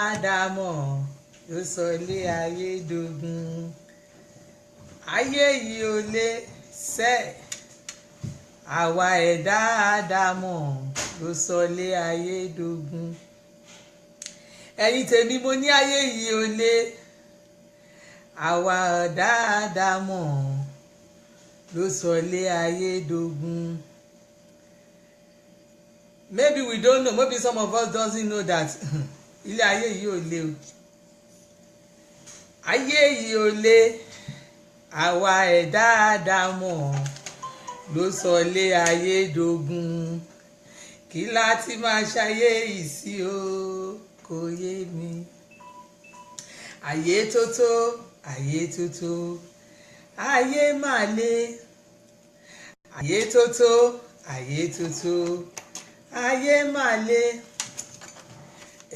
Ádámọ̀ ló sọ ilé ayé dogun. Ayé yìí ò lè ṣẹ, àwa ẹ̀dá Ádámọ̀ ló sọ ilé ayé dogun. Ẹ̀yin tèmi mo ní ayé yìí ò lè, àwa ẹ̀dá Ádámọ̀ ló sọ ilé ayé dogun. Maybe we don't know, maybe some of us doesn't know that ilé ayé yìí ò lè o. Ayé yìí ò lè, àwa ẹ̀dá Ádámọ̀ ló sọ ilé ayé dogun. Kí láti máa ṣayé yìí sí o, kò yé mi. Ayé tótó, ayé tótó, ayé mà le. Ayé tótó, ayé tótó, ayé mà le.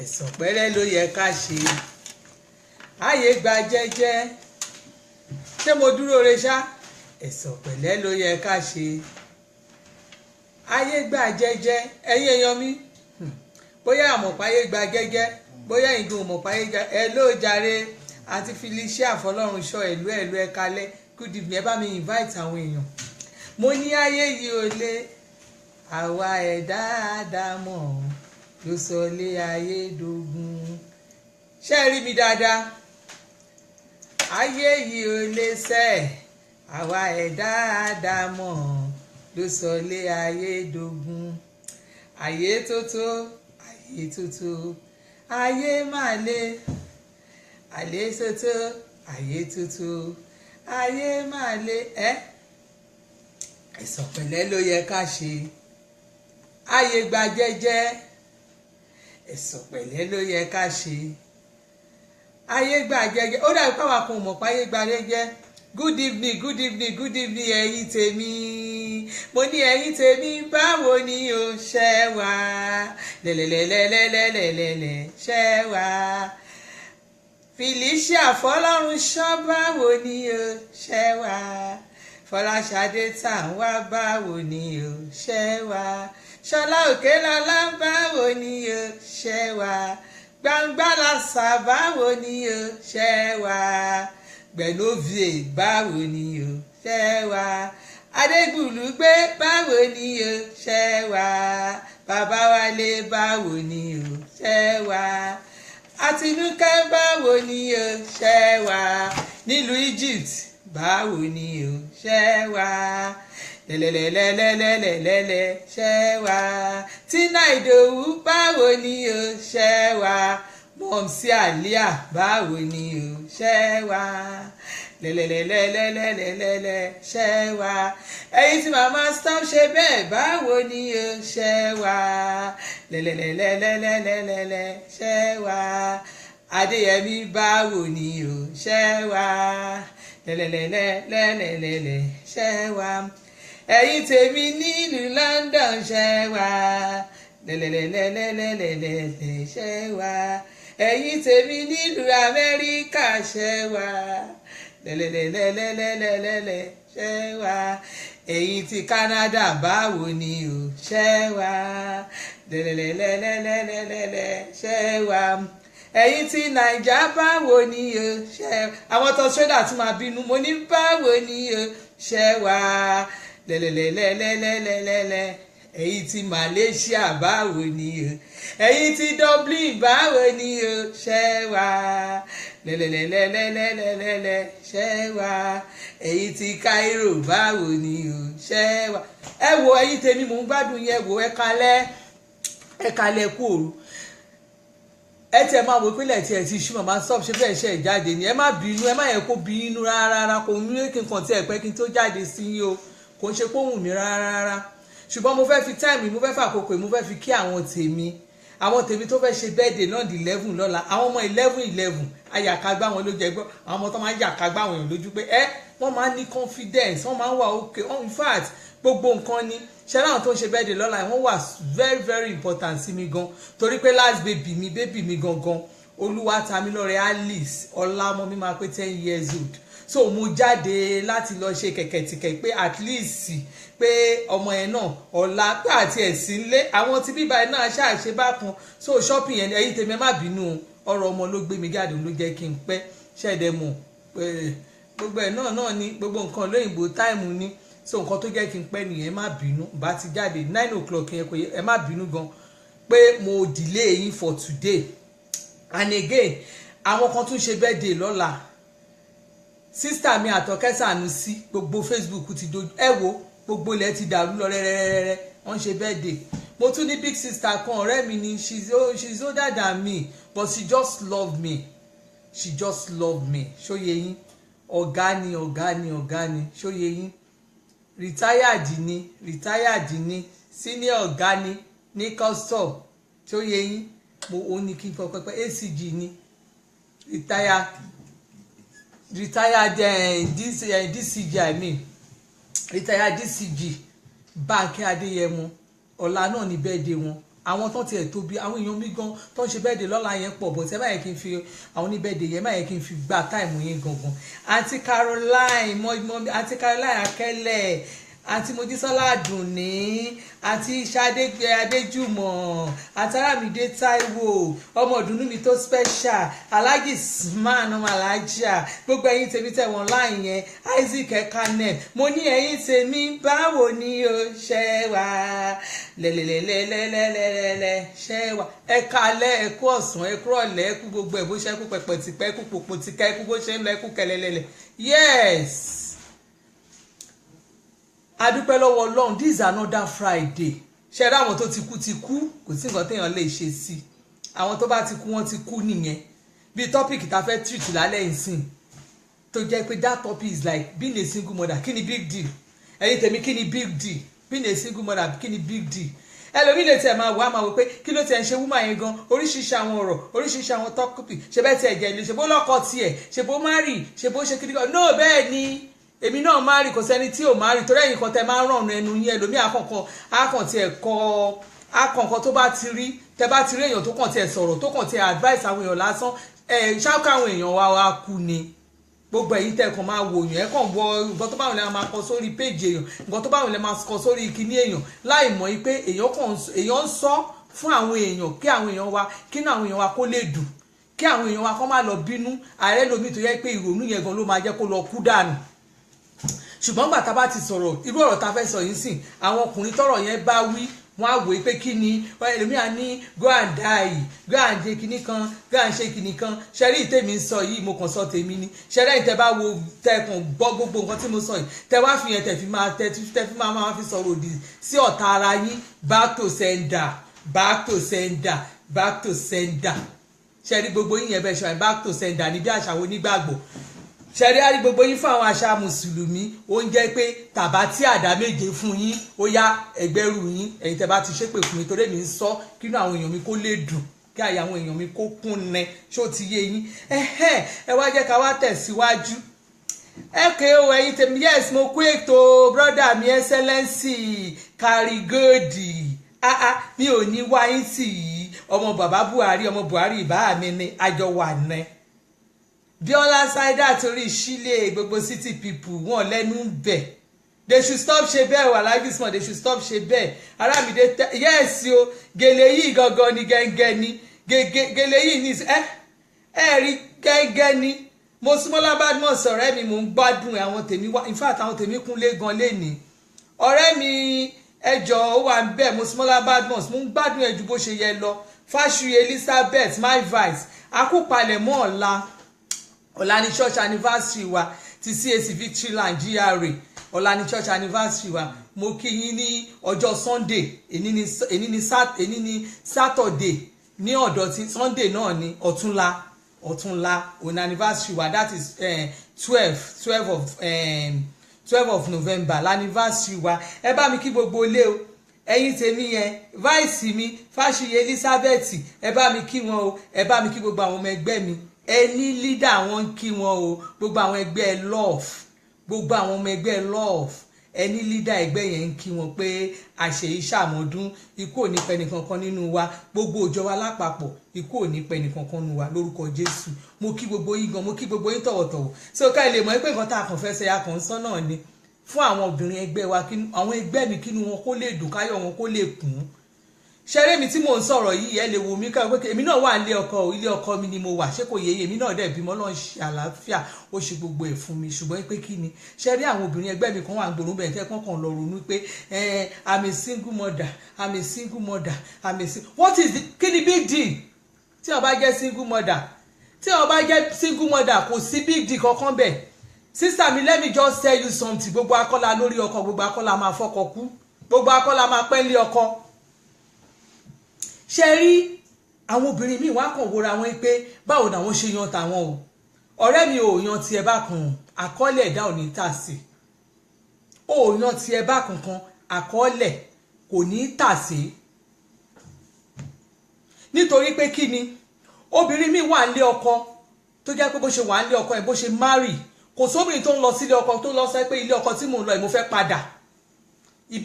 Ẹ̀sọ̀ pẹ́rẹ́ ló yẹ ká ṣe, ayé gba jẹ́jẹ́. Ṣé mo dúró re ṣá? Ẹ̀sọ̀ pẹ̀lẹ́ ló yẹ ká ṣe, ayé gba jẹ́jẹ́. Ẹ̀yin èèyàn mi, bóyá àmọ̀pá ayé gba gẹ́gẹ́, bóyá ìgò àmọ̀pá ayé gba ẹ ló jàre àti Felicia Fọlọ́runṣọ́ ẹ̀lú ẹ kalẹ̀. Good evening, ẹ bá mi invite àwọn èèyàn. Mo ní ayé yìí ò lè, àwa ẹ̀dá Ádámọ̀ ló sọ ilé ayé dogun. Ṣé ẹ rí mi dáadáa? Ayé yìí ò lè ṣẹ, àwa ẹ̀dá Ádámọ̀ ló sọ ilé ayé dogun. Ayé tótó, ayé tótó, ayé mà le. Ayé tótó, ayé tótó, ayé mà le. Ẹ̀sọ̀ pẹ̀lẹ́ ló yẹ ká ṣe, ayé gba jẹ́jẹ́. Ẹ̀sọ̀ pẹ̀lẹ́ ló yẹ ká ṣe, ayé gba jẹ́jẹ́. Ó dàbí pàwọn kan mọ̀ pé ayé gba jẹ́jẹ́. Good evening, good evening, good evening ẹ̀yin tèmi. Mo ní ẹ̀yin tèmi, báwo ni o ṣe wà? Lẹ́lẹ́lẹ́lẹ́lẹ́lẹ́lẹ́lẹ́ ṣe wà? Felicia Fọlọ́runṣọ́, báwo ni o ṣe wà? Fọláṣadé Tàǹwá, báwo ni o ṣe wà? Ṣọlá Òkèlọ́lá, báwo ni o ṣe wà? Gbangba Làṣà, báwo ni o ṣe wà? Gbẹ̀nóvie, báwo ni o ṣe wà? Adégbùlúgbé, báwo ni o ṣe wà? Babáwálé, báwo ni o ṣe wà? Àtinúkẹ́, báwo ni o ṣe wà? Nílùú Egypt, báwo ni o ṣe wà? Lẹ́lẹ́lẹ́lẹ́lẹ́lẹ́lẹ́ ṣe wà? Tina Ìdòwú, báwo ni o ṣe wà? Mọ̀mísí Àlíà, báwo ni o ṣe wà? Lẹ́lẹ́lẹ́lẹ́lẹ́lẹ́lẹ́ ṣe wà? Ẹ̀yin tí màmá Storm ṣe bẹ́ẹ̀, báwo ni o ṣe wà? Lẹ́lẹ́lẹ́lẹ́lẹ́lẹ́lẹ́ ṣe wà? Adéyẹmí, báwo ni o ṣe wà? Lẹ́lẹ́lẹ́lẹ́lẹ́lẹ́ ṣe wà? Ẹ̀yin tèmi nílùú London ṣe wà? Lẹ́lẹ́lẹ́lẹ́lẹ́lẹ́lẹ́ ṣe wà? Ẹ̀yin tèmi nílùú Amẹ́ríkà ṣe wà? Lẹ́lẹ́lẹ́lẹ́lẹ́lẹ́lẹ́ ṣe wà? Ẹ̀yin ti Canada, báwo ni o ṣe wà? Lẹ́lẹ́lẹ́lẹ́lẹ́lẹ́lẹ́ ṣe wà? Ẹ̀yin ti Naija, báwo ni o ṣe wà? Àwọn tó ṣẹ́dá tún máa bínú. Mo ní báwo ni o ṣe wà? Lẹ́lẹ́lẹ́lẹ́lẹ́lẹ́lẹ́. Ẹ̀yin ti Malaysia, báwo ni o? Ẹ̀yin ti Dublin, báwo ni o ṣe wà? Lẹ́lẹ́lẹ́lẹ́lẹ́lẹ́lẹ́ ṣe wà? Ẹ̀yin ti Cairo, báwo ni o ṣe wà? Ẹ wo ẹ̀yin tèmi, mò ń gbádùn yẹn. Wo ẹ kalẹ̀ kú òru. Ẹ tiẹ̀ máa wò pínlẹ̀ tí ẹ ti ṣú màmá Storm ṣe fẹ́ ṣe ìjáde ni. Ẹ má bínú, ẹ má yẹ kó bínú rárá. Kò ní kí n kàn tí ẹ pẹ́ kí n tó jáde sí yín o. Kò ń ṣe pé òun mi rárá. Ṣùgbọ́n mo fẹ́ fi time, mo fẹ́ fàkókò, mo fẹ́ fi kí àwọn tèmi tó fẹ́ ṣe birthday náà di 11 lọ́la. Àwọn ọmọ 11 ayàkágbá wọn ló jẹ gbọ́. Àwọn ọmọ tó máa ń yàkágbá àwọn èèyàn lójú pé wọ́n máa ń ní confidence, wọ́n máa ń wà okay. In fact, gbogbo nǹkan ni ṣe láwọn tó ń ṣe birthday lọ́la wọ́n wà very very important sí mi gan. Torí pé last baby mi gangan Olúwatamilọ́rẹ Alice ọlá ọmọ mi máa pé 10 years old. so mo jáde láti lọ ṣe kẹ̀kẹ̀tìkẹ̀ pé at least pé ọmọ yẹn náà ọ̀la pé àti ẹ̀sìn lé àwọn tí bíbá yẹn náà ṣàṣe bákan so shopping yẹn ẹ̀yin tèmi ẹ má bínú ọ̀rọ̀ ọmọ ló gbé mi jáde ló jẹ́ kí n pẹ́ ṣẹ̀dẹ̀ mọ̀ gbogbo ẹ̀ náà ní gbogbo nǹkan lóyìnbó táìmù ní so nǹkan tó jẹ́ kí n pẹ́ nìyẹn ẹ má bínú bá ti jáde 9 o'clock yẹn kò yẹ ẹ má bínú gan pé mo delay yín for today and again àwọn kan tún ṣe birthday lọ́la sísítà mi Àtọ́kẹ́ Sànúsí gbogbo Facebook ti dojú ẹ wo gbogbo ilẹ̀ ti dàrú lọ rẹ́rẹ́rẹ́rẹ́ wọ́n ṣe birthday mo tún ní big sister kan ọ̀rẹ́ mi ni she's older than me but she just love me ṣóye yín ọ̀gá ni ṣóye yín retired ni senior ọ̀gá ni ní custom ṣóye yín mo ò ní kí n fọ pẹpẹ ACG ni retired DCG I mean retired DCG Bánkẹ́ Adéyẹmọ ọ̀la náà ní birthday wọn àwọn tó tiẹ̀ tóbi àwọn èèyàn mi gan tó ń ṣe birthday lọ́la yẹn pọ̀ bọ̀ tẹ́ báyẹn kí n fi àwọn ní birthday yẹn báyẹn kí n fi gba táìmù yẹn gangan Aunty Caroline Aunty Caroline Akẹ́lẹ̀ Aunty Mojísọ́lá Àdùnní Aunty Ṣadé Adéjùmọ̀ Aunty Arámidé Táíwò ọmọ ọdún mi tó special Alhaji Sman ọmọ alájà gbogbo ẹ̀yin tèmi tẹ̀ wọ́n láì yẹn Isaac Ekanem mo ní ẹ̀yin tèmi báwo ni o ṣe wà lẹ́lẹ́lẹ́lẹ́lẹ́lẹ́lẹ́ ṣe wà ẹ káalẹ́ ẹ kú ọ̀sán ẹ kú ọ̀lẹ́ ẹ kú gbogbo ẹ̀ bó ṣe kú pẹ̀pẹ̀ tìpẹ́ kú pòpò tìka ẹ kú bó ṣe ń lọ ẹ kú kẹlẹ́lẹ́lẹ́ yes. Adúpẹ́ lọ́wọ́ Ọlọ́run this is another Friday ṣe rí àwọn tó ti kú kò sí nǹkan téèyàn lè ṣe sí àwọn tó bá ti kú wọ́n ti kú nìyẹn bí topic tá fẹ́ treat lálẹ́ ìsìn tó jẹ́ pé that topic is like being a single mother kí ni big deal ẹ̀yin tèmi kí ni big deal being a single mother kí ni big deal ẹlòmíì lè tiẹ̀ máa wò á máa wò pé kí ló tiẹ̀ ń ṣe wúmà yẹn gan oríṣiríṣi àwọn ọ̀rọ̀ oríṣiríṣi àwọn topic ṣe bẹ́ẹ̀ tiẹ̀ jẹ́ ilé ṣe bó lọ́kọ tiẹ̀ ṣe bó marry ṣe bó ṣe kiri gan no bẹ́ẹ̀ ni èmi náà máa rí kò sẹ́ni tí ò máa rí torí ẹ̀yin kan tẹ máa ń rànù ẹnu yín ẹlòmíì àkàntì ẹ̀kọ́ akọ̀ǹkan tó bá ti rí tẹ bá ti rí èèyàn tó kàn tiẹ̀ sọ̀rọ̀ tó kàn tiẹ̀ advice àwọn èèyàn lásán ṣáàkà àwọn èèyàn wa kú ni gbogbo ẹ̀yin tẹ̀ kàn máa wò yàn ẹ̀ kàn wọ nǹkan tó bá wọn lè máa kọ sórí péjì èèyàn nǹkan tó bá wọn lè máa kọ sórí kíní èèyàn láì mọ̀ yí pé èèyàn ń sọ fún àwọn èèyàn kí àwọn èèyàn wa kínú àwọn èèyàn wa kó lè dùn kí àwọn èèyàn wa kó má lọ bínú ààrẹ lomi tó yẹ pé ìrònú yẹn gan ló máa jẹ́ kó lọ kú dànù ṣùgbọ́n gbà tá bá ti sọ̀rọ̀ irú ọ̀rọ̀ tá fẹ́ sọ yìí sìn àwọn ọkùnrin tọ́rọ̀ yẹn bá wí wọ́n á wò pé kí ni ẹlòmíà ní go and die go and ṣe kinní kan go and ṣe kinní kan ṣẹ́rí ìtẹ̀mí ń sọ yìí mo kàn sọ tèmi ni ṣẹ́rí ìtẹ̀ bá wo tẹ̀kàn gbọ́ gbogbo nǹkan tí mo sọ yìí tẹ̀ wá fi yẹn tẹ̀ fi máa fi sọ̀rọ̀ òdì sí ọ̀tá ara yín back to sender ṣẹ́rí gbogbo yín yẹn bẹ́ẹ̀ ṣọ́ back to sender ní bí àṣà onígbàgbọ́ ṣẹ̀rí àrí gbogbo yín fún àwọn àṣà mùsùlùmí ó ń jẹ́ pé tàbá tí àdá méje fún yín ó yá ẹgbẹ́rù yín ẹ̀yin tẹ́ bá ti ṣépè fún mi torí èmi ń sọ kínú àwọn èèyàn mi kó lè dùn kí àyà àwọn èèyàn mi kó kún nẹ ṣó ti yé yín ẹ wá jẹ́ ká wá tẹ̀síwájú o ẹ̀yin tèmi yes mo kú ètò brọ́dà mi Excellency Karigodi mi ò ní wáyé tì yí ọmọ bàbá Buhari ọmọ Buhari ìbá mi ni àjọ wà nẹ Biola Saida torí Ṣílè gbogbo city people wọn lẹ́nu bẹ̀ they should stop ṣe bẹ́ẹ̀ wà like this one they should stop ṣe bẹ́ẹ̀ Arámidé yes o gèlè yìí gangan ni gẹ́gẹ́ ni gèlè yìí ní rí gẹ́gẹ́ ni mo súnmọ́lá Badmus ọ̀rẹ́ mi mò ń gbádùn àwọn tèmi wá in fact àwọn tèmi kúnlé gan lẹ́ni ọ̀rẹ́ mi ẹjọ́ ó wà ń bẹ̀ mo súnmọ́lá Badmus mo ń gbádùn ẹ̀ ju bó ṣe yẹ lọ Fáṣùyè Elizabeth my vice akúpalẹ̀mọ́ ọ̀la ní church anniversary wa ti CAC Victoryland GRA ọ̀la ní church anniversary wa mo kí yín ní ọjọ́ Sunday èní ní Saturday ní ọ̀dọ̀ tí Sunday náà ní ọ̀túnla òun anniversary wa that is 12 of November l'anniversary wa ẹ bá mi kí gbogbo ilé o ẹ̀yin tèmi yẹn vice mi Fáṣùyè Elizabeth ẹ bá mi kí wọn o ẹ bá mi kí gbogbo àwọn ọmọ ẹgbẹ́ mi ẹni leader wọn kí wọn o gbogbo àwọn ẹgbẹ́ love gbogbo àwọn ọmọ ẹgbẹ́ love ẹni lídà ẹgbẹ́ yẹn ń kí wọn pé àṣẹ ìṣàmọ́dún ikú ò ní pẹ́ nìkankan nínú wa gbogbo òjò wa lápapọ̀ ikú ò ní pẹ́ nìkankan nínú wa lórúkọ Jésù mo kí gbogbo yín gan mo kí gbogbo yín tọ̀wọ̀tọ̀wọ̀ so ká lè mọ̀ pé nǹkan tá a kàn fẹ́ ṣe a kàn ń sán náà ni fún àwọn obìnrin ẹgbẹ́ wa àwọn ẹgbẹ́ mi kínú wọn kó lè dùn káyọ̀ wọn kó lè kún ṣeré mi tí mò ń sọ̀rọ̀ yìí ẹ lè wò mí káwé pé èmi náà wà nílé ọkọ ilé ọkọ mi ni mo wà ṣé kò yẹ èmi náà dẹ̀ bímọ náà ṣe àlàáfíà ó ṣe gbogbo ẹ̀ fún mi ṣùgbọ́n pé kí ni ṣeré àwọn obìnrin ẹgbẹ́ mi kan wà ń gbòòrùn bẹ̀rẹ̀ kẹ́kọ̀ọ́ kan lọ ronú pé I'm a single mother I'm a single mother I'm a single what is the kí ni big deal tí ó bá jẹ́ single mother tí ó bá jẹ́ single mother kò sí big deal kankan bẹ́ẹ̀ sister mi let me just tell you something gbogbo akọ́la lórí ọkọ gbogbo akọ́la máa fọ́kọ kú gbogbo akọ́la máa pẹ́ lé ọkọ ṣe rí àwọn obìnrin míì wá kàn wòra wọn pé báwo làwọn ṣe yan tàwọn o ọ̀rẹ́ mi ò yan tiẹ̀ bá kan àkọọ́lẹ̀ ẹ̀dá ò ní tà sí ò yan tiẹ̀ bá kankan àkọọ́lẹ̀ kò ní tà sí nítorí pé kí ni obìnrin míì wà nílé ọkọ tó jẹ́ pé bó ṣe wà nílé ọkọ ẹ̀ bó ṣe marry kò sóbìnrin tó ń lọ sílé ọkọ tó lọ sọ pé ilé ọkọ tí mò ń lọ ẹ̀ mo fẹ́ padà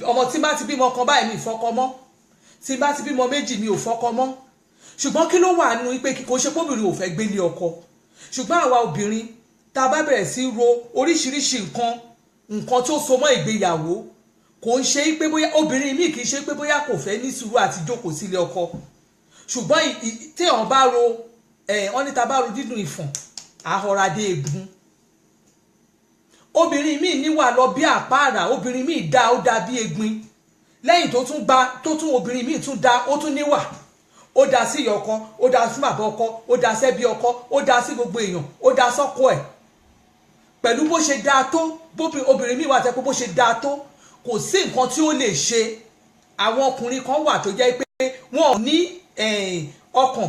ọmọ tí bá ti bímọ kan báyìí mi ìfọkọ mọ́ tí bá ti bímọ méjì mi ò fọkọ mọ́ ṣùgbọ́n kí ló wà nínú pé kò ṣe póbìnrin ò fẹ́ gbélé ọkọ ṣùgbọ́n àwa obìnrin tá a bá bẹ̀rẹ̀ sí ro oríṣiríṣi nǹkan tó so mọ́ ìgbéyàwó kò ń ṣe pé bóyá obìnrin míì kì í ṣe pé bóyá kò fẹ́ ní sùúrù àti jókòó sílé ọkọ ṣùgbọ́n tí wọ́n bá ro wọ́n ní ta bá ro dídùn ìfọ̀n àhọ́radé egun obìnrin míì níwà lọ bí àpáàrà obìnrin míì dá ó dá bí egbin lẹ́yìn tó tún obìnrin míì tún dá ó tún níwà ó dá sí ìyá ọkọ ó dá sí bàbá ọkọ ó dá sẹ́bí ọkọ ó dá sí gbogbo èèyàn ó dá sọ́kọ ẹ̀ pẹ̀lú bó ṣe dá tó obìnrin míì wà tẹ́ pé bó ṣe dá tó kò sí nǹkan tí ó lè ṣe àwọn ọkùnrin kan wà tó jẹ́ pé wọn ò ní ọkàn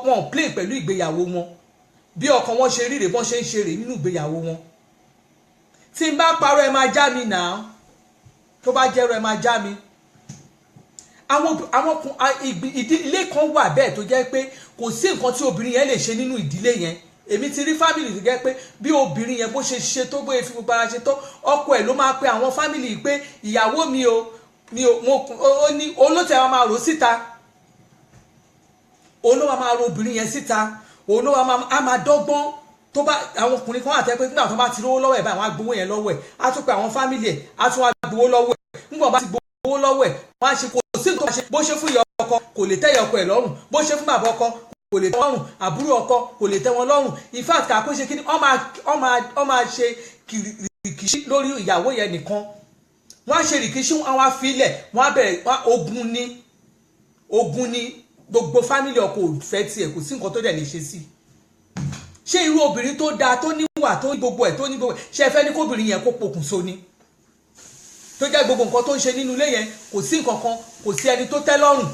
wọn play pẹ̀lú ìgbéyàwó wọn bí ọkàn wọn ṣe ríre bọ́n ṣe ń ṣeré nínú ìgbéyàwó wọn tí n bá parọ́ ẹ máa já mi náà tó bá jẹ́rọ ẹ máa já mi àwọn ìdílé kan wà bẹ́ẹ̀ tó jẹ́ pé kò sí nǹkan tí obìnrin yẹn lè ṣe nínú ìdílé yẹn èmi ti rí fámìlì tó jẹ́ pé bí obìnrin yẹn bó ṣe ṣe tó bóyá fi gbogbo ara ṣe tó ọkọ ẹ̀ ló máa pe àwọn fámìlì pé ìyàwó mi ò ó ní olóòtú ẹ̀ máa rò síta olówó máa rò obìnrin yẹn síta olówó máa dọ́gbọ́n tó bá àwọn ọkùnrin kan àtẹ́ pé nígbà tó bá ti rówó lọ́wọ́ ẹ̀ báyìí wọ́n á gbowó yẹn lọ́wọ́ ẹ̀ á tún pe àwọn fámìlì ẹ̀ á tún wá gbowó lọ́wọ́ ẹ̀ nígbà bá ti gbowó lọ́wọ́ ẹ̀ wọ́n á ṣe kò sí nǹkan tó ṣe bó ṣe fún ìyá ọkọ kò lè tẹ́ ìyá ọkọ ẹ̀ lọ́rùn bó ṣe fún bàbá ọkọ kò lè tẹ́ wọn lọ́rùn àbúrò ọkọ kò lè tẹ́ wọn lọ́rùn in fact kà kó ṣe kí ni wọ́n máa ṣe rìkíṣí lórí ìyàwó yẹn nìkan wọ́n á ṣe rìkíṣí wọ́n á fi ilẹ̀ wọ́n á bẹ̀rẹ̀ ogun ní gbogbo fámìlì ọkọ ò fẹ́ tiẹ̀ kò sí nǹkan tó dẹ̀ lè ṣe sí ṣé irú obìnrin tó dáa tó níwà tó ní gbogbo ẹ̀ ṣe fẹ́ ní kóbìnrin yẹn kó pokùnso ni tó jẹ́ gbogbo nǹkan tó ń ṣe nínú ilé yẹn kò sí nǹkan kan kò sí ẹni tó tẹ́ lọ́rùn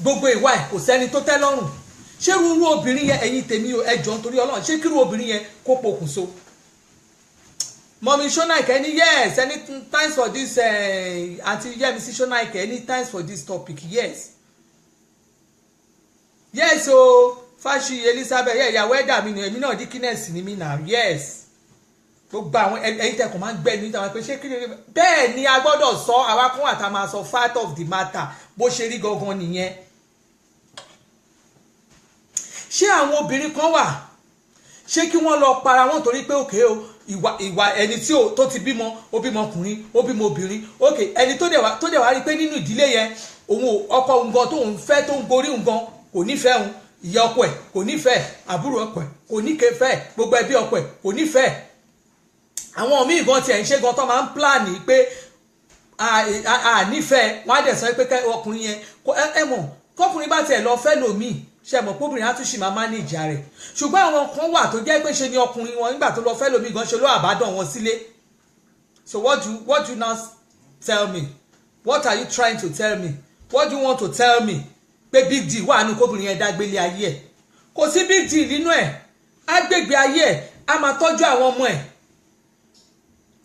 gbogbo ìwà ẹ̀ kò sẹ́ni tó tẹ́ lọ́rùn ṣé irú obìnrin yẹn ẹ̀yin tèmi ẹjọ́ nítorí Ọlọ́run ṣé kí irú obìnrin yẹn kó pokùnso. mọ̀mí Ṣónáìkẹ́ ní yes any thanks for this àti Yẹ́misí Ṣónáìkẹ́ any thanks for this topic yes o. Fáṣí Elizabeth ìyàwó ẹ̀dà mi ni èmi náà dikines ni mi náà yes gbogbo àwọn ẹ̀yin tẹkùn máa ń gbẹ ní ìtàwọn pé ṣé kí ni bẹ́ẹ̀ ni a gbọ́dọ̀ sọ àwa kan àtà máa sọ fact of the matter bó ṣe rí gangan nìyẹn. ṣé àwọn obìnrin kan wà ṣé kí wọ́n lọ para wọn torí pé òkè o ìwà ẹni tí tó ti bímọ ó bímọ ọkùnrin ó bímọ obìnrin òkè ẹni tó dẹ̀ wá rí pé nínú ìdílé yẹn òun ọkọ òun gan tóun fẹ́ tó ń gorí òun gan kò nífẹ̀ẹ́ òun ìyá ọkọ ẹ̀ kò nífẹ̀ẹ́ àbúrò ọkọ ẹ̀ kò nífẹ̀ẹ́ gbogbo ẹbí ọkọ ẹ̀ kò nífẹ̀ẹ́ àwọn míì gan tiẹ̀ ń ṣe gan tó máa ń pláàní pé nífẹ̀ẹ́ wọ́n á dẹ̀ sọ pé ọkùnrin yẹn ẹ mọ̀ kọkùnrin bá tiẹ̀ lọ fẹ́ lòmíì ṣe mọ̀ kóbìnrin á tún ṣì máa mánéjà rẹ̀ ṣùgbọ́n àwọn kan wà tó jẹ́ pé ṣe ni ọkùnrin wọn nígbà tó lọ fẹ́ lòmíì gan ṣe ló àbádàn wọn sílé. So what do you now tell me? What are you trying to tell me? What do you want to tell me? Pé big deal wà nù kóbìnrin yẹn dágbélé ayé ẹ̀ kò sí big deal nínú ẹ̀ agbègbè ayé ẹ̀ a máa tọ́jú àwọn ọmọ ẹ̀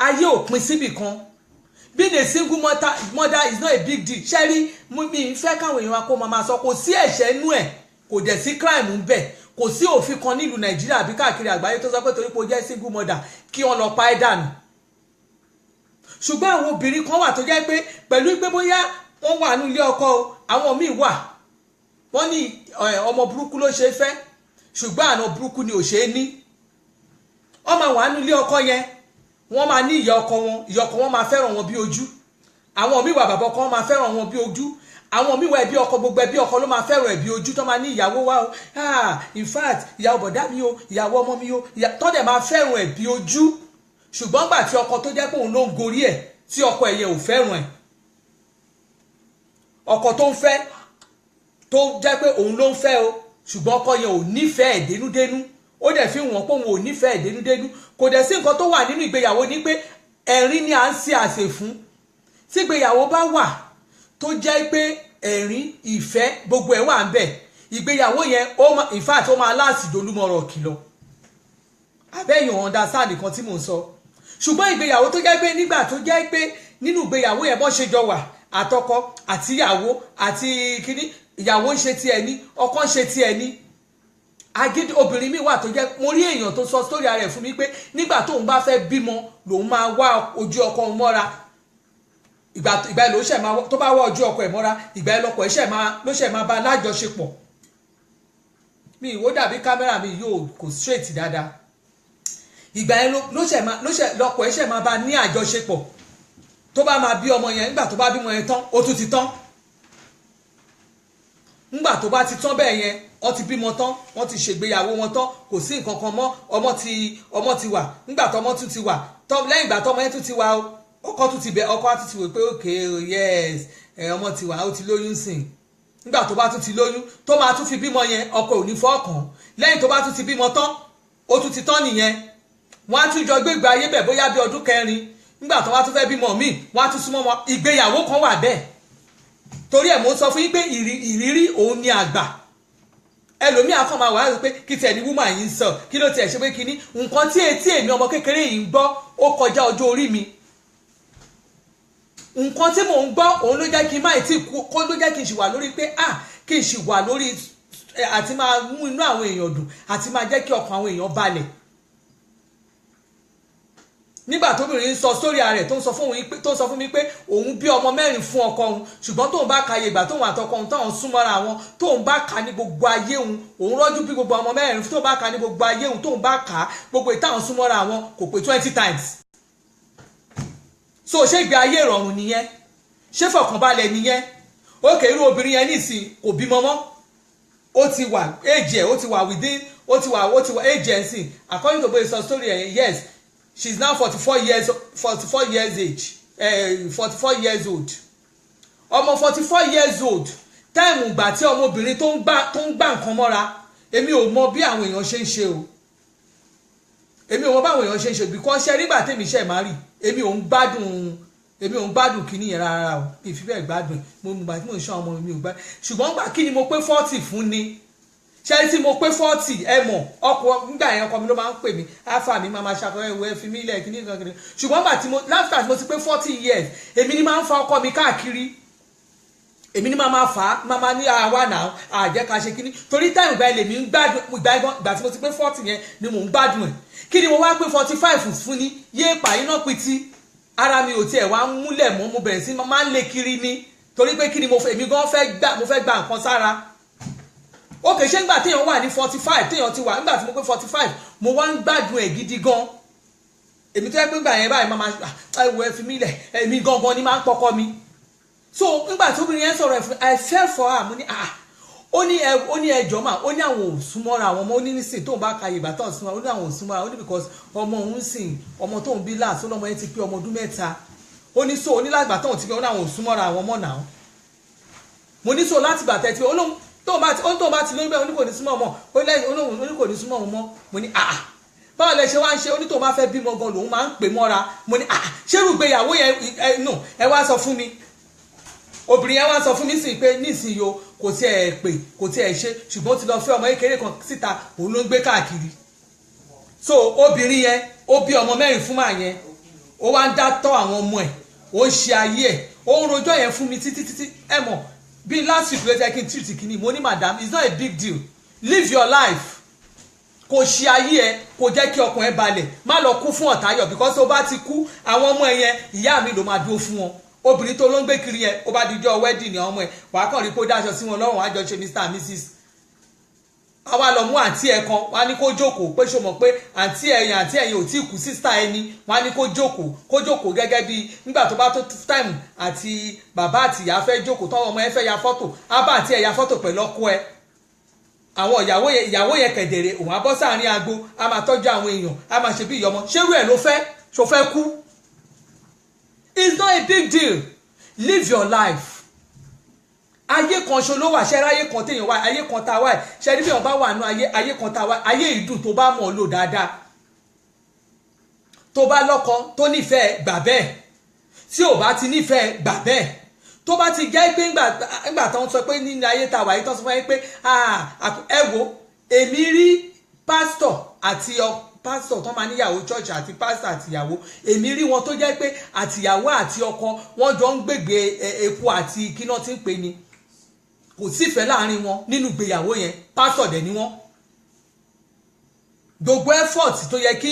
ayé ò pin síbì kan being a single mother is not a big deal ṣẹ́rí mi fẹ́ káwọn èèyàn kó máa sọ kò sí ẹ̀ṣẹ̀ nú ẹ̀ kò dẹ̀ sí crime ń bẹ̀ kò sí òfin kan nílùú Nàìjíríà àbí káàkiri àgbáyé tó sọ pé torí pé o jẹ́ single mother kí wọ́n lọ pa ẹ́ dànù ṣùgbọ́n àwọn obìnrin kan wà tó jẹ́ pé pẹ̀lú pé bóyá wọ́n wà ní ilé ọkọ o àwọn míì wà wọ́n ní ọmọ burúkú ló ṣe fẹ́ ṣùgbọ́n àna burúkú ni ò ṣe é ní wọ́n máa wà ní ilé ọkọ yẹn wọ́n máa ní ìyá ọkọ wọn máa fẹ́ràn wọn bí ojú àwọn míì wà bàbá ọkọ wọn máa fẹ́ràn wọn bí ojú àwọn míì wà ẹbí ọkọ gbogbo ẹbí ọkọ ló máa fẹ́ràn ẹbí ojú tó máa ní ìyàwó wa o in fact ìyàwó bọ̀dá mi o ìyàwó ọmọ mi o tó dẹ̀ máa fẹ́ràn ẹbí ojú ṣùgbọ́n gbà tí ọkọ tó jẹ́ pé òun ló ń gorí ẹ̀ tí ọkọ ẹ̀yẹ ò fẹ́ràn ẹ̀ ọkọ tó ń fẹ́ tó jẹ́ pé òun ló ń fẹ́ o ṣùgbọ́n ọkọ yẹn ò nífẹ̀ẹ́ dénúdénú ó dẹ̀ fi wọ́n pé òun ò nífẹ̀ẹ́ dénúdénú kò dẹ̀ sí nǹkan tó wà nínú ìgbéyàwó ní pé ẹ̀rín ni à ń ṣe àsè fún tí ìgbéyàwó bá wà tó jẹ́ pé ẹ̀rín ìfẹ́ gbogbo ẹ̀ wà ń bẹ̀ ìgbéyàwó yẹn in fact ó máa láàsì dolúmọ̀rọ̀ kìlọ̀ àbẹ́yìn understand nǹkan tí mò ń sọ ṣùgbọ́n ìgbéyàwó tó jẹ́ pé nígbà tó jẹ́ pé nínú ìgbéyàwó yẹn bọ́ ṣe jọ wà àtọkọ àtìyàwó àti kíní ìyàwó ń ṣe ti ẹni ọkọ ń ṣe ti ẹni agídí obìnrin mi wà tó jẹ́ mo rí èèyàn tó sọ sórí ara ẹ̀ fún mi pé nígbà tóun bá fẹ́ bímọ lòun máa wá ojú ọkọ òun mọ́ra ìgbà ló ṣẹ̀ máa tó bá wá ojú ọkọ ẹ̀ mọ́ra ìgbà ẹ̀ lọkọ ẹ̀ ló ṣẹ̀ máa bá lájọṣepọ̀ mi ìwò dàbí kámẹ́rà mi yóò kò straight dáadáa ìgbà ẹ̀ lọkọ ẹ̀ ṣẹ̀ máa bá ní àjọṣepọ̀ tó bá máa bí ọmọ yẹn nígbà tó bá bímọ yẹn tán ó tún ti tán nígbà tó bá ti tán bẹ́ẹ̀ yẹn wọ́n ti bímọ tán wọ́n ti ṣègbéyàwó wọn tán kò sí nǹkan kan mọ́ ọmọ ti wà nígbà tó ọmọ tún ti wà lẹ́yìn ìgbà tó ọmọ yẹn tún ti wà ọkọ tún ti bẹ ọkọ á tún ti wò pé okay yes ọmọ ti wà ó ti lóyún sìn nígbà tó bá tún ti lóyún tó máa tún fi bímọ yẹn ọkọ ò ní fọ́ọ̀kàn lẹ́yìn tó bá tún ti bímọ tán ó tún ti tán nìyẹn wọ́n á tún jọ gbégbé ayé bẹ̀ bóyá bí ọdún kẹrin nígbà tó wá tún fẹ́ bímọ míì wọ́n á tún súnmọ́ wọn ìgbéyàwó kan wà bẹ́ẹ̀ torí ẹ̀ mo sọ fún yín pé ìrírí òun ni àgbà ẹlòmíà kan máa wà á pé kí tiẹ̀ ní wúmà yìí ń sọ kí ló tiẹ̀ ṣe pé kíní nǹkan tí etí èmi ọmọ kékeré yìí ń gbọ́ ó kọjá ọjọ́ orí mi nǹkan tí mò ń gbọ́ òun ló jẹ́ kí n má tí kó ló jẹ́ kí n ṣì wà lórí pé kí n ṣì wà lórí àti máa mú inú àwọn èèyàn dùn àti máa jẹ́ kí ọkàn àwọn èèyàn balẹ̀ nígbà tóbìnrin sọ sórí ara rẹ̀ tó ń sọ fún mi pé òun bí ọmọ mẹ́rin fún ọkọ òun ṣùgbọ́n tóun bá ka iye ìgbà tóun àtọkọ òun táwọn súnmọ́ra wọn tóun bá ka ní gbogbo ayé òun rọ́jú bí gbogbo ọmọ mẹ́rin tóun bá ka ní gbogbo ayé òun tóun bá ka gbogbo ìtàwọn súnmọ́ra wọn kò pé 20 times. so ṣé ìgbé ayé ìrọ̀rùn nìyẹn ṣé fọkànbalẹ̀ nìyẹn òkè irú obìnrin yẹn nísìn kò bímọ mọ́ ó ti wà age ẹ̀ ó ti wà within ó ti wà age ẹ̀ sìn according to bóyá sọ story ẹ̀ yes she's now 44 years age 44 years old ọmọ 44 years old táìmù ìgbà tí ọmọbìnrin tó ń gbà nǹkan mọ́ra èmi ò mọ bí àwọn èèyàn ṣe ń ṣe o èmi ò mọ báwọn èèyàn ṣe ń ṣe because ṣe nígbà tèmi ṣe máa rí èmi ò ń gbádùn kíní yẹn rárá o ìfi bẹ́ẹ̀ gbádùn mo gbà tí mo ń ṣe ọmọ mi ò gbádùn ṣùgbọ́n gbà kí ni mo pé 40 fún ni ṣe tí mo pé 40 ẹ mọ̀ ọkọ nígbà yẹn ọkọ mi ló máa ń pè mí afa mi máa ṣàkọyọ ìwé fi mí ilẹ̀ kíní kan kiri ṣùgbọ́n gbà tí mo láfíà tí mo ti pé 40 years èmi ni máa ń fa ọkọ mi káàkiri èmi ni máa fà á máa ní àwa náà àjẹ́ ká ṣe kíní torí táìmù ìgbà ilé mi ń gbádùn ìgbà tí mo ti pé 40 yẹn ni mò ń gbádùn ẹ̀ kí ni mo wá pé 45 fún ni yé pààyàn náà pitì ara mi ò tiẹ̀ wá ń múlẹ̀ mọ́ mo bẹ̀rẹ̀ sí máa ń lé kiri ni torí pé kí ni èmi gan fẹ́ gbà nǹkan sára ókè ṣé ńgbà téèyàn wà ní 45 téèyàn ti wà nígbà tí mo pé 45 mo wá ń gbádùn ẹ̀ gidi gan èmi tó yẹ pé gbà yẹn báyìí máa ẹwọ ẹ fi mí lẹ̀ èmi gangan ni máa ń pọkọ mi so nígbà tí obìnrin yẹn sọ̀rọ̀ ẹ̀ fún I fell for her mo ní ó ní ẹjọ́ mà ó ní àwọn ò súnmọ́ra àwọn ọmọ ó ní nísìn tóun bá ka ìgbà tó ń súnmọ́ra ó ní àwọn ò súnmọ́ra ó ní because ọmọ òun sìn ọmọ tóun bí láàsó lọ́mọ yẹn ti pé ọmọ ọdún mẹ́ta ó ní so ó ní lágbà tóun ti pé ó ní àwọn ò súnmọ́ra àwọn ọmọ náà mo ní so láti gbà tẹ́tí ó lóun tóun bá ti lóyún bẹ́ẹ̀ ó ní kò ní súnmọ́ ọmọ ó ní kò ní súnmọ́ ọmọ mo ní báwo lẹ ṣe wá ń ṣe ó ní tóun bá fẹ́ bímọ gan lòun máa ń pè mọ́ra mo ní ṣérù ìgbéyàwó yẹn ẹ wá sọ fún mi obìnrin yẹn wá sọ fún mi sí pé nísìnyí o kò tí ẹ pè kò tí ẹ ṣe ṣùgbọ́n ó ti lọ fẹ́ ọmọ kékeré kan síta òun ló ń gbé káàkiri so obìnrin yẹn ó bí ọmọ mẹ́rin fún màá yẹn ó wá ń dá tọ́ àwọn ọmọ ẹ̀ ó ń ṣe ayé ẹ̀ ó ń rojọ́ yẹn fún mi títí ẹ mọ̀ bí last week ló jẹ́ kí n treat kìíní mo ní madam it's not a big deal live your life kò ṣe ayé ẹ kò jẹ́ kí ọkàn ẹ balẹ̀ má lọ kú fún ọ̀tayọ̀ because tó bá ti kú àwọn ọmọ ẹ yẹn ìyá mi ló máa dúró fún wọn obìnrin tó ló ń gbé kiri yẹn ó bá dijọ́ wedding ní ọmọ ẹ wàá kàn rí kó dáṣọ sí wọn lọ́rùn àjọ ṣe Mr and Mrs àwa lọ mú àǹtí ẹ kan wá ní kó jókòó pé ṣó mọ̀ pé àǹtí ẹ̀yìn ò tí kú sísá ẹni wá ní kó jókòó gẹ́gẹ́ bí nígbà tó bá tó time àti bàbá àti ìyá fẹ́ jókòó tọ́wọ́ ọmọ ẹ fẹ́ ya fọ́tò á bá àǹtí ẹ ya fọ́tò pẹ̀lú ọkọ ẹ àwọn ìyàwó yẹn kẹ̀dẹ̀rẹ̀ òun á bọ́ sáàrin agbo á máa tọ́jú àwọn èèyàn á máa ṣe bí ìyọmọ ṣérú ẹ̀ ló fẹ́ ṣó fẹ́ kú. It's not a big deal. Live your life. Ayé kan ṣo ló wà ṣẹ́ra ayé kan téèyàn wá ayé kan tá a wá ẹ̀ ṣẹ́rí bí wọ́n bá wà nù ayé kan tá a wá ayé ìdùn tó bá mọ̀ ọ́ lò dáadáa. Tó bá lọ́kọ tó nífẹ̀ẹ́ gbà bẹ́ẹ̀ tí ò bá ti nífẹ̀ẹ́ gbà bẹ́ẹ̀ tó bá ti jẹ́ pé ńgbà tó ń sọ pé nínú ayé tá a wà yìí tó ń sọ fún yín pé ẹ wo èmi rí pásítọ̀ àti pásítọ̀ tó máa níyàwó church àti pásítọ̀ àtìyàwó èmi rí wọn tó jẹ́ pé àtìyàwó àti ọkọ wọn jọ ń gbègbè epo àti kíná tí ń pè ní kò sífẹ̀ẹ́ láàrin wọn nínú ìgbéyàwó yẹn pásítọ̀ dẹ̀ ni wọ́n gbogbo effort tó yẹ kí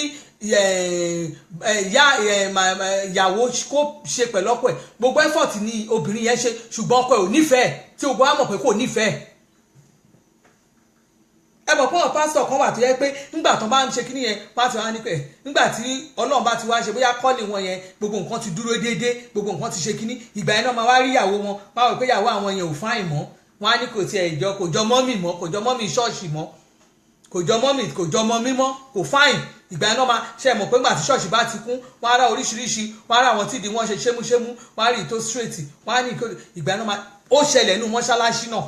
ìyàwó kó ṣe pẹ̀lú ọkọ ẹ̀ gbogbo effort ni obìnrin yẹn ṣe ṣùgbọ́n ọkọ ẹ̀ ò nífẹ̀ẹ́ tí gbogbo wa mọ̀ pé kò nífẹ̀ẹ́ ẹ mọ̀ pé àwọn pásítọ̀ kan wà tó yẹ pé nígbà tó bá ń ṣe kíní yẹn pásítọ̀ wá ní pé nígbà tí Ọlọ́run bá ti wá ṣe bóyá kọ́ọ̀lì wọn yẹn gbogbo nǹkan ti dúró déédéé gbogbo nǹkan ti ṣe kíní ìgbà yẹn náà máa wá rí ìyàwó wọn máa wò pé ìyàwó àwọn yẹn ò fáìn mọ́ wọn á ní kò tiẹ̀ ìjọ kò jọ mọ́mì mọ́ kò jọ mọ́mì ṣọ́ọ̀ṣì mọ́ kò jọ mọ́mì kò jọ mọ́ mímọ́ kò fáìn ìgbà yẹn náà máa ṣe mọ̀ pé nígbà tí ṣọ́ọ̀ṣì bá ti kún wọn á rá oríṣiríṣi wọn á rá àwọn tíìdì wọn ṣe ṣémúṣémú wọn á rí ìtó straight wọn á ní ìgbà yẹn náà máa ó ṣẹlẹ̀ nínú mọ́ṣáláṣí náà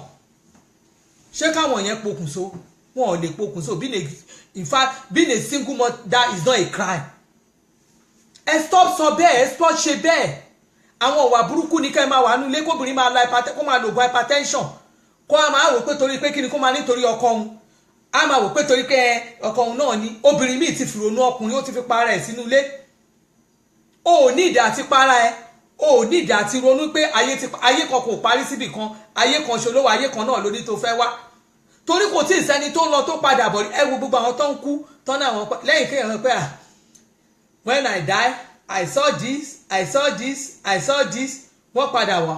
ṣé káwọn yẹn pokùnso wọn ò lè pokùnso in fact being a single mother is not a crime ẹ stop sọ bẹ́ẹ̀ ẹ stop ṣe bẹ́ẹ̀ àwọn ìwà burúkú ní ká ẹ máa wà nínú ilé kóbìnrin máa kó máa lo oògùn hypertension kó a máa wò pé torí pé kí ni kó máa nítorí ọkọ òun a máa wò pé torí pé ọkọ òun náà ni obìnrin míì ti fìrònú ọkùnrin ó ti fi para ẹ̀ sínú ilé o ò ní ìdí àti para ẹ o ò ní ìdí àti ronú pé ayé kan kò parí síbì kan ayé kan ṣolówó ayé kan náà ló ní tó fẹ́ wá torí kò tí ì sẹ́ni tó ń lọ tó padà bọ̀ ẹ wo gbogbo àwọn tó ń kú tọ́nà àwọn lẹ́yìn kéèyàn pé when I die I saw this wọ́n padà wá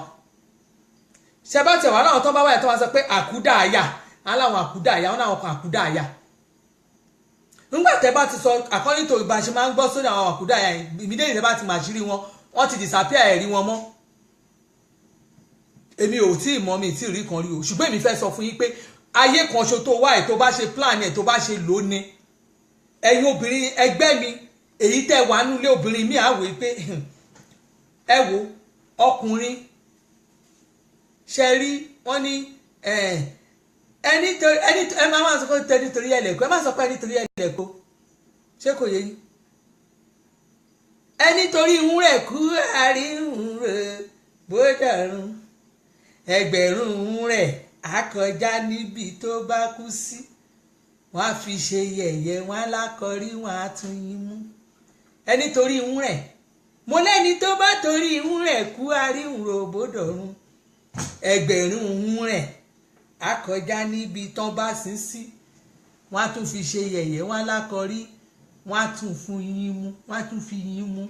ṣẹ́bàtì wà láwọn tó bá wáyà tó wá sọ pé àkúdà àyà aláwọn àkúdà àyà wọn náà kan àkúdà àyà nígbà tẹ́ bá ti sọ according to ìbá ṣe máa ń gbọ́ sórí àwọn àkúdà àyà ìmídé ìtẹ́ bá ti mà ṣírí wọn wọ́n ti disappear ẹ̀rí wọn mọ́ èmi ò tí ì mọ̀ mi tí ì rí kan rí o ṣùgbọ́n èmi fẹ́ sọ fún yín pé ayé kan ṣo tó wá ẹ̀ tó bá ṣe plan ẹ̀ tó bá ṣe lò ní ẹ̀yin obìnrin ẹgbẹ́ mi èyí tẹ́ wà nílé obìnrin mi àwòye pé ẹ wo ọkùnrin ṣe rí wọ́n ní ẹ máa sọ pé nítorí ẹlẹ́kọ́ ẹ máa sọ pé nítorí ẹlẹ́kọ́ ṣé kò yé yín ẹni torí ń rẹ̀ kú àríhùn rẹ̀ bódàrún ẹgbẹ̀rún ń rẹ̀ àkọjá níbi tó bá kú sí wọ́n á fi ṣe yẹ̀yẹ́ wọ́n á lákọrí wọ́n á tún yín mú ẹni torí ń rẹ̀ mo lẹ́ni tó bá torí ń rẹ̀ kú àríhùn rẹ̀ bódàrún ẹgbẹ̀rún ń rẹ̀ àkọjá níbi tán bá sín sí wọ́n á tún fi ṣe yẹ̀yẹ́ wọ́n á lákọrí wọ́n á tún fún yín mú wọ́n á tún fi yín mú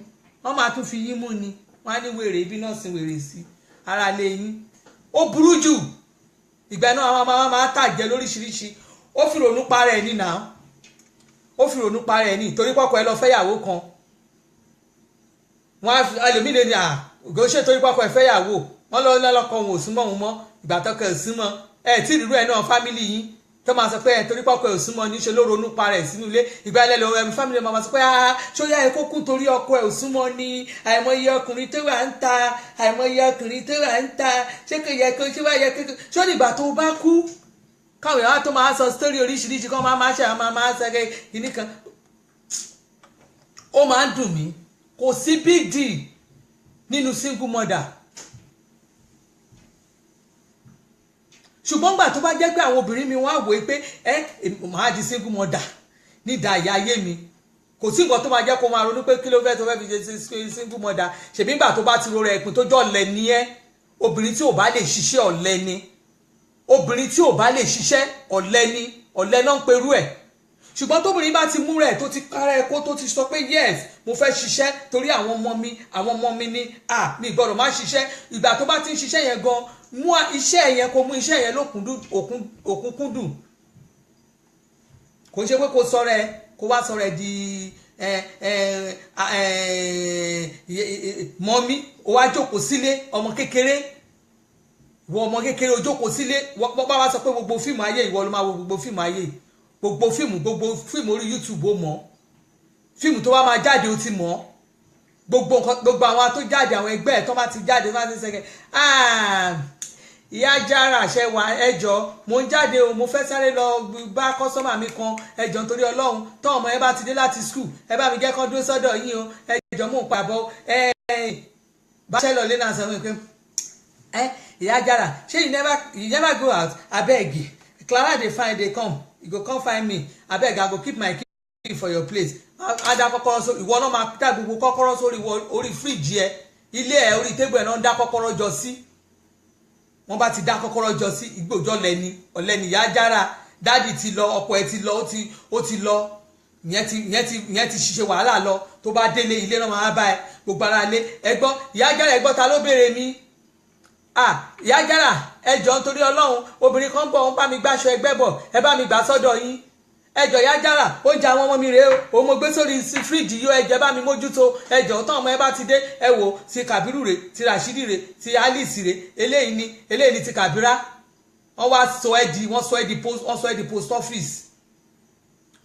wọ́n máa tún fi yín mú ni wọ́n á ní wèrè bí náà sin wèrè sí ara lé yín ó burú jù ìgbà náà àwọn máa tàjẹ́ lóríṣiríṣi ó fi ronú para ẹ̀ ní náà ó fi ronú para ẹ̀ ní torí pọ́kọ ẹ lọ fẹ́yàwó kan wọ́n á fi ẹlòmíì ní ògòṣe torí pọ́kọ ẹ fẹ́yàwó wọ́n lọ́kọ̀ òun ò súnmọ́ òun mọ́ ìgbà tọkọ ẹ̀ súnmọ́ ẹ̀ tí ìrírú ẹ̀ náà fámìlì yín tó máa sọ pé ẹ̀ torí pọ́kọ ẹ̀ ò súnmọ́ níṣẹ́ ló ronú para ẹ̀ sínú ilé ìgbà ilẹ̀ lọ́wọ́ ẹ̀mí fámìlì máa sọ pé ṣó yá ẹ kó kún torí ọkọ ẹ̀ ò súnmọ́ ni àìmọye ọkùnrin tó wà ń ta àìmọye ọkùnrin tó wà ń ta ṣé kò yẹ kó ṣé wá yẹ kó ṣó nígbà tó bá kú káwọn èèyàn tó máa sọ sítórí oríṣiríṣi kan máa ṣe àwọn máa ṣẹgẹ kìíní kan ó máa ń dùn mí kò sí big deal nínú single mother ṣùgbọ́n gbà tó bá jẹ́ pé àwọn obìnrin mi wọ́n á wò ó pé màá di single mother nídà ìyá ayé mi kò sí nǹkan tó máa jẹ́ kó máa ronú pé kí ló fẹ́ tó fẹ́ fi ṣe single mother ṣèbí gbà tó bá ti rọra ẹ̀pin tó jọ ọ̀lẹ ni ẹ́ obìnrin tí ò bá lè ṣiṣẹ́ ọ̀lẹ ni obìnrin tí ò bá lè ṣiṣẹ́ ọ̀lẹ ni ọ̀lẹ náà ń perú ẹ̀ ṣùgbọ́n tóbìnrin bá ti mú rẹ̀ tó ti kára ẹ̀kọ́ tó ti sọ pé yes mo fẹ́ ṣiṣẹ́ torí àwọn ọmọ mi ni mi gbọ́dọ̀ má ṣiṣẹ́, ìgbà tó bá ti ń ṣiṣẹ́ yẹn gan mú iṣẹ́ yẹn kó mú iṣẹ́ yẹn òkúnkúndùn, kò ń ṣe pé kó sọ rẹ kó wá sọ rẹ di mọ́mí ó wá jókòó sílé ọmọ kékeré, ìwọ ọmọ kékeré ó jókòó sílé wọ́n bá wá sọ pé gbogbo fíìmù ayé ìwọ ló máa wo gbogbo fíìmù ayé gbogbo fíìmù orí YouTube ó mọ̀, fíìmù tó wá máa jáde ó ti mọ̀, gbogbo àwọn tó jáde àwọn ẹgbẹ́ ẹ̀ tó bá ti jáde tó bá ti sẹ́kẹ̀ ìyá Jara ṣe wà ẹjọ́ mo ń jáde o mo fẹ́ sáré lọ bá kọ́sọ́mà mi kan ẹjọ́ nítorí Ọlọ́run tó ọmọ ẹ bá ti dé láti skul ẹ bá mi jẹ́ kán dúró sọ́dọ̀ yín o ẹjọ́ mò ń pàbọ̀ bá ṣe lọ lé náà sọ pé ìyá Jara ṣé you never go out abeg Clara dey come you go come find me abeg I go keep my key for your place ada kọ́kọ́rọ́ sórí ìwọ náà máa dá gbogbo kọ́kọ́rọ́ sórí orí fíríjì ẹ ilé ẹ orí tébù ẹ náà ń dá kọ́kọ́rọ́ jọ sí, wọ́n bá ti dá kọ́kọ́rọ́ jọ sí ìgbòjọ́ ọ̀lẹ́ni ìyá Jara dáàdì ti lọ ọkọ ẹ ti lọ ó ti lọ ìyẹn ti ṣiṣẹ́ wàhálà lọ tó bá délé ilé náà máa bá ẹ gbogbo ara lé ẹgbọ́n ìyá Jara ẹgbọ́n ta ló béèrè mi ìyá Jara ẹjọ́ nítorí Ọlọ́run obìnrin kan bọ̀ ń bá mi gbáṣọ ẹgbẹ́ bọ̀ ẹ bá mi gbà sọ́dọ̀ yín ẹjọ́ ìyá Jara oúnjẹ àwọn ọmọ mi rèé o mo gbé sórí fíríjì yóò ẹjẹ bá mi mójútó ẹjọ́ tán ọmọ ẹ bá ti dé ẹ wò ti Kàbírù rè ti Rashidi rè ti Alice rè eléyìí ni ti Kàbírà wọ́n sọ ẹ́ di post office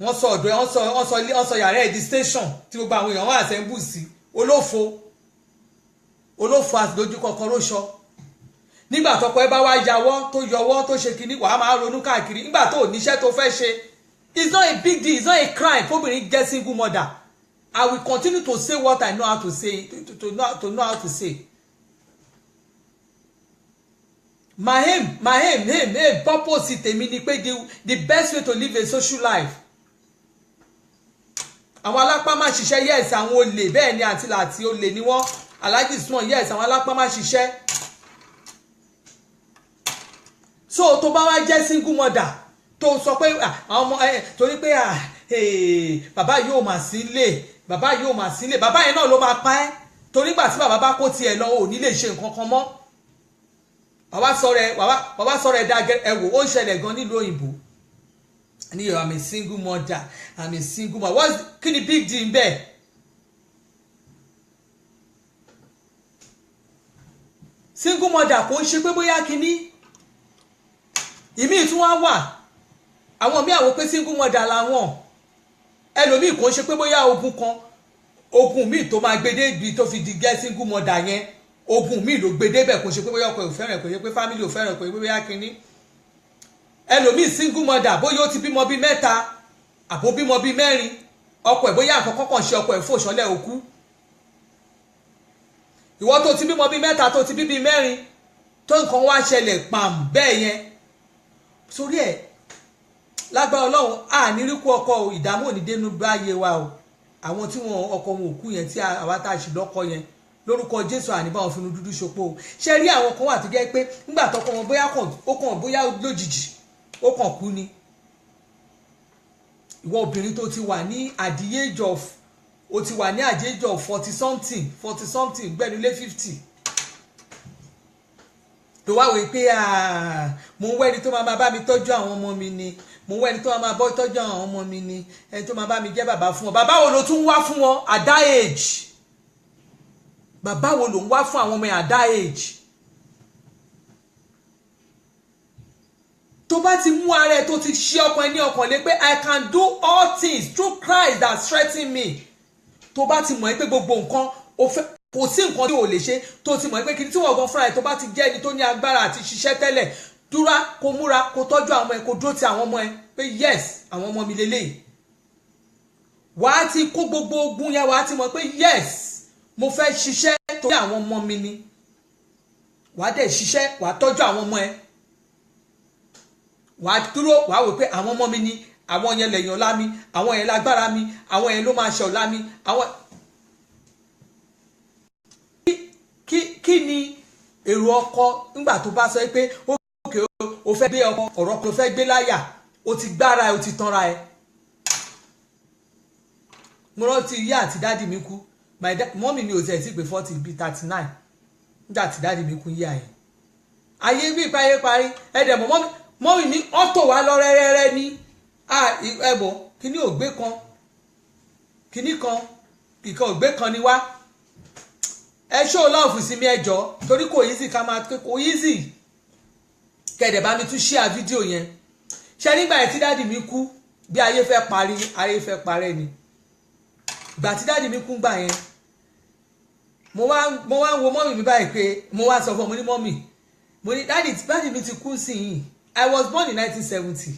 wọ́n sọ ọ̀dọ̀ wọ́n sọ yàrá ẹ̀ di station tí gbogbo àwọn èèyàn wọ́n assemble sí olófo àti dojú kọkọrọ ṣọ nígbà tọkọ ẹ bá wá yàwọ́ tó yọwọ́ tó ṣe kinní wàá máa ronú káàkiri nígbà tó níṣẹ́ tó fẹ́ ṣe. It's not a big deal. It's not a crime. Fobìnrin get single mother. I will continue to say what I know how to say. To know how to say. My aim, purpose tèmi ni pé the best way to live a social life. Àwọn alápá máa ṣiṣẹ́ yes àwọn olè bẹ́ẹ̀ ni àti láti olè ni wọ́n Alhaji Usman yes àwọn alápá máa ṣiṣẹ́. So tó bá wá jẹ́ single mother tó sọ pé àwọn ọmọ torí pé bàbá yóò máa sí ilé bàbá yẹn náà ló máa pa ẹ́ torí gbà tí bàbá bá kó tiẹ̀ lọ ò ní lè ṣe nǹkan kan mọ́ bàbá sọ̀rọ̀ ẹ̀ dá ẹ̀wò ó ń ṣẹlẹ̀ gan nílùú òyìnbó ní I'm a single mother kí ni big deal bẹ́ẹ̀ single mother kò ń ṣe pé bóyá kíní ìmí tún wá wà àwọn míì àwọn pé single mother làwọn ẹlòmíì kò ń ṣe pé bóyá ogun míì tó máa gbé dé ibi tó fi di gẹ́ single mother yẹn ogun míì ló gbé débẹ̀ kò ṣe pé bóyá ọkọ ò fẹ́ràn kò ṣe pé family ò fẹ́ràn kò ṣe pé bóyá kínní ẹlòmíì single mother bóyá ó ti bímọ bíi 3 àbó bímọ bíi 4 ọkọ ẹ̀ bóyá àkọ́kọ́ kàn ṣe ọkọ ẹ̀ fòṣọlẹ̀ òkú ìwọ tó ti bímọ bíi 3 tó ti bí bíi 4 tó nǹkan wá ṣẹlẹ̀ pàm bẹ́ẹ̀ yẹn sórí ẹ̀ lágbára Ọlọ́run àníríkú ọkọ ìdààmú òní dénú báyé wa o àwọn tí wọn ọkọ wọn òkú yẹn tí àwa tá a ṣì lọ́kọ yẹn lórúkọ Jésù àní bá wọn finú dúdú ṣopó o ṣe rí àwọn kan wà tó jẹ́ pé nígbà tọkọ wọn bóyá lójijì ó kàn kú ni ìwọ obìnrin tó ti wà ní at the age of 40 something gbẹnulé 50 tó wá wí pé mo ń wẹ́ni tó máa bá mi tọ́jú àwọn ọmọ mi ni mo ń wẹ́ni tó máa bọ́ tọ́jú àwọn ọmọ mi ni ẹni tó máa bá mi jẹ́ bàbá fún wọn bàbá wo ló tún wá fún wọn at that age bàbá wo ló ń wá fún àwọn ọmọ yẹn at that age tó bá ti mú ara ẹ tó ti ṣí ọkàn ẹ ní ọkàn lé pé I can do all things through Christ that strengthens me tó bá ti mọ̀ ẹ́ pé gbogbo nǹkan ó fẹ́ kò sí nǹkan tí o lè ṣe tó ti mọ̀ pé kí ni tí wọ́n gan fúnra ẹ̀ tó bá ti jẹ́ ẹni tó ní agbára àti ṣiṣẹ́ tẹ́lẹ̀ dúró kó múra kó tọ́jú àwọn ọmọ ẹ̀ kó dúró ti àwọn ọmọ ẹ̀ pé yes àwọn ọmọ mi lélẹ́yìí wàá ti kó gbogbo ogun yẹn wàá ti mọ̀ pé yes mo fẹ́ ṣiṣẹ́ torí àwọn ọmọ mi ni wàá dẹ̀ ṣiṣẹ́ wàá tọ́jú àwọn ọmọ ẹ̀ wàá dúró wàá wò pé àwọn ọmọ mi ni àwọn yẹn lẹ́yìn ọlá mi àwọn yẹn lágbára mi àwọn yẹn ló máa ṣe ọlá mi àwọn kí ni èrò ọkọ nígbà tó bá sọ pé ó fẹ́ gbé ọkọ ọ̀rọ̀ kan fẹ́ gbé láyà ó ti gbára ẹ ó ti tanra ẹ mo rántí ìyá àti dáàdì mi kú mọ́mì mi ò tẹ̀ sí pé 40 bíi 39 nígbà tí dáàdì mi kú yíyá yẹn ayé bí ìpáyé parí ẹ̀dẹ̀ mọ́ mọ́mì mi ọ́tò wá lọ rẹ́rẹ́rẹ́ ní ẹ̀bọ̀ kíní ògbé kan kíní kan ìkan ògbé kan ni wá ẹ ṣó lọ́ọ̀fù sí mi ẹjọ́ torí kò yí sí ká máa pé kò yí sí kẹ̀dẹ̀ bá mi tún ṣíà fídíò yẹn ṣe nígbà yẹn tí dáàdì mi kú bí ayé fẹ́ parí ayé fẹ́ parẹ́ ni ìgbà tí dáàdì mi kú gbà yẹn mo wá ń wo mọ́mì mi báyìí pé mo wá sọ fún mo ní mọ́mì mo ní dáàdì mi ti kú sí yìí I was born in 1970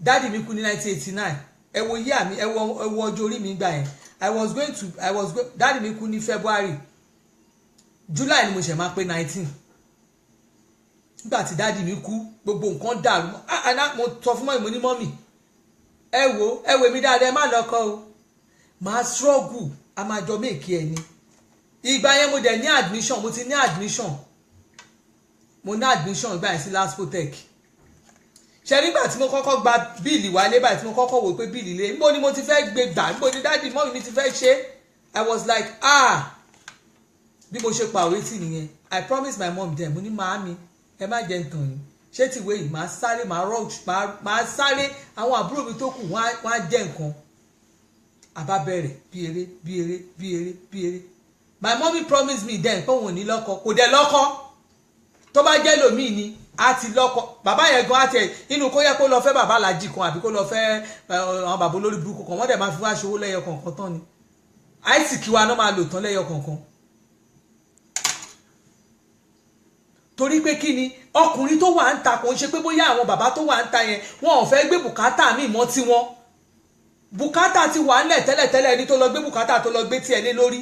dáàdì mi kú ní 1989 ẹ wo yíyà mi ẹ wo ọjọ́ orí mi gbà yẹn dáàdì mi kú ní February July ni mo ṣẹ̀ máa pé 19 nígbà tí dáàdì mi kú gbogbo nǹkan dàrú mo sọ fún mọ́mì mo ní mọ́mì ẹ wo èmi dáadáa ẹ má lọ́kọ o máa struggle a máa jọ méèkì ẹ ní ìgbà yẹn mo dẹ̀ ní admission mo ti ní admission mo ní admission ìgbà yẹn sí LASPOTECH ṣe nígbà tí mo kọ́kọ́ gba bíìlì wálé báyìí tí mo kọ́kọ́ wò pé bíìlì lé níbo ni mo ti fẹ́ gbé gbà níbo ni dáàdì mọ́mì mi ti fẹ́ ṣe I was like bí mo ṣe pàwé tì nìyẹn I promised my mom then mo ní màámi ẹ má jẹ́ ntàn yìí ṣé tìwé yìí máa sáré máa rush máa sáré àwọn àbúrò mi tó kù wọ́n á jẹ́ nǹkan àbá bẹ̀rẹ̀ bí eré my mommy promised me then pé òun ò ní lọ́kọ kò dẹ̀ lọ́kọ tó bá jẹ́ lòmíì ni a ti lọ́kọ bàbá yẹn gan àti inú kó yẹ kó lọ fẹ́ bàbá alájì kan àbí kó lọ fẹ́ àwọn bàbá olórí burúkú kan wọ́n dẹ̀ máa fi wá ṣòwò lẹ́yọ kọ̀ọ̀kan tán ni àìsìkí wa náà máa lò tán lẹ́yọ kọ̀ọ̀kan torí pé kí ni ọkùnrin tó wà ń ta kò ń ṣe pé bóyá àwọn bàbá tó wà ń ta yẹn wọn ò fẹ́ gbé bùkátà míì mọ́ tiwọn bùkátà ti wà ńlẹ̀ tẹ́lẹ̀tẹ́lẹ̀ ẹni tó lọ gbé bùkátà tó lọ gbé tiẹ̀ lé lórí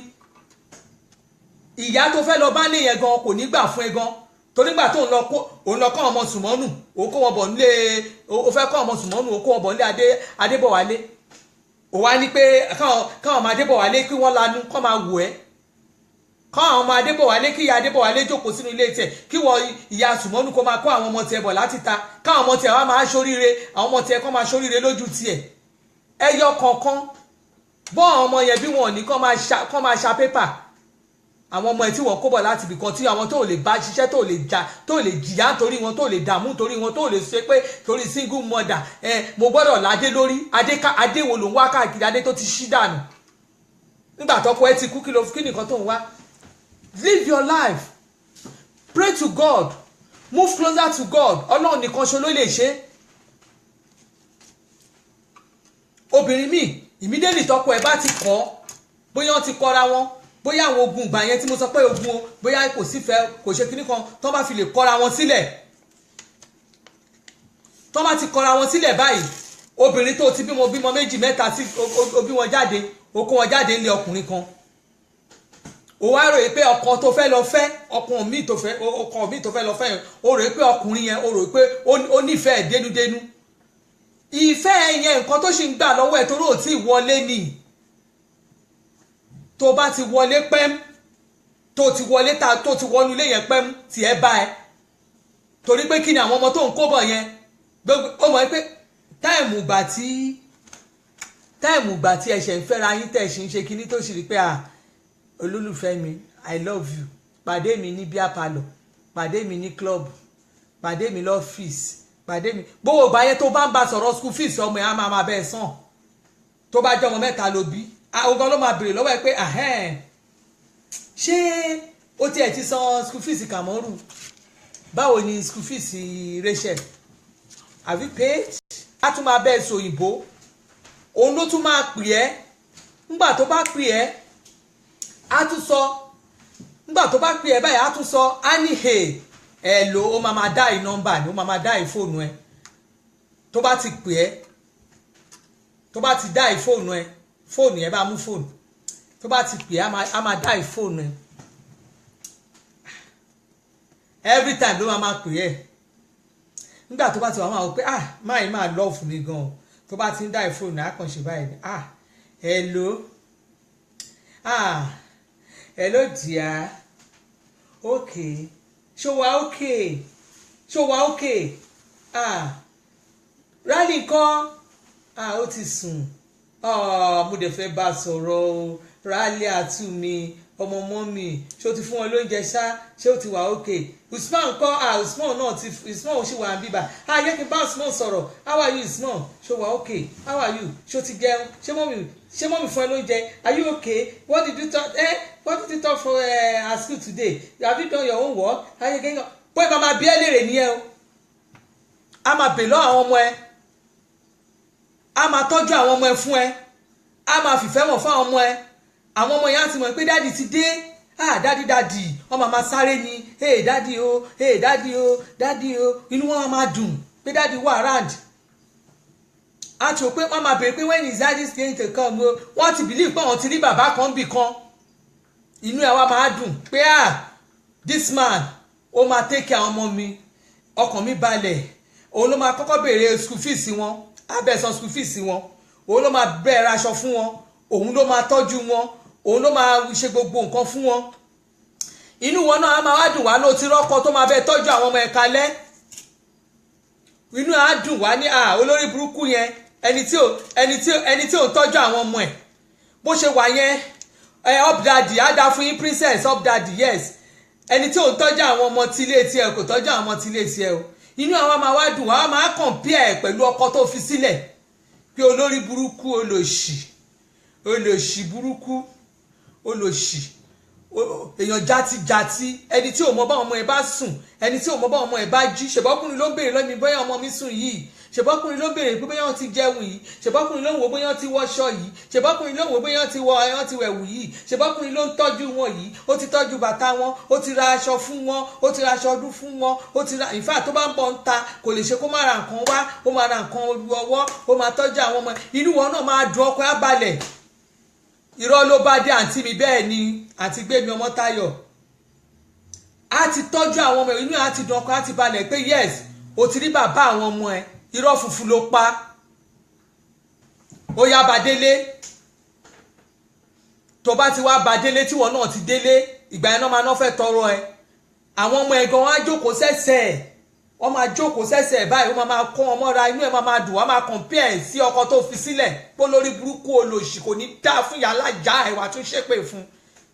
ìyá tó fẹ́ lọ bá lé yẹn gan kò ní gbà fún ẹ gan torí gbà tó òun lọ kọ́ ọmọ sùmọ́nù òun kó wọn bọ̀ nílé ó fẹ́ kọ́ ọmọ sùmọ́nù òun kó wọn bọ̀ nílé adébọ̀wálé ó wá ní pé káwọn ọmọ adébọ̀wálé kí wọ́n lanu kọ́ máa wò ẹ́ káwọn ọmọ adébọ̀wálé kí ìyá adébọ̀wálé jókòó sínú ilé tiẹ̀ kí wọ́n ìyá sùmọ́nù kó máa kó àwọn ọmọ tiẹ̀ bọ̀ láti ta káwọn ọmọ tiẹ̀ wá máa ṣoríire àwọn ọmọ tiẹ̀ kọ́ máa ṣoríire lójú tiẹ̀ ẹyọ kọ̀ọ̀kan bọ́ àwọn ọmọ yẹn bí wọn ò ní kọ́ máa ṣa pépà àwọn ọmọ ẹ tí wọ́n kó bọ̀ láti ibìkan tí àwọn tó lè bá ṣiṣẹ́ tó lè jìyà torí wọn tó lè dààmú torí wọn tó lè ṣe pé torí single mother mo gbọ́dọ̀ ládé lórí adé wo ló ń wá káàkiri adé tó ti ṣí dànù nígbà tọ́kọ ẹ ti kú kí nìkan tó ń wá live your life pray to God move closer to God ọlọ́run nìkan ṣo ló lè ṣe obìnrin míì immediately tọ́kọ ẹ bá ti kọ́ bóyá wọ́n ti kọ́ra wọn bóyá àwọn ogun ìgbà yẹn tí mo sọ pé ogun o bóyá kò sífẹ́ kò ṣe kíní kan tó bá fi lè kọ́ra wọn sílẹ̀ tó bá ti kọ́ra wọn sílẹ̀ báyìí obìnrin tó ti bímọ méjì mẹ́ta sí o bí wọn jáde o kó wọn jáde nílé ọkùnrin kan o wá rò pé ọkọ tó fẹ́ lọ fẹ́ ọkọ mi tó fẹ́ lọ fẹ́ yẹn o rò pé ọkùnrin yẹn o rò pé ó nífẹ̀ẹ́ dénúdénú ìfẹ́ yẹn nǹkan tó ṣì ń gbà lọ́wọ́ ẹ̀ tó rò tí wọlé ni tó bá ti wọlé pẹ́m tó ti wọlé ta tó ti wọnú ilé yẹn pẹ́m tí ẹ bá ẹ torí pé kí ni àwọn ọmọ tó ń kó bọ̀ yẹn ó mọ̀ pé táìmù gbà tí ẹ̀ṣẹ̀ ń fẹ́ra yín tẹ̀ ṣe ń ṣe kíní tó sì rí pé olólùfẹ́ mi I love you pàdé mi ní bíá palọ̀ pàdé mi ní club pàdé mi lọ́fíìsì pàdé mi gbówó ìgbà yẹn tó bá ń bá sọ̀rọ̀ school fees ọmọ yẹn á máa bẹ́ẹ̀ sàn tó bá jẹ́ ọmọ mẹ́ta ló bí ogan ló máa bèrè lọ́wọ́ ẹ pé ṣé ó tiẹ̀ ti san school fees Kàmọ́rù báwo ni school fees Rachel have you paid á tún máa bẹ́ẹ̀ sọ òyìnbó òun ló tún máa pè ẹ́ ńgbà tó bá pè ẹ́ á tún sọ ńgbà tó bá pè ẹ́ báyìí á tún sọ á ní ẹ lò ó máa dá ì nọ́mbà ni ó máa dá ì fóònù ẹ tó bá ti pè ẹ́ tó bá ti dá ì fóònù ẹ fóònù yẹn bá mú fóònù tó bá ti pè á máa dá ìfóònù ẹ every time ló máa pè ẹ nígbà tó bá ti wà máa wọ pé máa máa love mi gan tó bá ti ń dá ìfóònù á kàn ṣe báyìí hello dear okay ṣó wà okay rally nǹkan ó ti sùn mo dẹ̀ fẹ́ bá sọ̀rọ̀ o rálẹ̀ àtúnmí ọmọ mọ́mì ṣé o ti fún wọn lóúnjẹ ṣá ṣé o ti wà òkè Usman kọ́ Usman náà ti Usman ṣì wà bíbà yẹ kí n bá Usman sọ̀rọ̀ how are you Usman ṣé o wà òkè how are you ṣé o ti jẹun ṣé mọ́mì fún ẹ lóúnjẹ are you okay what did you talk for at school today have you done your own work bóyá màmá bí ẹ léèrè nìyẹn o a máa bè lọ àwọn ọmọ ẹ a máa tọ́jú àwọn ọmọ ẹ fún ẹ a máa fìfẹ́ wọn fún àwọn ọmọ ẹ àwọn ọmọ yẹn á ti mọ̀ pé dáàdì ti dé dáàdì ọmọ máa sáré ni dáàdì o dáàdì o inú wọn máa dùn pé dáàdì wà around a ti rò pé wọ́n máa bèèrè pé when is daddy going to come o wọ́n ti believe pé àwọn ti rí bàbá kan bì kan inú ẹ̀ wá máa dùn pé this man ó máa take care àwọn ọmọ mi ọkàn mi balẹ̀ òun ló máa kọ́kọ́ béèrè school fees wọn abẹ́sàn school fees wọn òun ló máa bẹ̀rẹ̀ aṣọ fún wọn òun ló máa tọ́jú wọn òun ló máa ṣe gbogbo nǹkan fún wọn inú wọn náà á máa wá dùn wá ló ti rọ́kọ tó máa bẹ tọ́jú àwọn ọmọ ẹ̀ kalẹ̀ inú á dùn wá ní olórí burúkú yẹn ẹni tí ò ń tọ́jú àwọn ọmọ ẹ̀ bó ṣe wà yẹn up daddy á dá fún yín princess up daddy yes ẹni tí ò ń tọ́jú àwọn ọmọ tilé tiẹ̀ kò tọ́jú àwọn ọmọ tilé tiẹ̀ o inú àwọn máa wá dùn wá máa compare pẹ̀lú ọkọ tó fi sílẹ̀ pé olórí burúkú olòṣì burúkú olòṣì èèyàn játijàti ẹni tí ò mọ báwọn ọmọ ẹ bá sùn ẹni tí ò mọ báwọn ọmọ ẹ bá jí ṣèbọ́kùnrin ló ń béèrè lọ́mí bóyá ọmọ mi sùn yìí ṣèbọ́kùnrin ló ń béèrè pé bóyá wọ́n ti jẹun yìí ṣèbọ́kùnrin ló ń wo bóyá wọ́n ti wọṣọ yìí ṣèbọ́kùnrin ló ń wo bóyá wọ́n ti wẹ̀wù yìí ṣèbọ́kùnrin ló ń tọ́jú wọn yìí ó ti tọ́jú bàtà wọn ó ti ra aṣọ fún wọn ó ti ra aṣọ ọdún fún wọn ó ti ra ìfà tó bá ń bọ̀ ń ta kò lè ṣe kó má ra nǹkan wá ó máa ra nǹkan ọwọ́ ó máa tọ́jú àwọn ọmọ inú wọn náà máa dùn ọkọ̀ á balẹ̀ irọ́ ló bá dé àǹtí mi bẹ́ẹ̀ ni àti Gbémi Ọmọ́táyọ̀ á ti tọ́jú àwọn ọmọ inú á ti dùn ọkọ̀ á ti balẹ̀ pé yes o ti rí bàbá àwọn ọmọ ẹ irọ́ funfun ló pa ó yá bá délé tó bá ti wá bá délé tí wọn náà ti délé ìgbà yẹn náà máa fẹ́ tọrọ ẹ àwọn ọmọ ẹ gan wọn á jókòó sẹ́sẹ̀ wọ́n máa jókòó sẹ́sẹ̀ báyìí wọ́n máa kọ́ ọmọ ra inú ẹ̀ máa dùn wọ́n máa compare sí ọkọ tó fi sílẹ̀ pé lórí burúkú olòṣì kò ní dá fún ìyá alájà ẹ̀wà tó ṣépè fún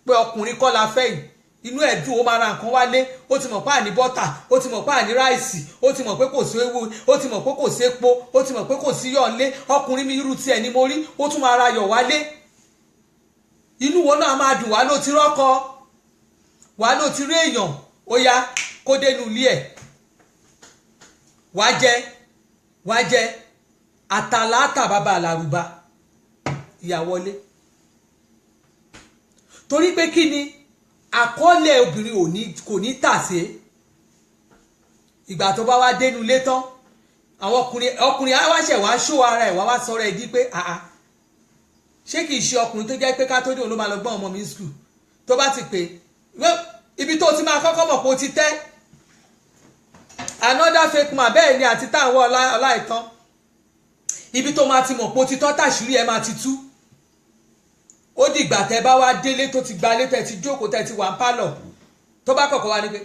pé ọkùnrin kọ́ la fẹ́ yìí inú ẹ̀ dùn ó máa ra nǹkan wálé ó ti mọ̀ pé àní bọ́tà ó ti mọ̀ pé àní ráìsì ó ti mọ̀ pé kò sí ewu ó ti mọ̀ pé kò sí epo ó ti mọ̀ pé kò sí yọ̀ọ́lé ọkùnrin mi irú tiẹ̀ ni mo rí ó tún máa ra yọ̀ wálé inú wọn náà máa dùn wá ló ti rọ́kọ wá ló ti rí èèyàn ó yá kó dénú ilé ẹ̀ wá jẹ àtàlátà bàbá àlàrúbá ìyàwọlé torí pé kí ni àkọọ́lẹ̀ obìnrin kò ní tàsé ìgbà tó bá wá dénú ilé tán àwọn ọkùnrin awáṣẹ̀ wá ṣó ara ẹ̀ wá sọ̀rọ̀ ẹ̀ di pé ṣé kìí ṣe ọkùnrin tó jẹ́ pé ká tó dé òun ló máa lọ gbọ́n ọmọ mi skul tó bá ti pè ibi tó ti máa kọ́kọ́ mọ̀ pé ó ti tẹ́ another fake man bẹ́ẹ̀ ni àti táwọn ọlá ìtàn ibi tó máa ti mọ̀ pé ó ti tọ́ tàṣírí ẹ̀ máa ti tú ó dìgbà tẹ́ bá wá délé tó ti gbalé tẹ́ ti jókòó tẹ́ ti wà ń pálọ̀ tó bá kọ̀kọ́ wá ní pé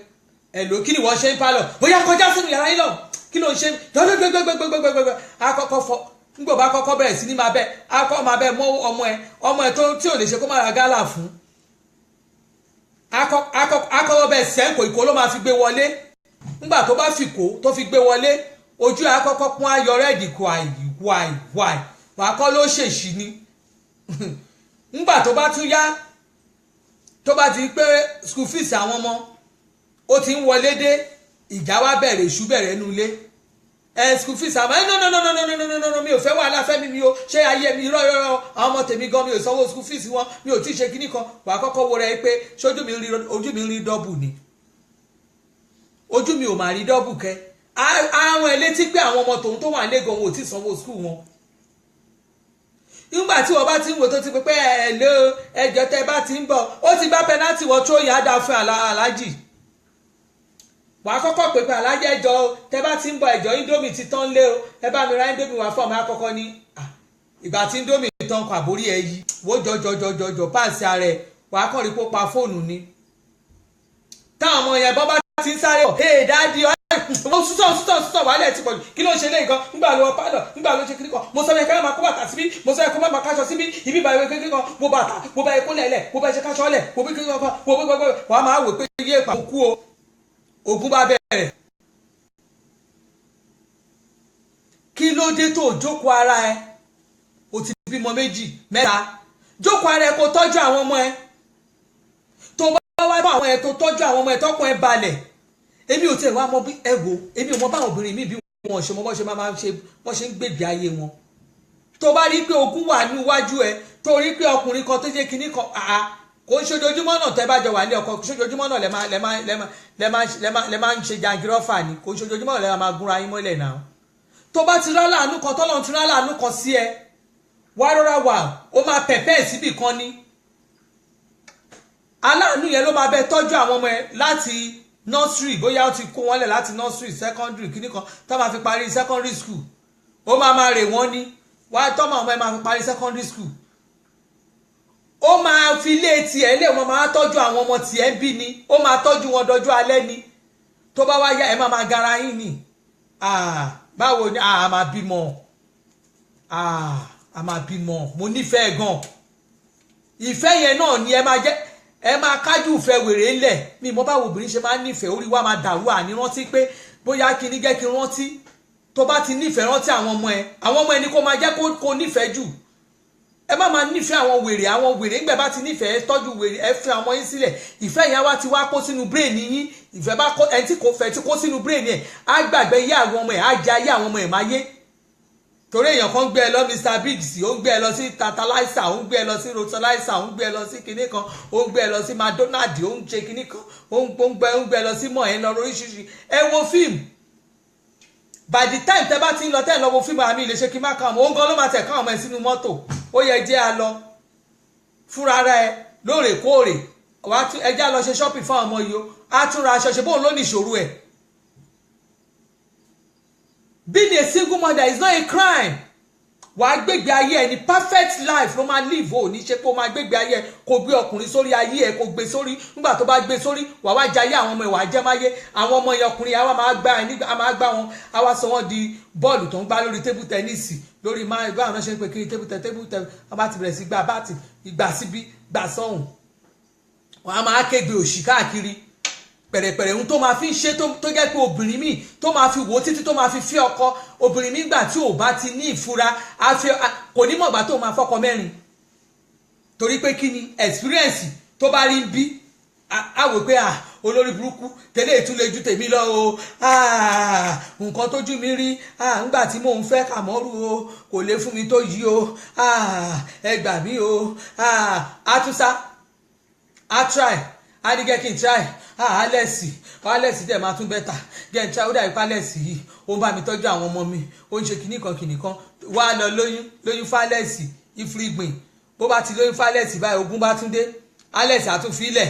ẹ̀lò kí ni wọ́n ṣe ń pálọ̀ bóyá kọjá sínú yàrá yín lọ kí ló ń ṣe gbẹgbẹgbẹgbẹgbẹgbẹ akọ́kọ́ fọ nígbà bá kọ́kọ́ bẹ̀rẹ̀ sí ní máa bẹ́ akọ́ máa bẹ́ mọ́ ọmọ ẹ̀ tí ò lè ṣe kó má ra gálà fún akọ́kọ́ bẹ̀ sẹ́ńkò ìkó ló máa fi gbé wọlé nígbà tó bá fìkó tó fi gbé wọlé ojú ẹ̀ akọ́kọ́ pọ́n ayọ̀ rẹ́ẹ̀dì wàì wàá kọ́ ló ṣèṣì ni nígbà tó bá tún yá tó bá ti pé school fees àwọn ọmọ ó ti ń wọlé dé ìjà wá bẹ̀rẹ̀ ìṣú bẹ̀rẹ̀ nínú ilé school fees àwọn no mi ò fẹ́ wàhálà fẹ́mi mi o ṣé ayé mi irọ́ àwọn ọmọ tèmi gan mi ò sanwó school fees wọn mi ò tí ì ṣe kíní kan wà á kọ́kọ́ wo rẹ pé ṣojú mi ń rí dọ́bù ni ojú mi ò máa rí dọ́bù kẹ́ àwọn elétí pé àwọn ọmọ tòun tó wà nílé gan wọn ò tí ì sanwó school wọn nígbà tí wọ́n bá ti ń wò tó ti pé ẹ̀lò ẹjọ́ tẹ́ bá ti ń bọ̀ ó ti gbá pẹ́nátì wọ́n tó yàn á dá fún aláàjì wà á kọ́kọ́ pé aláàjì ẹjọ́ tẹ́ bá ti ń bọ̀ ẹjọ́ indomie ti tán lé o ẹ bá mi ra indomie wá fún ọmọ akọ́kọ́ ní ìgbà tí indomie tán kọ àbórí ẹ yí wó jọjọjọjọ páàsì ara ẹ wà á kàn rí kó pa fóònù ni táwọn ọmọ yẹn bọ́ bá ti ń sáré ọ̀ hey daddy mo sútọ̀ wálẹ̀ ti pọ̀jù kí ló ń ṣe lé nǹkan nígbà ló pálọ̀ nígbà ló ṣe kíní kan mo sọ yẹ ká máa kó bàtà síbí mo sọ yẹ kó máa káṣọ síbí ibi ìbàwẹ̀ kékeré kan mo bàtà mo bá ẹkún lẹ̀lẹ̀ mo bá ẹṣẹ káṣọ lẹ̀ mo bí kékeré kan mo bí gbogbo wàá máa wò pé yé pa kú o ogun bá bẹ̀rẹ̀. kí ló dé tó jókòó ara ẹ o ti bímọ 2 3 jókòó ara ẹ kó tọ́jú àwọn ọmọ ẹ tó bá wá bá àwọn ẹ tó tọ́jú àwọn ọmọ ẹ tọ́kùn ẹ balẹ̀ èmi ò tiẹ̀ wá mọ bí ẹ wò èmi ò mọ báwọn obìnrin mi bí wọn ṣe mọ bọ́ ṣe máa ṣe wọ́n ṣe ń gbègbè ayé wọn tó bá rí pé ogun wà níwájú ẹ tó rí pé ọkùnrin kan tó jẹ́ kinní kan kò ń ṣojoojúmọ́ náà tẹ́ bá jọ wà ní ọkọ ṣojoojúmọ́ náà lẹ máa ń ṣe jàǹgírọ́fà ni kò ń ṣojoojúmọ́ náà lẹ máa gúnra yín mọ́lẹ̀ náà tó bá ti rálá àánú kan tọ́lọ́run ti rálá àánú kan sí ẹ wá rọra wà ó máa pẹ̀pẹ́ síbì kan ní aláàánú yẹn ló máa bẹ tọ́jú àwọn ọmọ ẹ láti nursery bóyá ó ti kó wọn lẹ̀ láti nursery secondary kíní kan tó máa fi parí secondary school ó máa rè wọ́n ní wá tọ́mọ ọmọ ẹ máa fi parí secondary school ó máa fi ilé tiẹ̀ lé wọn máa tọ́jú àwọn ọmọ tiẹ̀ bí ni ó máa tọ́jú wọn dọjú alẹ́ ni tó bá wá yá ẹ máa gara yín ni báwo ni a máa bímọ a máa bímọ mo nífẹ̀ẹ́ gan ìfẹ́ yẹn náà ni ẹ máa jẹ́ ẹ máa kájú ìfẹ́ wèrè ńlẹ̀ mi mọ báwo obìnrin ṣe máa nífẹ̀ẹ́ orí wa máa dàrú àní rántí pé bóyá kíní jẹ́ kí n rántí tó bá ti nífẹ̀ẹ́ rántí àwọn ọmọ ẹ ni kó máa jẹ́ kó nífẹ̀ẹ́ jù ẹ má máa nífẹ̀ẹ́ àwọn wèrè ńgbẹ́ bá ti nífẹ̀ẹ́ tọ́jú wèrè ẹ fẹ́ ọmọ yín sílẹ̀ ìfẹ́ yẹn wá ti wá kó sínú brain yín ìfẹ́ bá kó ẹni tí kò fẹ́ tí kó sínú brain yẹn á gbàgbé yé àwọn ọmọ ẹ̀ á jẹ ayé àwọn ọmọ ẹ̀ máa yé torí èèyàn kan gbé ẹ lọ Mr Biggs ó ń gbé ẹ lọ sí Tantalizer ó ń gbé ẹ lọ sí Rotalizer ó ń gbé ẹ lọ sí kinní kan ó ń gbé ẹ lọ sí McDonald ó ń ṣe kinní kan ó ń gbé ẹ lọ sí mọ̀ ẹ lọ oríṣiríṣi ẹ wo fíìmù by the time tẹ bá ti ń lọ tẹ́ ẹ lọ wo fíìmù àmì ilé ṣe kí n má kàn mọ́ ó ń gan ló máa tẹ̀ káwọn ọmọ ẹ sínú mọ́tò ó yẹ jẹ́ a lọ fúnra rẹ lóòrèkóòrè ẹjẹ́ a lọ ṣe shopping fún àwọn ọmọ yìí ó á tún ra aṣọ ṣe bóun ló ní ìṣòro ẹ̀. Being a single mother is not a crime. Wàá gbégbé ayé ẹ ní perfect life ló máa live o ní ṣe pé o máa gbégbé ayé ẹ kó gbé ọkùnrin sórí ayé ẹ kó gbé sórí nígbà tó bá gbé sórí wàá wá jayé àwọn ọmọ ẹ wàá jẹ máyé àwọn ọmọ yẹn ọkùnrin àwa máa gbá ẹ nígbà máa gbá wọn àwa sọ wọn di bọ́ọ̀lù tó ń gbá lórí tébù tẹ́nísì lórí máa gbá àwọn ṣe ń pè kiri tébù wọn bá ti bẹ̀rẹ̀ sí gbá báàtì ìgbà síbí gbà sọ́hùn wọn á máa kégbe òṣì káàkiri pẹ̀rẹ̀pẹ̀rẹ̀ ohun tó máa fi ń ṣe tó jẹ́ pé obìnrin míì tó máa fi wò títí tó máa fi fẹ́ ọkọ obìnrin míì gbà tí ò bá ti ní ìfura kò ní mọ̀gbà tó máa fọ́kọ 4 torí pé kí ni experience tó bá rí bí a wò pé olórí burúkú tẹ́lẹ̀ ìtúlẹ̀ ju tèmi lọ o nǹkan tójú mi rí ńgbà tí mò ń fẹ́ Kàmọ́rù o kò lè fún mi tó yí o ẹ gbà mí o àtúnṣá try adigẹ́ kí n try Alex dẹ̀ máa tún bẹ́tà gẹ́ n try ó dàbí Alex yìí ó ń bá mi tọ́jú àwọn ọmọ mi ó ń ṣe kinní kan wá lọ lóyún fálẹ́sì ìfúrigbìn bó bá ti lóyún fálẹ́sì báyìí ogun bá tún dé Alex àtúnfilẹ̀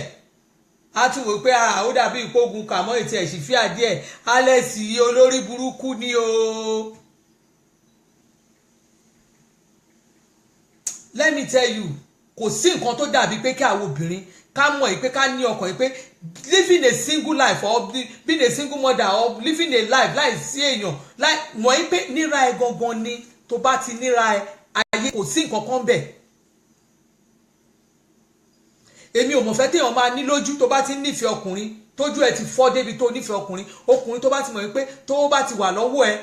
á tún wò pé ó dàbí ìpógun Kàmọ́ ètò ẹ̀sìn fíà díẹ̀ Alex yìí olórí burúkú ni o. Let me tell you kò sí nǹkan tó dàbí pé kí àwọn obìnrin ká mọ̀ yìí pé ká ní ọkàn yìí pé living a single life or being a single mother or living a life láì sí èèyàn láì mọ̀ yìí pé níra ẹ gangan ni tó bá ti níra ẹ ayé kò sí nǹkan kan bẹ̀. èmi ò mọ̀ fẹ́ téèyàn máa ní lójú tó bá ti nífẹ̀ẹ́ ọkùnrin tójú ẹ ti fọ́ débi tó nífẹ̀ẹ́ ọkùnrin tó bá ti mọ̀ yìí pé tó bá ti wà lọ́wọ́ ẹ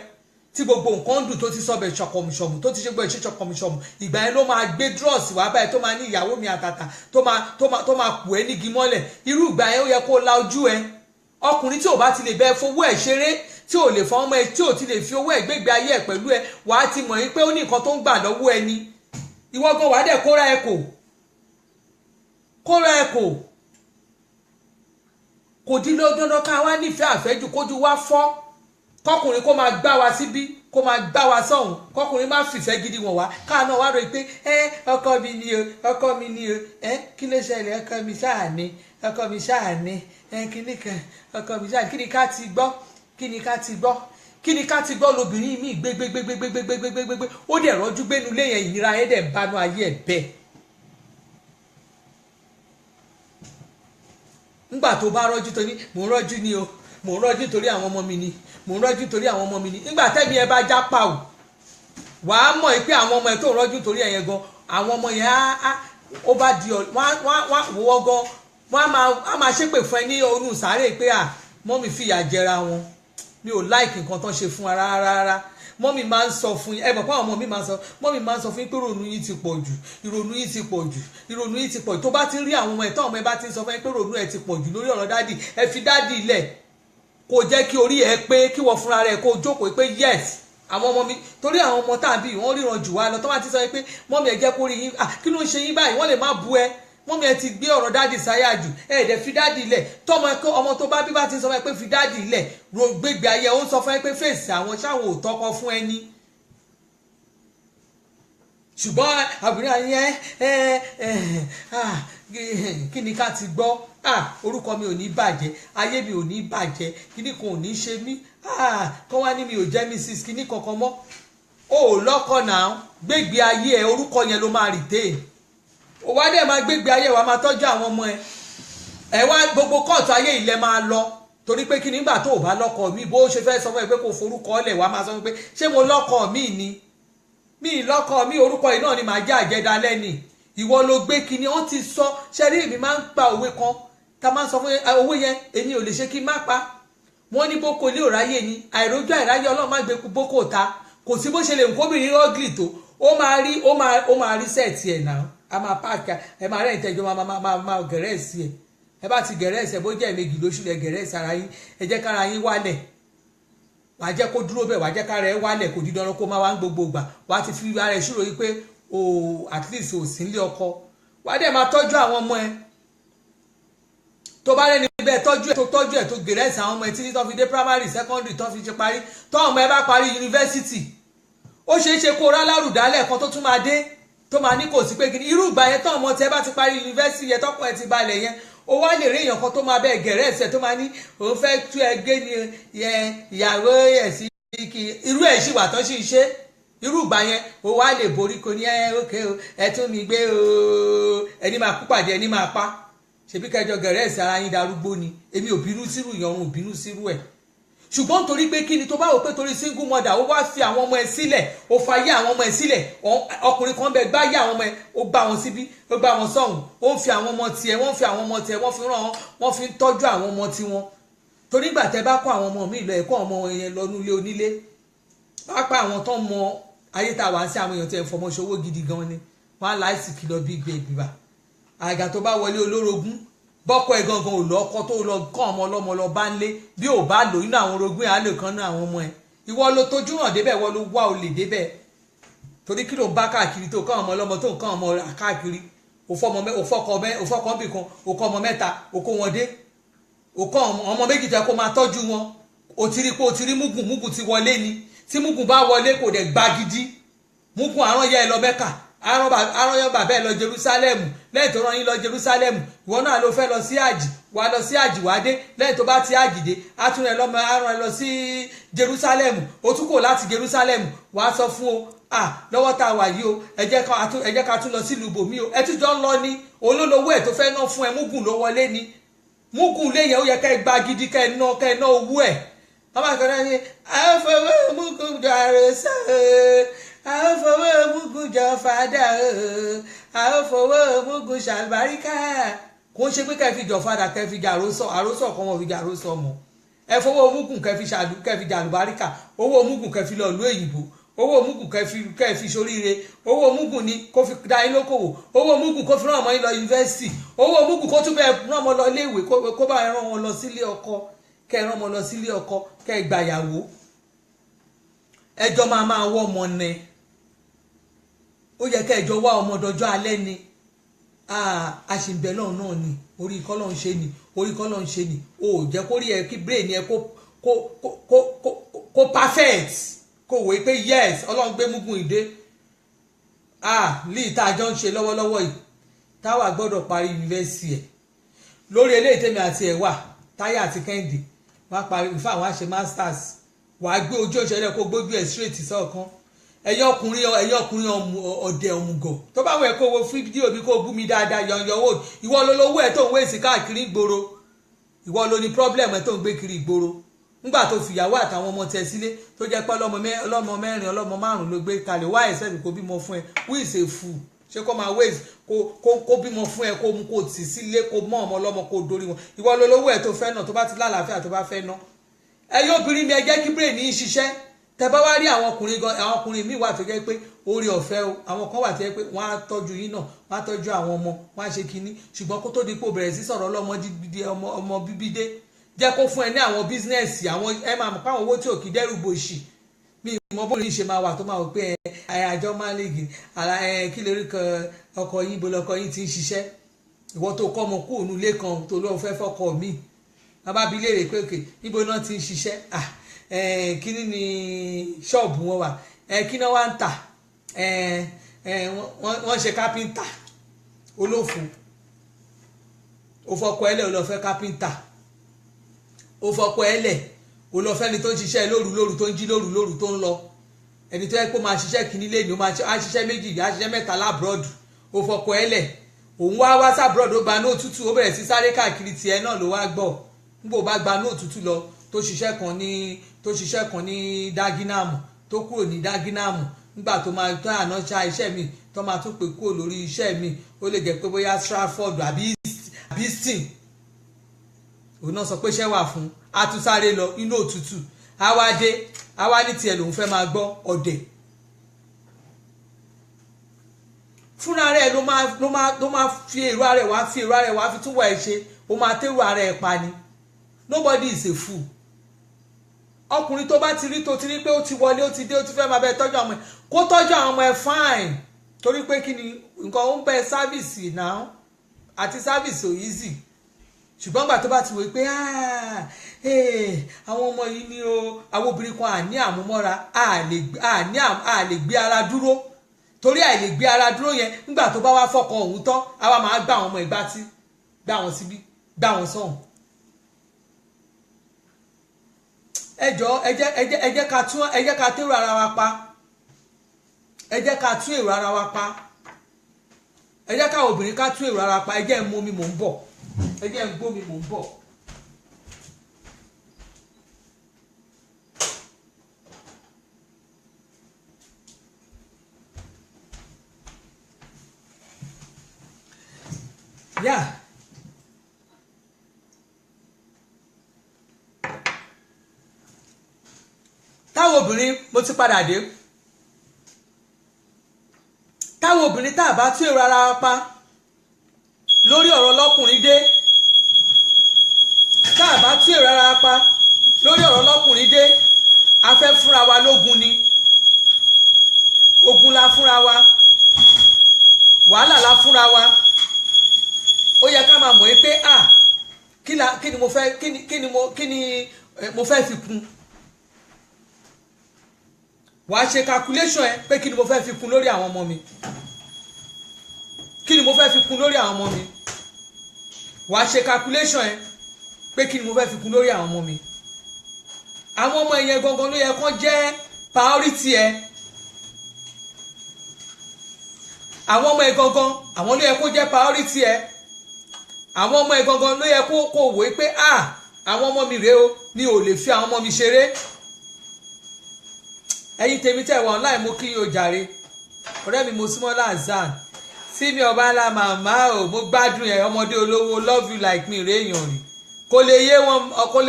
tí gbogbo nǹkan dùn tó ti sọbẹ̀ ṣọkọmùṣọmù tó ti ṣe gbọ́ ìṣe ṣọkọmùṣọmù ìgbà yẹn ló máa gbé drọ́ọ̀sì wá báyìí tó máa ní ìyàwó mi àtàtà tó máa kù ẹ́ nígi mọ́lẹ̀ irú ìgbà yẹn ó yẹ kó la ojú ẹ ọkùnrin tí ò bá ti lè bẹ fowó ẹ̀ ṣeré tí ò lè fọ ọmọ ẹ tí ò ti lè fi owó ẹ̀ gbégbé ayé ẹ̀ pẹ̀lú ẹ wàá ti mọ̀ yín pé ó ní nǹkan tó ń gbà lọ́wọ́ ẹ ni ìwọ gan wàá dẹ̀ kóra ẹ kò dín lọ́dọ́dọ́ ká wá nífẹ̀ẹ́ àfẹ́jù kójú wá fọ́ kọkùnrin kó máa gbá wa síbí kó máa gbá wa sọ́hùn kọkùnrin má fìfẹ́ gidi wọ̀n wá káà náà wá rò pé ọkọ mi ni o kí ló ṣẹlẹ̀ ọkọ mi ṣáà ní kíní kan ọkọ mi ṣáà kí ni ká ti gbọ́ lobìnrin mi gbégbégbégbégbégbégbégbé ó dẹ̀ rọ́jú gbénu léyìn ìnira ẹ̀ dẹ̀ banú ayé ẹ̀ bẹ́ẹ̀. ńgbà tó bá rọ́jú tó ní mò ń rọ́jú ni o mò ń rọ́jú torí àwọn ọmọ mi ni mò ń rọ́jú torí àwọn ọmọ mi ni nígbà tẹ́mi ẹ bá já pa ò wàá mọ̀ pé àwọn ọmọ ẹ tó ń rọ́jú torí ẹ̀ yẹn gan àwọn ọmọ yẹn ó bá di wọ́n gan wọ́n á máa ṣépè fún ẹ ní orun sáré pé mọ́mì fìyà jẹra wọn mi ò láìkì nǹkan tó ń ṣe fún ara rárá mọ́mì máa ń sọ fún yín ẹ mọ̀ pé àwọn ọmọ mi mọ́mì máa ń sọ fún yín pé ìrònú yín ti pọ̀ jù ìrònú yín ti pọ̀ jù ìrònú yín ti pọ̀ jù tó bá ti rí àwọn ọmọ ẹ̀ tó ọmọ ẹ bá ti ń sọ fún yín pé ìrònú ẹ ti pọ̀ jù lórí ọ̀rọ̀ dádì ẹ fi dádì ilẹ̀ kó jẹ́ kí orí ẹ pé kí wọ́n fúnra rẹ̀ kó jókòó pé yes àwọn ọmọ mi torí àwọn ọmọ tàbí wọ́n ríran jù wá lọ tó bá ti sọ pé mọ́mì ẹ jẹ́ kó rí yín kí ló ń ṣe yín báyìí wọ́n lè má bu ẹ mọ́mí ẹ ti gbé ọ̀rọ̀ dáàdì sáyà jù ẹ̀ẹ́dẹ̀ fi dáàdì ilẹ̀ tọmọ ẹ̀kọ́ ọmọ tó bá bí bá ti sọ fún ẹ pé fi dáàdì ilẹ̀ ro gbégbé ayé ó ń sọ fún ẹ pé fèsì àwọn ṣáwọn ò tọkọ fún ẹni. ṣùgbọ́n àbúrò yẹn kí ni ká ti gbọ́ orúkọ mi ò ní bàjẹ́ ayé mi ò ní bàjẹ́ kíní kan ò ní ṣe mí kọ́ wá ní mi ò jẹ́ mrs kíní kankan mọ́ o ò lọ́kọ̀ náà gbégbé ayé ẹ orúkọ yẹn ló máa retain ó wá dẹ̀ máa gbégbé ayé wa máa tọ́jú àwọn ọmọ ẹ wá gbogbo kóòtù ayé ilẹ̀ máa lọ torí pé kí nígbà tó o bá lọ́kọ mi bó ṣe fẹ́ sọ fún ẹ pé kò forúkọ ọ̀lẹ̀ wá máa sọ pé ṣé mo lọ́kọ mi ni mi lọ́kọ mi orúkọ yìí náà ni màá jẹ́ àjẹdálẹ́ ni ìwọ ló gbé kíní wọ́n ti sọ ṣẹ́rí èmi máa ń pa òwe kan ká máa sọ fún owó yẹn èmi ò lè ṣe kí n má pa wọ́n ní boko ilé òráyè ni àìrójú àìráyè ọlọ́run má gbé boko ta kò sí bó ṣe lè kóbìnrin ọ́gìlì tó ó máa rí sẹ́ẹ̀tì ẹ̀ náà a máa páàkì ẹ máa rẹ̀ ìtẹ́jọ́ máa gẹ̀rẹ́ẹ̀sì ẹ̀ ẹ bá ti gẹ̀rẹ́ẹ̀sì ẹ̀ bó jẹ́ ìmejì lóṣù lẹ̀ gẹ̀rẹ́ẹ̀sì ara yín ẹ jẹ́ kára yín wálẹ̀ wàá jẹ́ kó dúró bẹ́ẹ̀ wàá jẹ́ kára ẹ wálẹ̀ kò di dandan kó máa wá ń gbogbo ìgbà wàá ti fi ara ẹ ṣúrò yìí pé at least ò sí nílé ọkọ wàá dẹ̀ máa tọ́jú àwọn ọmọ ẹ tó bá rẹ́ni bẹ́ẹ̀ tọ́jú ẹ̀ tó gẹ̀rẹ́ẹ̀sì àwọn ọmọ ẹ títí tó fi dé primary secondary tó fi ṣe parí tó ọmọ ẹ bá parí yunifásitì ó ṣeé ṣe kó rálárùdálẹ̀ kan tó tún máa dé tó máa ní kò sí pé kí irú ìgbà yẹn tó ọmọ tẹ bá ti parí yunifásitì yẹn tọkọ ẹ ti balẹ̀ yẹn ó wá lè rí èèyàn kan tó máa bẹ́ẹ̀ gẹ̀rẹ́ ẹ̀sẹ̀ tó máa ní òun fẹ́ tú ẹ gbé ní ìyàwó ẹ̀ sí kí irú ẹ̀ sì wà tó sì ṣe irú ìgbà yẹn ó wá lè borí kò ní ókè o ẹ tún mi gbé o ẹni máa kú pàdé ẹni máa pa ṣebí kẹjọ gẹ̀rẹ́ ẹ̀sẹ̀ ara yín darúgbó ni èmi ò bínú sírù ìyọrun ò bínú sírù ẹ̀ ṣùgbọ́n torí pé kí ni tó bá wò pé torí single mother ó wá fi àwọn ọmọ ẹ sílẹ̀ ó fa yé àwọn ọmọ ẹ sílẹ̀ ọkùnrin kan bẹ gbá yé àwọn ọmọ ẹ ó gbá wọn síbí ó gbá wọn sọ́hùn ó ń fi àwọn ọmọ tiẹ̀ wọ́n fi àwọn ọmọ tiẹ̀ wọ́n fi ń tọ́jú àwọn ọmọ tiwọn torí ìgbà tẹ́ bá kó àwọn ọmọ mi lọ ẹ̀kọ́ ọmọ yẹn lọ nílé onílé pápá àwọn tó ń mọ ayé tá a wá sí àwọn èèyàn tẹ́ ń fọmọ ṣòwò gidi gan ni wọ́n á láìsí kìlọ̀ bí gbé ìbíbà àgà tó bá wọlé olórogún bọ́kọ ẹ̀ gangan ò lọ ọkọ tó lọ kọ́ ọmọ ọlọ́mọ lọ bá ń lé bí ò bá lò nínú àwọn orogún ẹ̀ á lè kan nínú àwọn ọmọ ẹ̀ ìwọ ló tójú hàn débẹ̀ ìwọ ló wá olè débẹ̀ torí kí ló ń bá káàkiri tó kọ́ ọmọ ọlọ́mọ tó ń kọ́ ọmọ káàkiri òfọkàn bì kan òkọ́ ọmọ mẹ́ta òkó wọn dé òkọ́ ọmọ méjì tẹ́ kó máa tọ́jú wọn ó ti rí mugun ti wọlé ni tí mugun bá wọlé kò dẹ̀ gbá gidi mugun àrán yẹ ẹ lọ Mẹ́kà arán yọ bàbá ẹ lọ Jerusalem lẹ́yìn tó rán yín lọ Jerusalem ìwọ náà ló fẹ́ lọ sí àjì wàá lọ sí àjì wàá dé lẹ́yìn tó bá ti àjì dé àtúnrẹ lọ́mọ arán ẹ lọ sí Jerusalem ó tún kò láti Jerusalem wàá sọ fún o lọ́wọ́ tá a wà yìí o ẹ jẹ́ ká tún lọ sílùú bòmí o ẹ tún jọ ń lọ ní olólówó ẹ̀ tó fẹ́ ná fún ẹ mugun ló wọlé ni mugun léyìn ó yẹ ká ẹ gba gidi ká ẹ ná owó ẹ̀ ọmọ àkàrà ni àfọwọ́ mugun dàrú sẹ́ẹ̀ àfọwọ́ mugun jọ fàdà àfọwọ́ mugun ṣàlùbáríkà kò ń ṣe pé kẹfì jọ fàdà kẹfì jà àrósọ kan wọn fi jà àrósọ mọ ẹ fọwọ́ mugun kẹfì jà àlùbáríkà owó mugun kẹfì lọ lú èyìnbó owó mugun kẹfì soríire owó mugun ni kó fi dá yín lókòwò owó mugun kó fi rán ọmọ yín lọ yunifásitì owó mugun kó tún bẹ rán ọmọ lọ iléèwé kó bá rán wọn lọ sílé ọkọ kẹ rán ọmọ lọ sílé ọkọ kẹ gbàyàwó ẹjọ́ máa wọ́ ọmọ nẹ ó yẹ ká ẹjọ́ wá ọmọ dọjọ́ alẹ́ ni àṣìǹbẹ̀ náà ni orí kọ́ lọ́n ṣe ni ó jẹ́ kó rí ẹ kí brain ẹ kó perfect kó wòye pé yes ọlọ́run gbé mugun ìdè líì tá a jọ ń ṣe lọ́wọ́lọ́wọ́ yìí táwa gbọ́dọ̀ parí yunifásitì ẹ̀ lórí eléyìí tèmi àti ẹ̀ wà Táyà àti Kẹ́hìndé wọ́n á parí ìfẹ́ àwọn àṣẹ masters wàá gbé ojú òṣèlú kó gbójú ẹ̀ straight sọ́ọ̀kan ẹ̀yin ọkùnrin ọ̀dẹ̀ òmùgọ̀ tó bá wẹ̀ kó wo fídíò mi kó bú mi dáadáa yọ̀nyọ̀wò ìwọ lólówó ẹ̀ tó ń wéèsì káàkiri gbòòrò ìwọ ló ní problem ẹ tó ń gbé kiri ìgboro nígbà tó fìyàwó àtàwọn ọmọ tẹ sílé tó jẹ́ pé ọlọ́mọ mẹ́rin ọlọ́mọ márùn ló gbé kalẹ̀ wá ẹ̀sẹ̀ kó bímọ fún ẹ who is a fool ṣé kó máa waste kó bímọ fún ẹ kó mú kó tì sílé kó mọ ọmọ ọlọ́mọ kó dorí wọn ìwọ ló lówó ẹ tó fẹ́ náà tó bá ti lálàáfíà tó bá fẹ́ ná ẹ yóò obìnrin mi ẹ jẹ́ kí brain ní í ṣiṣẹ́ tẹ bá wá rí àwọn ọkùnrin míì wà tó jẹ́ pé orí ọ̀fẹ́ o àwọn kan wà tó jẹ́ pé wọ́n á tọ́jú yín náà wọ́n á tọ́jú àwọn ọmọ wọ́n á ṣe kinní ṣùgbọ́n kó tó di pé o bẹ̀rẹ̀ sí sọ̀rọ̀ ọmọ bíbí dé jẹ́ kó fún ẹ ní àwọn bísínẹ́sì àwọn ẹ máa mọ̀ pé àwọn owó tí ò kì í dẹ́rù bòṣì mi ìmọ̀ bóyá ṣe máa wà tó máa wò pé àjọ máa lè gì kí lórí kan ọkọ yín bó lọkọ yín ti ń ṣiṣẹ́ ìwọ tó kọ́ ọmọ kúrò nílé kan tó lọ́ọ́ fẹ́ fọ́kọ mi bàbá bi léèrè pé òkè níbo náà ti ń ṣiṣẹ́ kíní ni ṣọ́ọ̀bù wọn wà kí náà wá ń tà wọ́n ṣe kápẹ́ńtà olófo òfọkọ ẹlẹ́ olọ́fẹ́ kápẹ́ńtà òfọkọ ẹlẹ́ olọ́fẹ́ ni tó ń ṣiṣẹ́ lóru tó ń jí lóru tó ń lọ ẹni tó yẹ kó máa ṣiṣẹ́ kíní lé ní ó máa ṣiṣẹ́ méjì á ṣiṣẹ́ mẹ́ta lábúrọ́dù òfọkọ ẹlẹ́ òun wá sábúrọ́dù ó gba ní òtútù ó bẹ̀rẹ̀ sí sáré káàkiri tiẹ̀ náà ló wá gbọ́ nígbà ó bá gba ní òtútù lọ tó ṣiṣẹ́ kan ní dágínàmù tó kúrò ní dágínàmù nígbà tó máa tó àná ṣá iṣẹ́ mi tó máa tún pè kúrò lórí iṣẹ́ mi ó lè jẹ́ pé bóyá Stratford àbí Easton òun náà sọ pé iṣẹ́ wà fún atúnsáré lọ inú òtútù àwa ní tiẹ̀ lòun fẹ́ máa gbọ́ ọ̀dẹ̀ fúnra rẹ̀ ló máa fi èrò ara rẹ̀ wá fi túwọ̀ ẹ̀ ṣe ó máa tẹ́rù ara ẹ̀ pa ni nobody is a fool ọkùnrin tó bá ti rí tó ti rí pé ó ti wọlé ó ti dé ó ti fẹ́ máa bẹ tọ́jú àwọn ẹ̀ kó tọ́jú àwọn ọmọ ẹ̀ fine torí pé kí ni nǹkan ó ń bẹ sáfìsì náà àti sáfìsì ò easy ṣùgbọ́n gbà tó bá ti wò pé àwọn ọmọ yìí ni o àwọn obìnrin kan àní àmúmọ́ra a lè gbé ara dúró torí àìlè gbé ara dúró yẹn nígbà tó bá wá fọkàn òun tán àwa máa gbà àwọn ọmọ ìgbà tí gbà wọn síbí gbà wọn sọ̀hún. ẹ jẹ́ ká tún èrò ara wa pa ẹ jẹ́ ká tún èrò ara wa pa ẹ jẹ́ ká obìnrin ká tún èrò ara pa ẹ jẹ́ ń mú mi mò ń bọ̀ ẹ jẹ́ ń gbó mi mò ń bọ̀. Yeah. táwọn obìnrin mo ti padà dé táwọn obìnrin tá a bá tún èrò ara wa pa lórí ọ̀rọ̀ lọ́kùnrin dé tá a bá tún èrò ara wa pa lórí ọ̀rọ̀ lọ́kùnrin dé a fẹ́ fúnra wa lógun ni ogun la fúnra wa wàhálà la fúnra wa ó yẹ ká máa mọ̀ pé kí ni mo fẹ́ fi kún wàá ṣe calculation ẹ pé kí ni mo fẹ́ fi kún lórí àwọn ọmọ mi kí ni mo fẹ́ fi kún lórí àwọn ọmọ mi wàá ṣe calculation ẹ pé kí ni mo fẹ́ fi kún lórí àwọn ọmọ mi àwọn ọmọ yẹn gangan ló yẹ kán jẹ́ priority ẹ àwọn ọmọ yẹn gangan àwọn ló yẹ kó jẹ́ priority ẹ àwọn ọmọ yẹn gangan ló yẹ kó wò pé àwọn ọmọ mi rèé o mi ò lè fi àwọn ọmọ mi ṣeré ẹ̀yin tèmi tẹ̀ wọ́n láì mú kí yóò jàre ọ̀rẹ́ mi mo súnmọ́ Hassan sí mi ọba ńlá màmá o mo gbádùn ẹ̀ ọmọdé olówó love you like me réèyàn rí kò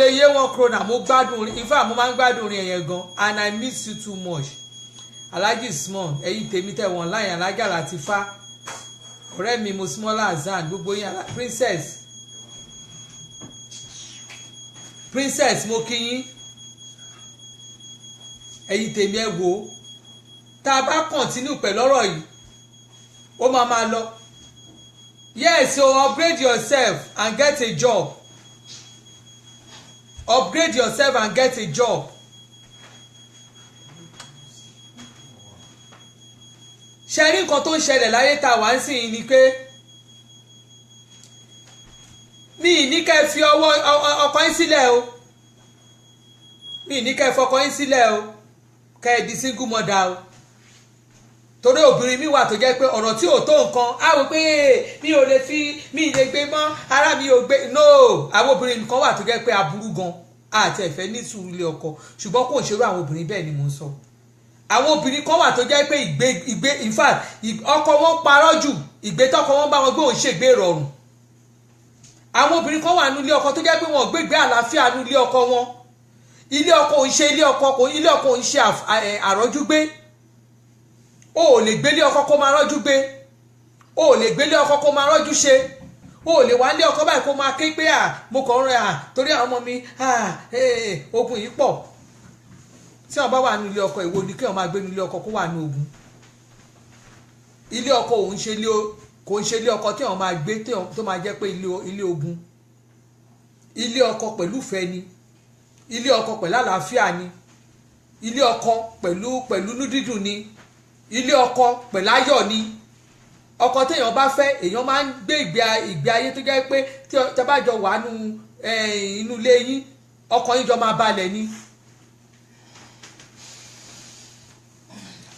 lè yé wọn krona mo gbádùn in fact mo máa ń gbádùn rí ẹ̀yẹn gan and I miss you too much Alhaji Small ẹ̀yin tèmi tẹ̀ wọ́n láì Alájà Latifa ọ̀rẹ́ mi mo súnmọ́ Hassan gbogbo yín princess mo kí yín ẹ̀yin tèmi ẹ wò ó tá a bá continue pẹ̀lú ọ̀rọ̀ yìí ó máa lọ yes so upgrade yourself and get a job upgrade yourself and get a job ṣe rí nǹkan tó ń ṣẹlẹ̀ láyé tá a wá ń sìn ni pé mi ní kẹ́ fi ọkọ yín sílẹ̀ o mi ní kẹ́ fọkọ yín sílẹ̀ o kẹ́ ẹ di single mother o torí obìnrin mi wà tó jẹ́ pé ọ̀rọ̀ tí ò tó nǹkan á wò pé mi ò lè fi mi lè gbé mọ́ ara mi ò gbé no àwọn obìnrin kan wà tó jẹ́ pé aburú gan àti ẹ̀fẹ́ ní sùúrù ilé ọkọ ṣùgbọ́n kò ń ṣerú àwọn obìnrin bẹ́ẹ̀ ni mò ń sọ àwọn obìnrin kan wà tó jẹ́ pé ìgbé in fact ọkọ wọn parọ́ jù ìgbé tọkọ wọn bá wọn gbé òun ṣègbè rọrùn àwọn obìnrin kan wà nílé ọkọ tó jẹ́ pé wọn gbégbé àlàáfíà nílé ọkọ wọn ilé ọkọ òun ṣe ilé ọkọ òun ṣe àrọ́jú gbé o ò lè gbélé ọkọ kó máa rọ́jú gbé o ò lè gbélé ọkọ kó máa rọ́jú ṣe o ò lè wá lé ọkọ báyìí kó máa ké pé mo kàn ń rẹ torí àwọn ọmọ mi ogun yìí pọ̀ tí wọn bá wà nílé ọkọ ìwo ni kí wọn máa gbé nílé ọkọ kó wà ní ogun ilé ọkọ òun ṣe kò ń ṣe ilé ọkọ tí wọn máa gbé tó máa jẹ́ pé ilé ogun ilé ọkọ pẹ̀lú ìfẹ́ ni ilé ọkọ pẹ̀lú àlàáfíà ni ilé ọkọ pẹ̀lú núdídùn ni ilé ọkọ pẹ̀lú ayọ̀ ni ọkọ téèyàn bá fẹ́ èèyàn máa ń gbé ìgbé ayé tó jẹ́ pé tí ẹ bá jọ wà inú ilé yín ọkọ yín jọ máa balẹ̀ ni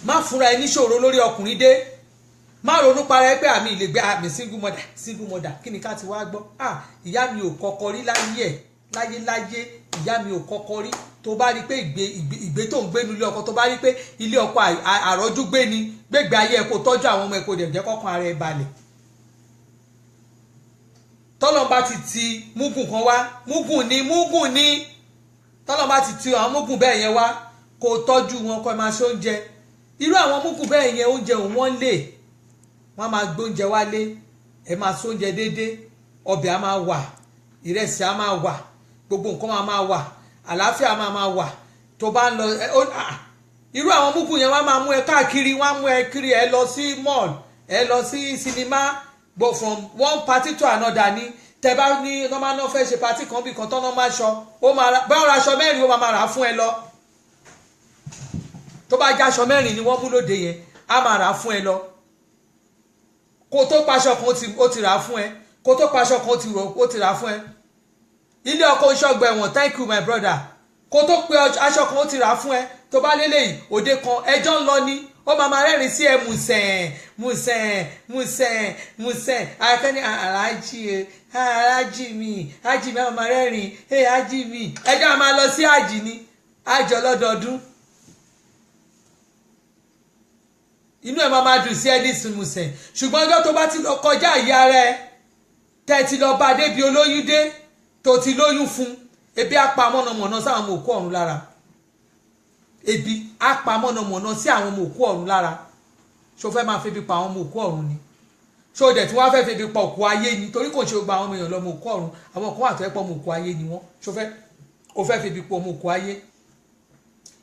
má fúnra ẹ níṣòro lórí ọkùnrin dé má ronú para ẹ pé àmì ìlẹgbẹ àmì single mother kí ni ká ti wá gbọ́ ìyá mi ò kọ́kọ́ rí láyé ìyá mi ò kọ́kọ́ rí tó bá rí pé ìgbé tó ń gbé nílé ọkọ tó bá rí pé ilé ọkọ àrọ́jú gbé ni gbégbé ayé ẹ kó tọ́jú àwọn ọmọ ẹ kó dẹ̀ jẹ́ kọ́kàn ara ẹ balẹ̀ tọ́lọ́mbà ti múgùn kan wá múgùn ni tọ́lọ́mbà ti àwọn múgùn bẹ́ẹ̀ yẹn wá kó tọ́jú wọn kó ẹ máa ṣe oúnjẹ irú àwọn múgùn bẹ́ẹ̀ yẹn oúnjẹ òun wọ́n lè wọ́n máa gbóúnjẹ wálé ẹ máa sóúnjẹ déédéé ọbẹ̀ á máa wà ìrẹsì á máa wà gbogbo nǹkan máa wà àlàáfíà máa wà tó bá ń lọ irú àwọn múgùn yẹn wọ́n máa mú ẹ káàkiri wọ́n á mú ẹ kiri ẹ lọ sí mall ẹ lọ sí sinimá but from one party to another ni tẹ bá ní normal náà fẹ́ ṣe party kan bí kan tọ́nà máa ṣọ ó máa ra báwọn aṣọ mẹ́rin ó máa rà fún ẹ lọ tó bá jẹ́ aṣọ mẹ́rin ni wọ́n mú lóde yẹn á máa rà fún ẹ lọ kó tó paṣọ kan ó ti rà fún ẹ kó tó paṣọ kan ó ti rà fún ẹ ilé ọkọ ìṣọgbà ẹ̀wọ̀n thank you my brother kó tó pe aṣọ kan ó ti rà fún ẹ tó bá lélẹ́yìn òde kan ẹjọ́ ń lọ ní ó máa rẹ́rìn sí ẹ mùsẹ̀n akẹ́ni alájì mi máa rẹ́rìn ají mi ẹjọ́ máa lọ sí àjì ni àjọ lọ́dọọdún inú ẹ̀ máa dùn sí ẹni sùnmùsẹ̀ ṣùgbọ́n ọjọ́ tó bá ti lọ kọjá ìyá rẹ tẹ́ ti lọ bá débi olóyún dé tó ti lóyún fún ebi á pa mọ̀nàmọ̀nà sí àwọn ọmọ òkú ọ̀run lára ebi á pa mọ̀nàmọ̀nà sí àwọn ọmọ òkú ọ̀run lára ṣó fẹ́ máa febi pa àwọn ọmọ òkú ọ̀run ni ṣó dẹ̀ tí wọ́n fẹ́ febi pa òkú ayé ni torí kò ṣe gba àwọn ọmọ èèyàn lọ́mọ òkú ọ̀run àwọn kan wà tó ẹ́ pọ̀ ọmọ òkú ayé ni wọ́n ṣó fẹ́ febi pa ọmọ òkú ayé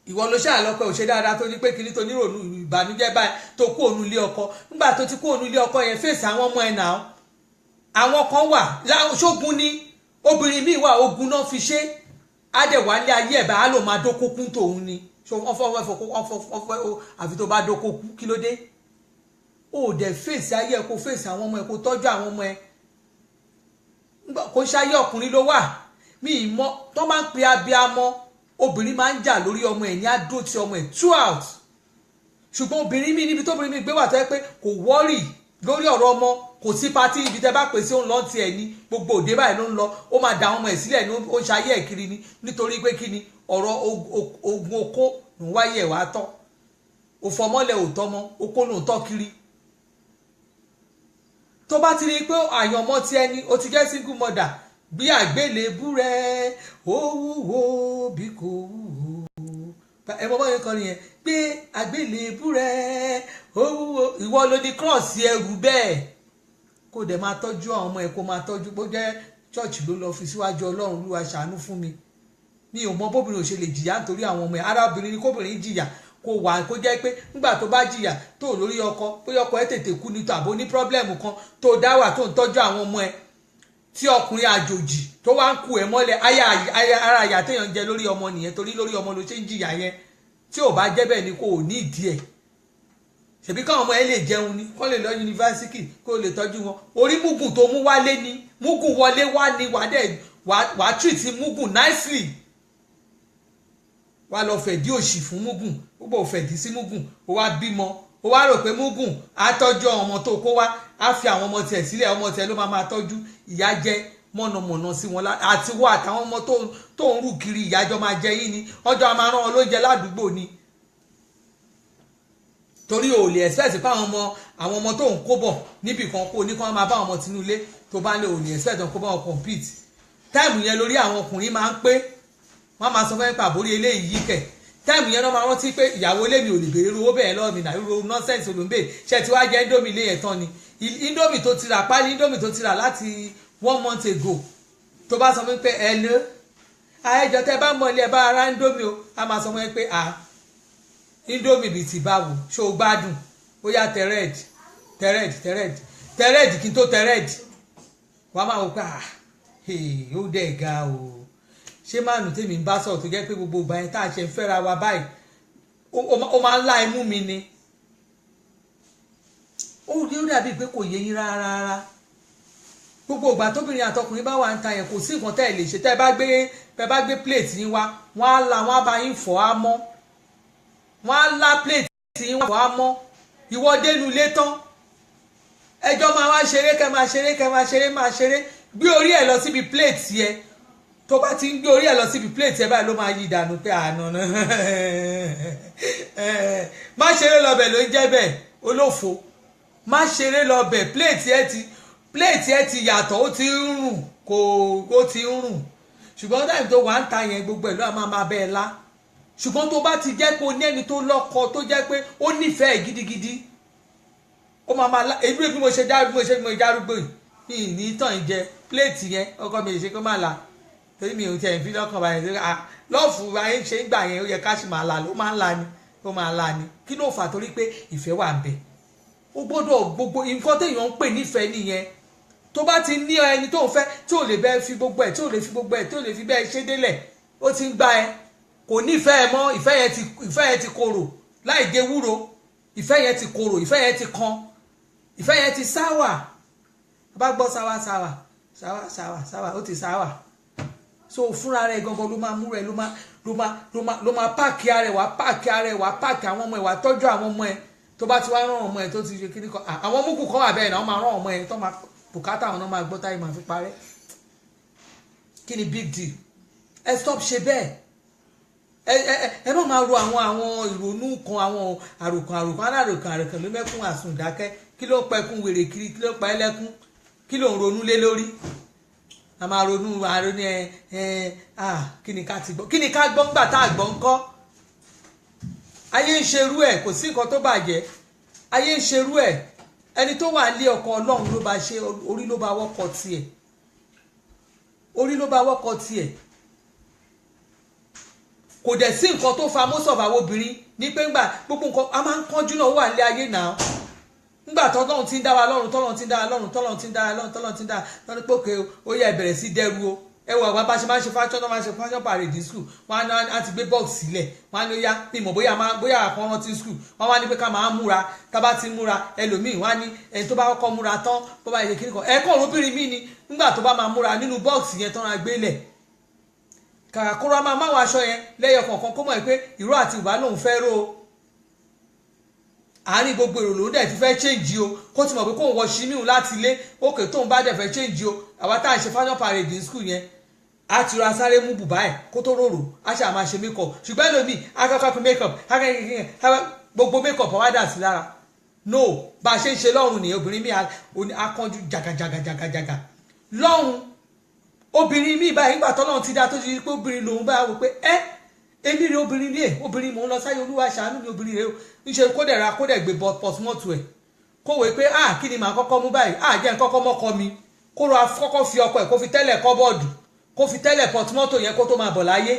ìwọ ló ṣáà lọ pé ò ṣe dáadáa tó ní pé kíní tó nírònú ìbànújẹ́ báyìí tó kú òun ilé ọkọ nígbà tó ti kú òun ilé ọkọ yẹn fèsì àwọn ọmọ ẹ̀ náà àwọn kan wà ṣógun ní obìnrin míì wà ogun náà fi ṣe àdẹ̀wálé ayé ẹ̀ bá a lò máa dókókún tòun ni àfi tó bá dókókún kí ló dé ó dẹ̀ fèsì ayé ẹ̀ kó fèsì àwọn ọmọ ẹ̀ kó tọ́jú àwọn ọmọ ẹ̀ kó ṣayé ọkùnrin ló wà míì mọ́ tó máa ń pe abiyamọ obìnrin máa ń jà lórí ọmọ ẹ̀ ní àdó ti ọmọ ẹ̀ throughout ṣùgbọ́n obìnrin mi níbi tóbìnrin mi gbé wà tó yẹ pé kò wọ́rì lórí ọ̀rọ̀ ọmọ kò sí patí ibi tẹ́ bá pè sí òun lọ́ọ́ tiẹ̀ ní gbogbo òde báyìí ló ń lọ ó máa da ọmọ ẹ̀ sílẹ̀ ní ó ń ṣayé ẹ̀ kiri ni nítorí pé kí ni ọ̀rọ̀ ogun okó ló ń wáyé ẹ̀ wá tọ́ òfọmọ́lẹ̀ ò tọ́mọ okó ló ń tọ́ kiri tó bá ti rí i pé àyànmọ́ ti ẹni ó ti jẹ́ single mother bí àgbélébú rẹ ó wúwo bí kò wúwo ẹ mọ báyìí kan nìyẹn gbé àgbélébú rẹ ó wúwo ìwọ ló ní cross ẹrù bẹ́ẹ̀ kó dẹ̀ máa tọ́jú àwọn ọmọ ẹ̀ kó máa tọ́jú bó jẹ́ church ló lọ fi síwájú Ọlọ́run Olúwa ṣàánú fún mi ò mọ bóbìnrin ò ṣe lè jìyà nítorí àwọn ọmọ ẹ̀ arábìnrin ni kóbìnrin jìyà kó wà kó jẹ́ pé nígbà tó bá jìyà tó lórí ọkọ bóyá ọkọ ẹ̀ tètè kú ní tàbó ní problem kan tó dá wà tó ń tọ́jú àwọn ọmọ ẹ̀ tí ọkùnrin àjòjì tó wá ń ku ẹ̀ mọ́lẹ̀ ara àyà téèyàn jẹ lórí ọmọ nìyẹn torí lórí ọmọ ló ṣe ń jìyà yẹn tí ò bá jẹ́ bẹ́ẹ̀ ni kò ní ìdí ẹ̀ ṣèbí káwọn ọmọ ẹ lè jẹun ni kó lè lọ yunifásitì kó lè tọ́jú wọn orí mugun tó mú wálé ni mugun wọlé wá ní wàá treat mugun nicely wàá lọ fẹ̀dí òṣì fún mugun gbogbo òfẹ̀dí sí mugun ó wá bímọ ó wá rò pé Mugun á tọ́jú ọmọ tó kó wá á fi àwọn ọmọ tiẹ̀ sílẹ̀ ọmọ tiẹ̀ ló máa tọ́jú ìyá jẹ́ mọ̀nàmọ̀nà sí wọn àti wọ àtàwọn ọmọ tó ń rù kiri ìyájọ́ máa jẹ yín ni ọjọ́ a máa rán ọ lóúnjẹ ládùúgbò ni torí o lè expect pé àwọn ọmọ tó ń kó bọ̀ níbì kan kó ní kí wọ́n máa bá ọmọ tinú ilé tó bá lè o lè expect kó bá wọn compete táìmù yẹn lórí àwọn ọkùnrin máa ń pé wọ́n máa sọ fẹ́ pa àbórí eléyìí yí kẹ̀ táìmù yẹn náà máa rántí pé ìyàwó ilé mi ò lè béèrè owó bẹ́ẹ̀ lọ́ọ̀ mi náà irú nọ́sẹ̀nsì olóńgbè ṣe ti wá jẹ́ indomie ilé yẹn tán ni indomie tó ti rà pálí indomie tó ti rà láti 1 month ago tó bá sọ fún mi pé ẹ lọ àẹjọ tẹ bá mọ ilé ẹ bá ara indomie o a máa sọ fún mi pé indomie bíi ti báwo ṣó o gbádùn ó yá tẹrẹẹdì kí n tó tẹrẹẹdì wàá máa wò pé ó dẹ̀ ga o ṣé máàlù tèmi ń bá sọ̀rọ̀ tó jẹ́ pé gbogbo ìgbà yẹn tá a ṣe ń fẹ́ra wa báyìí ó máa ń lá imú mi ni ó dàbí pé kò yé yín rárá gbogbo ìgbà tóbìnrin àtọkùnrin bá wà ń ta yẹn kò sí nǹkan tẹ́ ẹ lè ṣe tẹ́ ẹ bá gbé plate yín wá wọ́n á bá yín fọ̀ á mọ́ wọ́n á lá plate yín wá fọ̀ á mọ́ ìwọ dénú ilé tán ẹjọ́ máa wá ṣeré kẹ́ máa ṣeré gbé orí ẹ̀ lọ síbi plate yẹn tó bá ti ń gbé orí ẹ̀ lọ síbi plate ẹ̀ báyìí ló máa yí ìdànù pé àná má ṣeré lọ́bẹ̀ ló ń jẹ́ bẹ́ẹ̀ olófo má ṣeré lọ́bẹ̀ plate ẹ̀ ti yàtọ̀ ó ti ń rùn ṣùgbọ́n táìmù tó wà ń ta yẹn gbogbo ẹ̀ ló máa bẹ́ẹ̀ lá ṣùgbọ́n tó bá ti jẹ́ pé o ní ẹni tó lọ́kọ tó jẹ́ pé ó nífẹ̀ẹ́ gidigidi ó máa lá èmi bí mo ṣe járúgbó yìí ní tàn jẹ plate yẹn ọkọ mi ṣe kó má la torí mi ò tiẹ̀ fi lọ́kàn báyìí sí lọ́ọ̀fù ayé ṣe ń gbà yẹn ó yẹ ká sì máa la ó máa la ni kí ló fà torí pé ìfẹ́ wà ń bẹ ó gbọ́dọ̀ gbogbo nǹkan téèyàn ń pè nífẹ̀ẹ́ nìyẹn tó bá ti ní ẹni tó ń fẹ́ tí ò lè bẹ́ẹ̀ fi gbogbo ẹ̀ tí ò lè fi bẹ́ẹ̀ ṣe délẹ̀ ó ti ń gbá ẹ kò nífẹ̀ẹ́ mọ́ ìfẹ́ yẹn ti korò láì gé wúro ìfẹ́ yẹn ti korò ìfẹ́ yẹn ti kan ìfẹ́ yẹn ti sáwà bá gbọ́ sáwà ó ti sáwà so fúnra rẹ̀ gangan ló máa mú rẹ̀ ló máa páàkì ara ẹ̀ wá páàkì àwọn ọmọ ẹ̀ wá tọ́jú àwọn ọmọ ẹ̀ tó bá ti wá rán ọmọ ẹ̀ tó ti ṣe kíní kan àwọn múkù kan wà bẹ́ẹ̀ náà wọ́n máa rán ọmọ ẹ̀ tó máa bùkátà àwọn náà máa gbọ́ táyé máa fi parẹ́ kí ni big deal ẹ stop ṣe bẹ́ẹ̀ ẹ má máa ro àwọn ìrònú kan àwọn àròkàn ló mẹ́kún àsùndákẹ́ kí ló pẹkún wèrè kiri kí ló pa ẹlẹ́kún kí ló ń ronú lé lórí a máa ronú kí ni ká ti gbọ́ kí ni ká gbọ́ ńgbà tá a gbọ́ ńkọ́ ayé ń ṣerú ẹ̀ kò sí nǹkan tó bàjẹ́ ayé ń ṣerú ẹ̀ ẹni tó wà lé ọkọ ọlọ́run ló bá ṣe orí ló bá wọ́kọ̀ tiẹ̀ kò dẹ̀ sí nǹkan tó fa most of àwọn obìnrin ní pé ńgbà gbogbo nǹkan a máa ń kánjú náà wà lé ayé náà ńgbà tọ́lọ́run ti ń dá wa lọ́rùn tọ́lọ́run ti ń dá lọ́rùn pé òkè ó yẹ ìbẹ̀rẹ̀ sí dẹ́rù o ẹ wọ àwọn bá ṣe máa ń ṣe fashion náà máa ń ṣe fashion parade school wọn á ti gbé box sílẹ̀ wọn á ní ó yá bí mọ̀ bóyá àkọ́rán ti school wọn wá ní pé ká máa múra ká bá ti múra ẹlòmíì wọn á ní ẹni tó bá kọ́kọ́ múra tán bó bá yẹ kí nìkan ẹ̀kọ́ òrùbìnrin míì ni nígbà tó bá máa múra nínú box yẹn tán á gbé lẹ̀ kàkà kóra máa máwọn aṣọ yẹn lẹ́yọ kọ̀ọ̀kan kó mọ̀ pé ìró àti ìwà lòun fẹ́ ró o àárín gbogbo èrò lòun dẹ̀ ti fẹ́ change o kó ti mọ̀ pé kóun wọ ṣímíù láti ilé òkè tóun bá dẹ̀ fẹ́ change o àwa tá à ń ṣe fashion parade ní school yẹn a ti ra sáré mú bùbá ẹ̀ kó tó rorò a ṣe àmà ṣe make up ṣùgbọ́n ẹlòmíì akọ́kọ́ make up gbogbo make up wá dà sí lára no bá a ṣe ń ṣe lọ́rùn nìyẹn obìnrin mi akọ́jú jàgàjàgàjàgà lọ́rùn obìnrin mi báyìí nígbà tọ́lọ́run ti dá tó ti rí pé obìnrin lòun bá wò pé èmi rè obìnrin ní obìnrin mò ń lọ sáyé olúwa ṣàánú ní obìnrin rè o níṣẹ́ kó dẹ̀ gbé pọ̀tmọ́tò ẹ̀ kó wèé pé kí ni màá kọ́kọ́ mú báyìí jẹ́ n kọ́kọ́ mọ́kọ mi kó lọ kọ́kọ́ fi ọkọ ẹ̀ kó fi tẹ́lẹ̀ kọ́bọ́ọ̀dù kó fi tẹ́lẹ̀ pọ̀tmọ́tò yẹn kó tó máa bọ̀ láyé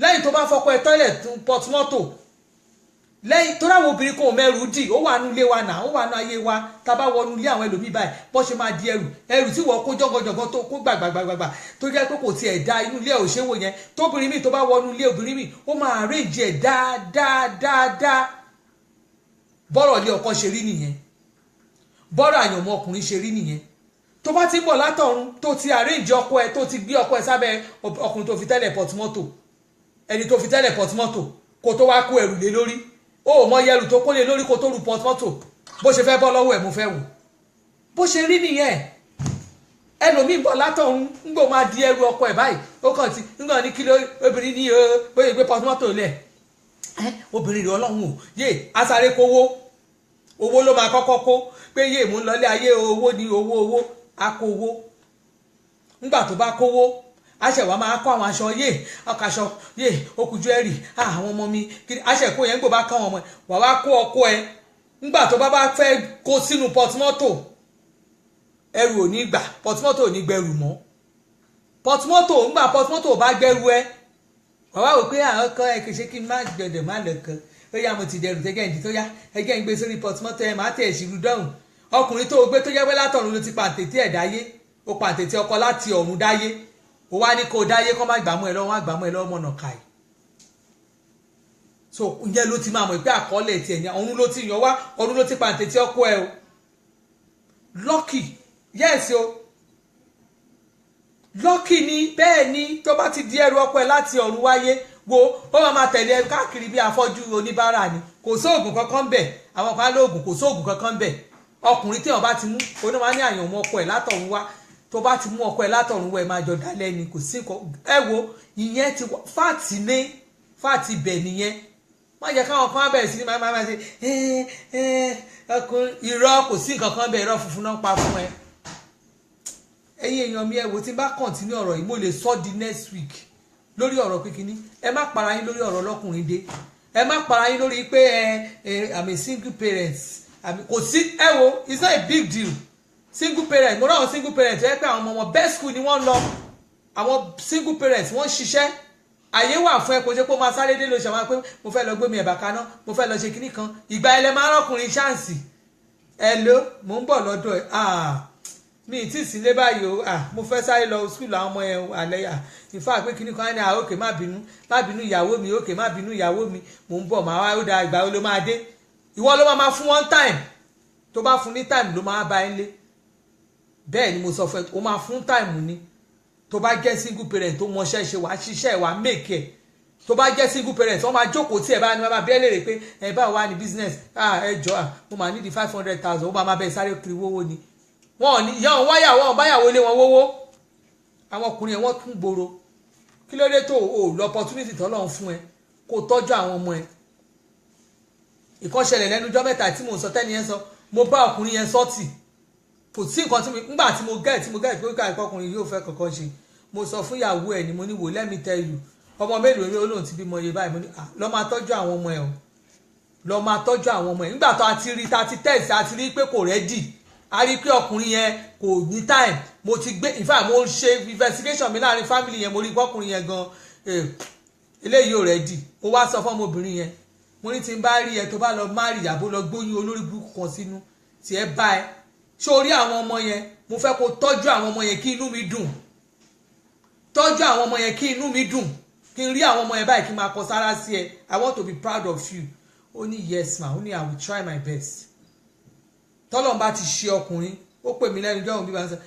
lẹ́yìn tó bá fọkọ ẹ̀ tẹ́lẹ̀ pọ̀tmọ́tò lẹ́yìn tó ráwọn obìnrin kò mẹ́rù dì ó wà nú ilé wa náà ó wà nú ayé wa tá a bá wọnú ilé àwọn ẹlòmíì báyìí bọ́ ṣe máa di ẹrù tí wọ́n kó jọ́ngọ̀jọ̀ngọ̀ tó kó gbàgbàgbàgbà tó jẹ́ pé kò tiẹ̀ da inú ilé òṣèwò yẹn tóbìnrin míì tó bá wọnú ilé obìnrin míì ó máa arrange ẹ̀ dáadáa bọ́rọ̀ ilé ọkọ ṣe rí nìyẹn bọ́rọ̀ àyànmọ́ ọkùnrin ṣe rí nìyẹn tó bá ti ń bọ̀ látọ̀run tó ti arrange ọkọ ẹ̀ tó ti gbé ọkọ ẹ̀ sábẹ́ ọkùnrin tó fi tẹ́lẹ̀ pọ̀tmọ́tò ẹni tó fi tẹ́lẹ̀ pọ̀tmọ́tò kó tó wá kó ẹrù lé lórí ó mọ yẹrù tó kólé lórí kó tó ru pọtumọ́tò bó ṣe fẹ́ bọ́ lọ́wọ́ ẹ̀ mo fẹ́ wò bó ṣe rí nìyẹn ẹlòmíì bọ̀ látọ̀run ńgbò máa di ẹrù ọkọ ẹ̀ báyìí ó kàn ti ńgbà ní kí ló obìnrin ní bóyá gbé pọtumọ́tò lẹ̀ obìnrin rẹ̀ ọlọ́run ò yé asáré kówó owó ló máa kọ́kọ́ kó pé yé mú lọlé ayé owó ní owó á kó owó ńgbà tó bá kówó aṣẹ̀wá máa kó àwọn aṣọ ọkàṣọ okùnjú ẹ̀rì àwọn ọmọ mi aṣẹ̀kó yẹn gbò bá ká wọn ọmọ ẹ̀ wà wá kó ọkọ ẹ̀ ńgbà tó bá fẹ́ kó sínú pọtumọ́tò ẹrù ò ní gbà pọtumọ́tò ò ní gbẹrù mọ́ pọtumọ́tò ńgbà pọtumọ́tò bá gbẹrù ẹ wà wá wò pé àwọn ọkọ ẹ kì í ṣe kí n má gbẹdẹ má lẹ̀kan ó yá mo ti dẹrù tẹ́gẹ̀ǹdì tó yá ẹgẹ́ ń gbé sórí pọtumọ́tò ẹ máa tẹ̀ ṣìlú dọ́hùn ọkùnrin tó gbé tó jẹ́ pé látọ̀run ló ti pàǹtẹ̀tẹ̀ ẹ̀ dáyé ó pàǹtẹ̀tẹ̀ ọkọ láti ọ̀run dáyé ó wá ní kó dáyé kó má gbàmú ẹ lọ́wọ́ má gbàmú ẹ lọ́wọ́ mọ̀nà káì so ǹjẹ́ ló ti máa mọ̀ pé àkọọ́lẹ̀ tiẹ̀ ní ọ̀run ló ti yàn wá ọ̀run ló ti pàǹtẹ̀tẹ̀ ọkọ ẹ o lucky yes o lucky ni bẹ́ẹ̀ ni tó bá ti di ẹrù ọkọ ẹ láti ọ̀run wáyé wo ó máa tẹ̀lé ẹ káàkiri bí afọ́jú oníbàárà ni kò sóògùn kankan bẹ̀ àwọn kan lóògùn kò sóògùn kankan bẹ̀ ọkùnrin tí wọn bá ti mú oní máa ní àyàn mú ọkọ ẹ látọ̀run wá tó bá ti mú ọkọ ẹ látọ̀run wá ẹ máa jọ dálẹ́ ni kò sí nǹkan ẹ wo ìyẹn ti fáàtì bẹ̀ nìyẹn má jẹ́ káwọn kan bẹ̀rẹ̀ sí ní máa ṣe ọkùnrin irọ́ kò sí nǹkan kan bẹ̀ irọ́ funfun náà pa fún ẹ ẹ̀yin èèyàn mi ẹ wo tí n bá kọ̀ntínú ọ̀rọ̀ yìí mo lè sọ di next week lórí ọ̀rọ̀ kíkiní ẹ má para yín lórí ọ̀rọ̀ ọlọ́kùnrin dé ẹ má para yín lórí pé I'm a single parent kò sí ẹ wo it's not a big deal single parent mo ráwọn single parent ẹ pé àwọn ọmọ wọn best school ni wọ́n lọ àwọn single parents wọ́n ṣiṣẹ́ àyè wà fún ẹ kò ṣe pé ó máa sáré dé ló ṣe máa pé mo fẹ́ lọ gbé mi ẹ̀bà kaná mo fẹ́ lọ ṣe kinní kan ìgbà ẹlẹ́ máa rọ́kùnrin ṣáǹsì ẹ ló mò ń bọ̀ lọ́dọ̀ ẹ̀ mi ì tí ì sílé báyìí o mo fẹ́ sáré lọ skul àwọn ọmọ yẹn alẹ́ yà ìfá pé kinní kan á ní òkè má bínú ìyàwó mi òkè má bínú ìyàwó mi mò ń bọ̀ máa wá ó da ìgbà wo ló máa dé ìwọ ló máa fún one time tó bá fún ní time ló máa bá ẹ lé bẹ́ẹ̀ ni mo sọ fún ẹ o máa fún time ni tó bá jẹ́ single parent tó mọṣẹ́ ṣe wàá ṣiṣẹ́ wàá make ẹ̀ tó bá jẹ́ single parent wọ́n máa jókòó tí ẹ̀ bá ní wọ́n máa bẹ́ẹ̀ lè rè pé ẹ̀ bá wà ní business ẹ jọ mo máa ní di 500,000 ó máa bẹ́ẹ̀ sáré kiri wówó ni wọn ò ní ìyá wọn wáyàwó wọn báyàwó lé wọn wówó àwọn ọkùnrin yẹn wọ́n tún gbòòrò kí ló dé tó o lọ opportunity tọ́lọ́run fún ẹ kó tọ́jú àwọn ọmọ ẹ ìkan ṣẹlẹ̀ lẹ́nujọ́ mẹ́ta tí mo sọ tẹ́ni yẹn sọ mo bá ọkùnrin yẹn sọ́ọ̀tì kò sí nǹkan tí nígbà tí mo gẹ̀ pé káàkiri ọkùnrin yóò fẹ́ kankan ṣe mo sọ fún ìyàwó ẹ̀ ni mo ní wò let me tell you ọmọ mélòó ni olóhùn ti bímọ iye báyìí mo ní lọ máa tọ́jú àwọn ọmọ ẹ̀ o lọ máa tọ́jú àwọn ọmọ ẹ̀ nígbà tó a ti rí ta ti tẹ̀sí a ti rí pé kò rẹ́dì a rí pé ọkùnrin yẹn kò ní time mo ti gbé in fact mo ṣe investigation mi láàrin family yẹn mo rí ọkùnrin yẹn gan eléyìí ò rẹ́dì mo wá sọ fún ọmọbìnrin yẹn mo ní tí n bá rí ẹ tó bá lọ márì yàbó lọ gbóyún olórí burúkú kan sínú tí ẹ bá ẹ ṣé o rí àwọn ọmọ yẹn mo fẹ́ kó tọ́jú àwọn ọmọ yẹn kí inú mi dùn tọ́jú àwọn ọmọ yẹn kí inú mi dùn kí n rí àwọn ọmọ yẹn báyìí kí n máa kọ sára sí ẹ I want to be proud of you ó ní yes ma ó ní I will try my best tọ́lọ́n bá ti ṣe ọkùnrin ó pè mí lẹ́nu jọ́hún bí wọ́n sọ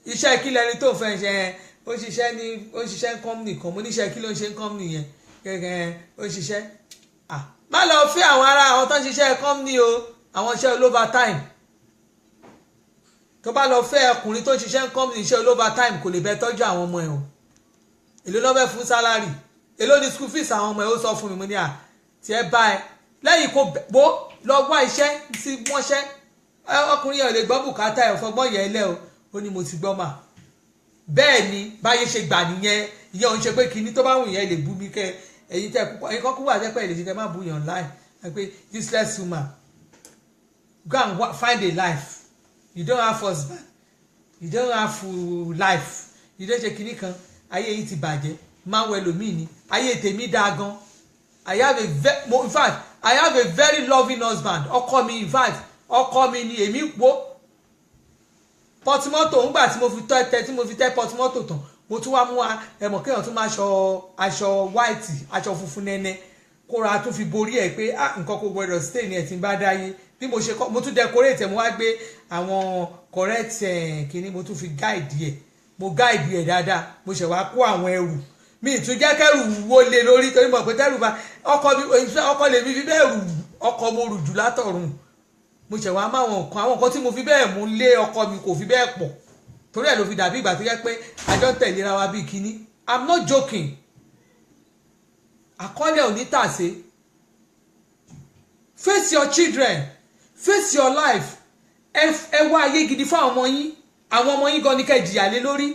iṣẹ́ kí lẹni tó fẹ́ ṣe ẹ ó ṣiṣẹ́ ń company kan mo níṣẹ́ kí ló ń ṣe ń company yẹn gẹ́gẹ́ ó ṣiṣẹ́ má lọ fẹ́ àwọn ará àwọn tó ń ṣiṣẹ́ company o àwọn iṣẹ́ overtime tó bá lọ fẹ́ ọkùnrin tó ń ṣiṣẹ́ ń company iṣẹ́ overtime kò lè bẹ tọ́jú àwọn ọmọ ẹ̀ o èló ló fẹ́ fún sálárì èló ní school fees àwọn ọmọ ẹ̀ ó sọ fún mi mo ní tí ẹ bá ẹ lẹ́yìn kó bó lọ wá iṣẹ́ sí mọ́ṣẹ́ ọkùnrin yẹn ò lè gbọ́ bùkátà ẹ̀ fọgbọ́n yẹn lẹ́ o ó ní mo ti gbọ́ mà bẹ́ẹ̀ ni báyé ṣe gbà nìyẹn ìyẹn ò ń ṣe pé kinní tó bá wù yẹn lè bú mi kẹ ẹ̀yin tẹ púpọ̀ ẹ̀yin kọ́kú wà tẹ́pẹ́ ìlẹ̀ṣẹ̀ kẹ má bú yàn láì pé useless woman go and find a life you don't have husband you don't have life you don't ṣe kinní kan ayé yìí ti bàjẹ́ máa wọ ẹlòmíì ni ayé tèmi dáa gan in fact I have a very loving husband ọkọ mi in fact ọkọ mi ni èmi wo pọtimọ́tò ńgbà tí mo fi tẹ́ pọtimọ́tò tán mo tún wá mú ẹmọ kéèyàn tún máa aṣọ white aṣọ funfun nẹ́nẹ́ kóra tún fi borí ẹ̀ pé nǹkan kò gbọdọ̀ stay ní ẹ̀ tí ń bá dáyé bí mo ṣe kọ́ mo tún decorate ẹ̀ mo wá gbé àwọn correct kìíní mo tún fi guide ẹ̀ mo guide ẹ̀ dáadáa mo ṣẹ̀ wá kó àwọn ẹrù mi ì tún jẹ́ kẹ́rù wo lé lórí torí mọ̀ pé tẹ́rù bá ọkọ lèmi fi bẹ́ẹ̀ rù ọkọ mo rù jù látọ̀run mo ṣẹ̀ wá máa wọn kan àwọn nǹkan tí mo fi bẹ́ẹ̀ mú lé ọkọ mi kò fi bẹ́ẹ̀ pọ̀ torí ẹ̀ ló fi dàbí ìgbà tó yẹ pé àjọ tẹ̀léra wa bíi kíní. I'm not joking. Àkọọ́lẹ̀ ò ní tàsé. Face your children, face your life. Ẹ wá ayé gidi fún àwọn ọmọ yín. Àwọn ọmọ yín gan ni kẹ́ jìyà lé lórí.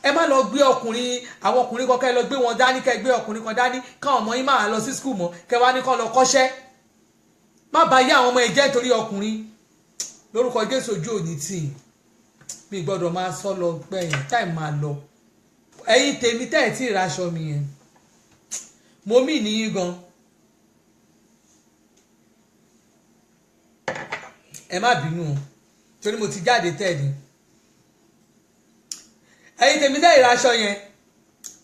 Ẹ má lọ gbé ọkùnrin àwọn ọkùnrin kan kẹ́ lọ gbé wọn dání kẹ́ gbé ọkùnrin kan dání káwọn ọmọ yín máa lọ sí skul mọ́ kẹ́ wá ní kán lọ kọ́ṣẹ́. Má bá yé àwọn ọmọ ẹ jẹ́ torí ọkùnrin. Lórúkọ Jésù ojú òní tì. Mi gbọ́dọ̀ máa sọ lọ gbẹ̀yìn táì máa lọ. Ẹ̀yin tèmi tẹ́ ẹ̀ tí ì raṣọ mi yẹn. Mo mì níyín gan. Ẹ má bínú o torí mo ti jáde tẹ́ẹ̀dì. Ẹ̀yin tèmi tẹ́ ìraṣọ yẹn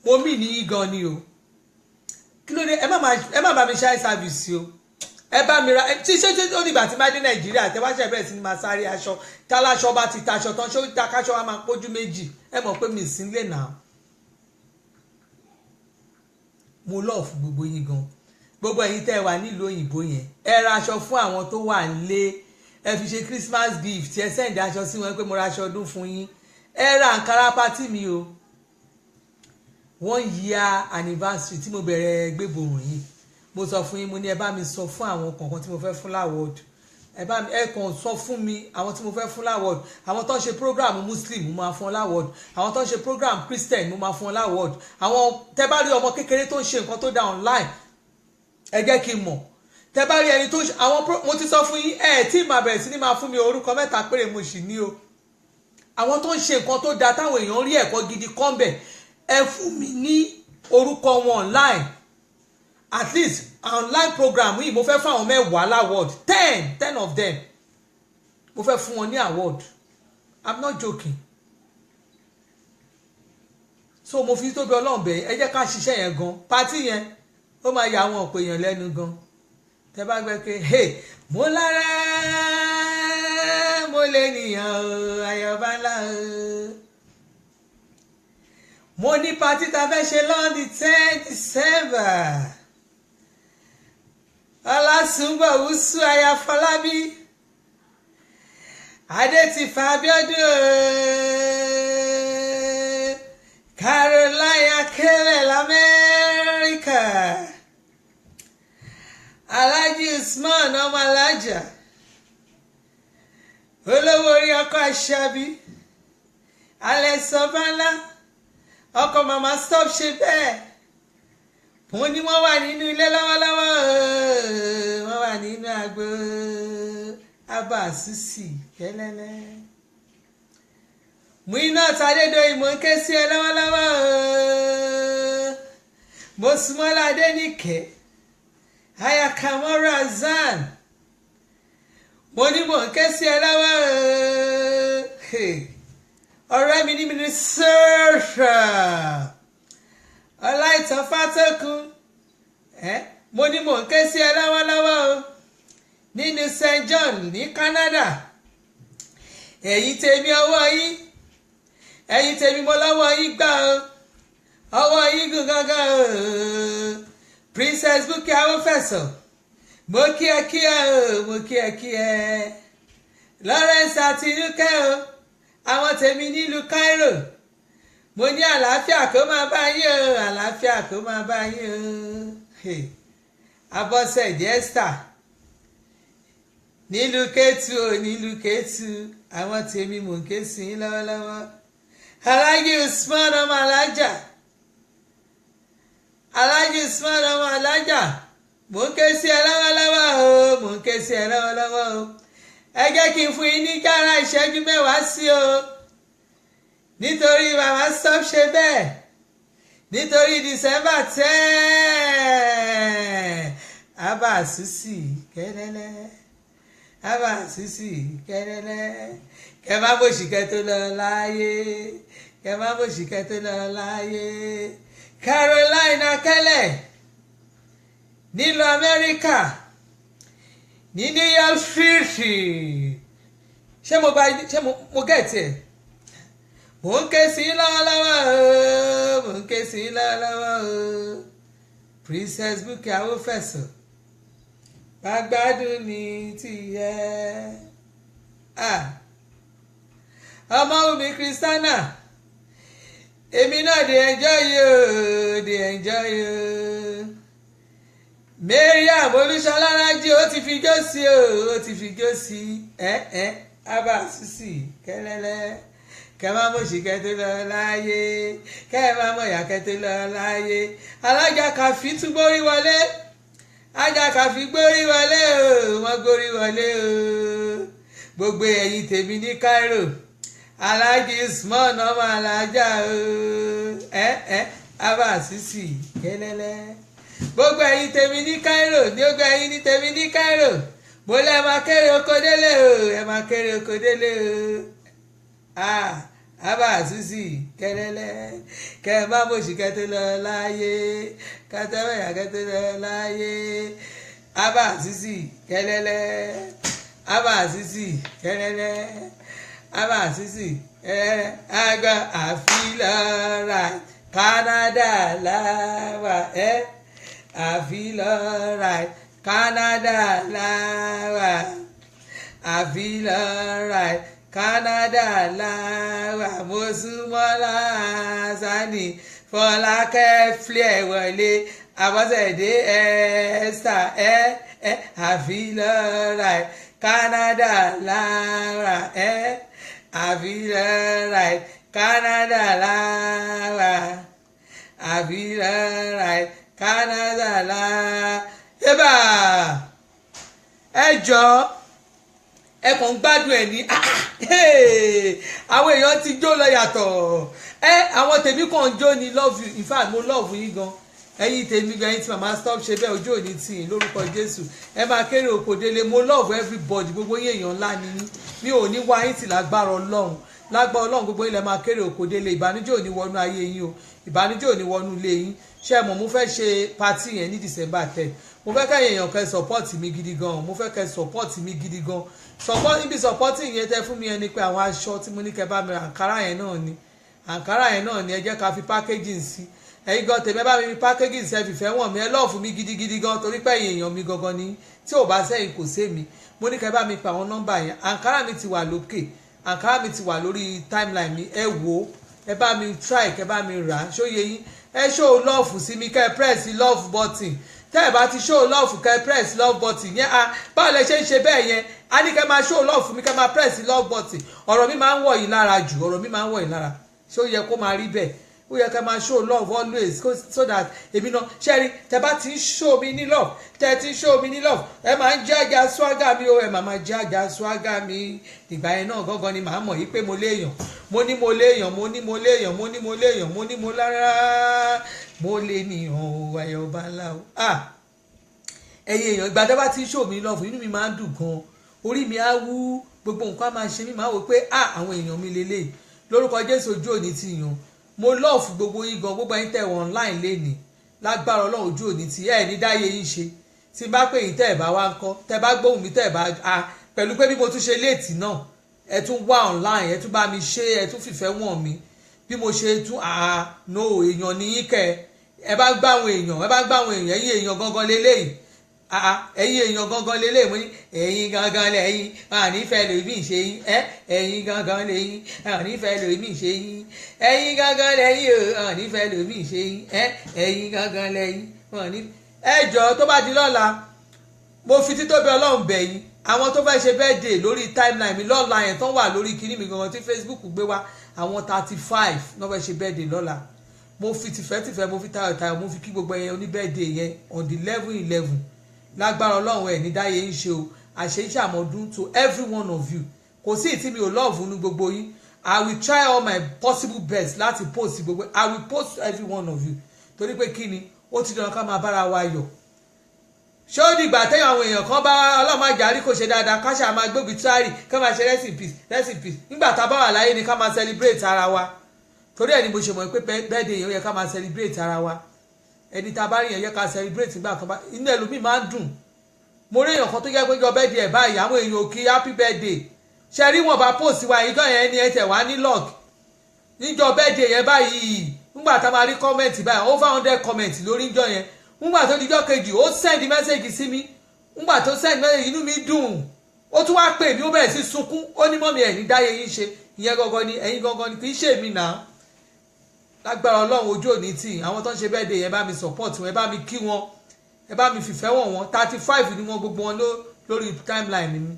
mo mì níyín gan ni o. Kí ló dé ẹ má bá mi ṣe service o. Ẹ bá mi ra tí ó dìgbà tí má dé Nàìjíríà tẹ́ wá ṣe bẹ̀rẹ̀ sí ni máa sáré aṣọ táláṣọ bá ti taṣọ tán ṣó takáṣọ wa máa pójú méjì ẹ mọ̀ pé mi ì sí nílé náà. Mo love fún gbogbo yín gan gbogbo ẹ̀yin tẹ́ wà nílùú òyìnbó yẹn ẹ ra aṣọ fún àwọn tó wà nílé ẹ fi ṣe Christmas gift ẹ send aṣọ sí wọn pé mo ra aṣọ ọdún fún yín ẹ ra àǹkárá pátì mi o 1 year anniversary tí mo bẹ̀rẹ̀ gbéborùn yìí mo sọ fún yín mo ní ẹ bá mi sọ fún àwọn kọ̀ọ̀kan tí mo fẹ́ fún láwọ́ọ̀dù ẹ kàn sọ fún mi àwọn tí mo fẹ́ fún láwọ́ọ̀dù àwọn tó ń ṣe program muslim mo máa fún ọ láwọ́ọ̀dù àwọn tó ń ṣe program christian mo máa fún ọ láwọ́ọ̀dù àwọn tẹ́ bá rí ọmọ kékeré tó ń ṣe nǹkan tó dá online ẹ jẹ́ kí n mọ̀ tẹ́ bá rí ẹni tó àwọn mo ti sọ fún yín tí màá bẹ̀rẹ̀ sí ni máa fún mi orúkọ 3 péré mo sì ní o àwọn tó ń ṣe nǹkan tó dá táwọn èèyàn rí ẹ̀kọ́ gidi kọ́ńbẹ̀ ẹ fún mi ní orúkọ wọn online at least online program yìí mo fẹ́ fún àwọn 10 award 10 of them mo fẹ́ fún wọn ní award I'm not joking so mo fi tóbi Ọlọ́run bẹ̀ ẹ jẹ́ ká ṣiṣẹ́ yẹn gan pátì yẹn ó máa yà àwọn ọ̀pọ̀ èèyàn lẹ́nu gan tẹ́ bá gbẹ́ pé hey mo lára mo lè nìyàn o ayọ̀bá ńlá o mo ní pátì tá a fẹ́ ṣe lọ́ọ̀dì 10 December. Ọlásùnbọ̀ Wùsù Ayáfọlábí Adétìfà Abíọ́dún Caroline Akele l'Amẹ́ríkà Alhaji Usman ọmọ alájà olówó orí ọkọ Àṣàbí Alẹ́sọ̀bánlá ọkọ màmá stop ṣe bẹ́ẹ̀ wọ́n ní wọ́n wà nínú ilé lọ́wọ́lọ́wọ́ wọ́n wà nínú agbo Abba Susi kẹ́lẹ́lẹ́ Muinat Adédoyin mo ń ké sí ẹ lọ́wọ́lọ́wọ́ Mosúnmọ́lá Adéníkẹ́ Ayakamora Zan mo ní mo ń ké sí ẹ lọ́wọ́ ọ̀rẹ́ mi ní Minnesota Ọláìtàn Fátókun mo ní mò ń ké sí ẹ lọ́wọ́lọ́wọ́ o nínú St. John ní Canada ẹ̀yin tèmi ọwọ́ yín ẹ̀yin tèmi mo lọ́wọ́ yín gbà o ọwọ́ yín gùn gángan o Princess Bukky Awofeso mo kí ẹ o mo kí ẹ Lawrence Àtinúkẹ́ o àwọn tèmi nílùú Cairo mo ní àlàáfíà kó máa bá yín o àlàáfíà kó máa bá yín o Abọ́sẹ̀dé Esther nílùú Kétu àwọn tèmi mò ń ké sí yín lọ́wọ́lọ́wọ́ Alhaji Usman ọmọ alájà mò ń ké sí ẹ lọ́wọ́lọ́wọ́ o mò ń ké sí ẹ lọ́wọ́lọ́wọ́ o ẹ jẹ́ kí n fún yín ní kára ìṣẹ́jú 10 sí o nítorí màmá stop ṣe bẹ́ẹ̀ nítorí December 10 Abba Susi kẹ́lẹ́lẹ́ Abba Susi kẹ́lẹ́lẹ́ kẹ́ má bòṣì kẹ́ tó lọ láyé kẹ́ má bòṣì kẹ́ tó lọ láyé Caroline Akele nílùú Amẹ́ríkà ní New York City ṣé mo gẹ̀ẹ́tì ẹ̀ mò ń ké sí lọ́wọ́lọ́wọ́ o mò ń ké sí lọ́wọ́lọ́wọ́ o Princess Bukky Awofeso máa gbádùn ní tìyẹ. ọmọ Wùmí Christiana èmi náà dey enjoy you dey enjoy you. Mariam Olúṣọlá Rájí ó ti fi jó sí ó ti fi jó sí Abba Suzy kẹlẹlẹ kẹ máa mọ̀ sí kẹtó lọ láyé kẹ máa mọ̀ yà kẹtó lọ láyé. alájà Kàfí tún gbórí wọlé ajá Kàfí gbórí wọlé o wọ́n gbórí wọlé o. gbogbo ẹ̀yin tèmi ní Cairo alájí Usman ọmọ alájà o Abba Suzy kẹlẹlẹ. gbogbo ẹ̀yin tèmi ní Cairo ní gbogbo ẹ̀yin ní tèmi ní Cairo mo lẹ máa kéré oko délé o ẹ máa kéré oko délé o. Abba Suzy kẹlẹlẹ kẹ má bòṣì kẹtó lọ láyé kẹtó ẹyà kẹtó lọ láyé. Abba Suzy kẹlẹlẹ Abba Suzy kẹlẹlẹ Abba Suzy kẹlẹlẹ. àgbà àfilọ́ra Canada làwà àfilọ́ra Canada làwà àfilọ́ra Canada làwà. Mọ́súnmọ́lá Sani Fọlákẹ́ Flair wọlé Abọ́sẹ̀dé Esther àfilọ́ra Canada làwà àfilọ́ra Canada làwà àfilọ́ra Canada làwà. Eba ẹ jọ̀ọ́ ẹ kàn ń gbádùn ẹ ní àwọn èèyàn ti jó lọ yàtọ̀ àwọn tèmi kàn ń jó ní love you in fact mo love yín gan ẹ̀yin tèmi gan ẹ̀yin tí màmá stop ṣe bẹ́ẹ̀ ojú òní tì yín lórúkọ Jésù ẹ máa kéré oko délé mo love everybody gbogbo yín èèyàn ńlá ni yín mi ò ní wá yín tì lágbára Ọlọ́run lágbára Ọlọ́run gbogbo yín lẹ máa kéré oko délé ìbànújẹ́ ò ní wọnú ayé yín o ìbànújẹ́ ò ní wọnú ilé yín ṣé mọ̀ mo fẹ́ ṣe party yẹn ní December 10 mo fẹ́ kẹ́yìn èèyàn kẹ́ support mi gidi gan mo fẹ́ kẹ́ support mi gidi gan support níbi supporting yẹn tẹ́ fún mi ẹni pé àwọn aṣọ tí mo ní kẹ́ bá mi àǹkárá yẹn náà ni ẹ jẹ́ ká fi packaging sí ẹ̀yin gan tèmi bá mi fi packaging sí ẹ fìfẹ́ wọ̀n mi ẹ lọ́ọ̀fù mi gidigidi gan torí pé ẹ̀yin èèyàn mi gangan ni tí ò bá sẹ́yìn kò sé mi mo ní kẹ́ bá mi pa àwọn nọ́mbà yẹn àǹkárá mi ti wà lókè àǹkárá mi ti wà lórí timeline mi ẹ wò ó ẹ bá mi try kẹ́ bá mi rà á ṣóye yín ẹ show love sí mi kẹ́ press love button tẹ́ ẹ bá ti show love kẹ́ press love button yẹn báwo lẹ ṣe ń ṣe bẹ́ẹ̀ yẹn a ní kẹ́ máa show love fún mi kẹ́ máa press love button ọ̀rọ̀ mi máa ń wọ̀ yín lára jù ọ̀rọ̀ mi máa ń wọ̀ yín lára ṣé ó yẹ kó máa rí bẹ́ẹ̀ ó yẹ kẹ́ máa show love always so that èmi náà ṣẹ́rí tẹ́ bá ti ń show mi ní love tẹ́ ti ń show mi ní love ẹ máa ń jájà swagger mi o ẹ máa jájà swagger mi ìgbà yẹn náà gángan ni màá mọ̀ yí pé mo léèyàn mo ní mo léèyàn mo ní mo léèyàn mo ní mo léèyàn mo ní mo lára mo lè nìyàn o ayọ̀ ọba ńlá o ẹ̀yin èèyàn ìgbà tẹ́ bá ti ń show mi love inú mi máa ń dùn gan orí mi á wú gbogbo nǹkan máa ṣe mí máa wò pé àwọn èèyàn mi lélẹ̀ lórúkọ Jésù ojú òní ti yàn mo love gbogbo yín gan gbogbo yín tẹ̀ wọ́n online lénìí lágbára Ọlọ́run ojú òní ti ní dáyé yín ṣe tí bá pè yín tẹ́ ẹ̀ bá wá ń kọ́ tẹ́ bá gbóhùn mi tẹ́ ẹ̀ bá pẹ̀lú pé bí mo tún ṣe léètì náà ẹ tún wá online ẹ tún bá mi ṣe ẹ tún fìfẹ́ wọ̀n mi bí mo ṣe tún no èèyàn ní yín kẹ ẹ bá gbá àwọn èèyàn ẹ̀yin èèyàn gangan lélẹ́yìn ẹ̀yin èèyàn gangan lélẹ́yìn mo ní ẹ̀yin gangan lẹ́yìn ànífẹ́ lèmi ṣe yín ẹ̀yin gangan lẹ́yìn ànífẹ́ lèmi ṣe yín ẹ̀yin gangan lẹ́yìn o ànífẹ́ lèmi ṣe yín ẹ̀yin gangan lẹ́yìn ẹ jọ̀ọ́ tó bá di lọ́la mo fi títóbi Ọlọ́run bẹ̀ yín àwọn tó fẹ́ ṣe birthday lórí timeline mi lọ́la yẹn tán wà lórí kinní mi gangan tí Facebook gbé wá àwọn 35 náà fẹ́ ṣe birthday lọ́la mo fi tìfẹ́tìfẹ́ mo fi tayọ̀tayọ̀ mo fi kí gbogbo ẹyẹ oní birthday yẹn on the 11 lágbára Ọlọ́run ẹ̀ ní dáyé ń ṣe o àṣeyíṣẹ́ àmọ́dún to every one of you kò sí ìtí mi ò love ní gbogbo yín I will try all my possible best láti post gbogbo I will post every one of you torí pé kí ni ó ti dọ̀rọ̀ ká máa bára wa yọ̀ ṣé ó dìgbà téèyàn àwọn èèyàn kan bá ọlọ́mọ àjàrí kò ṣe dáadáa ká ṣáà máa gbóbi tíárì ká máa ṣe rest in peace nígbà tá a bá wà láyé ni ká máa celebrate ara wa torí ẹ̀ ni mo ṣe mọ̀ pé birthday yẹn ó yẹ ká máa celebrate ara wa ẹni tá a bá rí yẹn yẹ ká celebrate nígbà kan bá inú ẹlòmíì máa ń dùn mo rí èèyàn kan tó jẹ́ pé jọ birthday ẹ̀ báyìí àwọn èèyàn ò kí happy birthday ṣe rí wọn bá post wa ìjọ yẹn ni ẹ tẹ̀ wá ní log níjọ birthday yẹn báyìí nígbà tá a máa rí comment báyìí over 100 comment lórí ìjọ yẹn nígbà tó dijọ́ kejì ó send message sí mi ńgbà tó send message inú mi dùn ó tún wá pè mí ó bẹ̀rẹ̀ sí sunkún ó ní mọ́mí ẹ̀ ní dáyé yín ṣe ìyẹn gangan ni ẹ̀yin gangan ni kì í ṣe mí náà lágbára ọlọ́run ojú òní tì àwọn tó ń ṣe birthday yẹn bá mi support wọn ẹ bá mi kí wọn ẹ bá mi fìfẹ́ wọ̀n wọn 35 ni wọn gbogbo wọn lórí timeline mi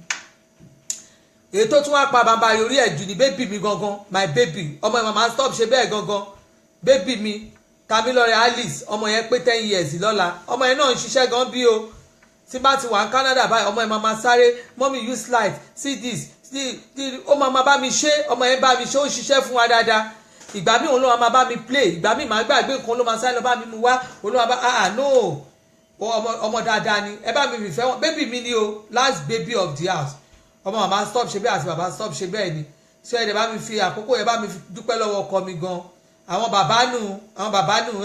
èyí tó tún wá pa bàbá yorí ẹ̀ jù ní bébì mi gangan my baby ọmọ ìmọ̀ máa stop ṣe bẹ́ẹ̀ gangan bébì mi Tamilore Alice ọmọ yẹn pé 10 years lọ́la ọmọ yẹn náà ń ṣiṣẹ́ gan bí o tí bá ti wà ní Canada báyìí ọmọ yẹn máa sáré mommy use light see this ó máa bá mi ṣe ọmọ yẹn bá mi ṣe ó ń ṣiṣẹ́ fún wa dáadáa ìgbà míì òun ló máa bá mi play ìgbà míì máa gbàgbé nǹkan ló máa sáré lọ bá mi mú wá òun ló máa bá no ọmọ dáadáa ni ẹ bá mi fìfẹ́ wọn baby mi ni o last baby of the house ọmọ màmá stop ṣe bẹ́ẹ̀ àti bàbá stop ṣe bẹ́ẹ̀ ni ṣé ẹ bá mi fi àkókò yẹn bá mi dúpẹ́ lọ́wọ́ ọkọ mi gan àwọn bàbá nù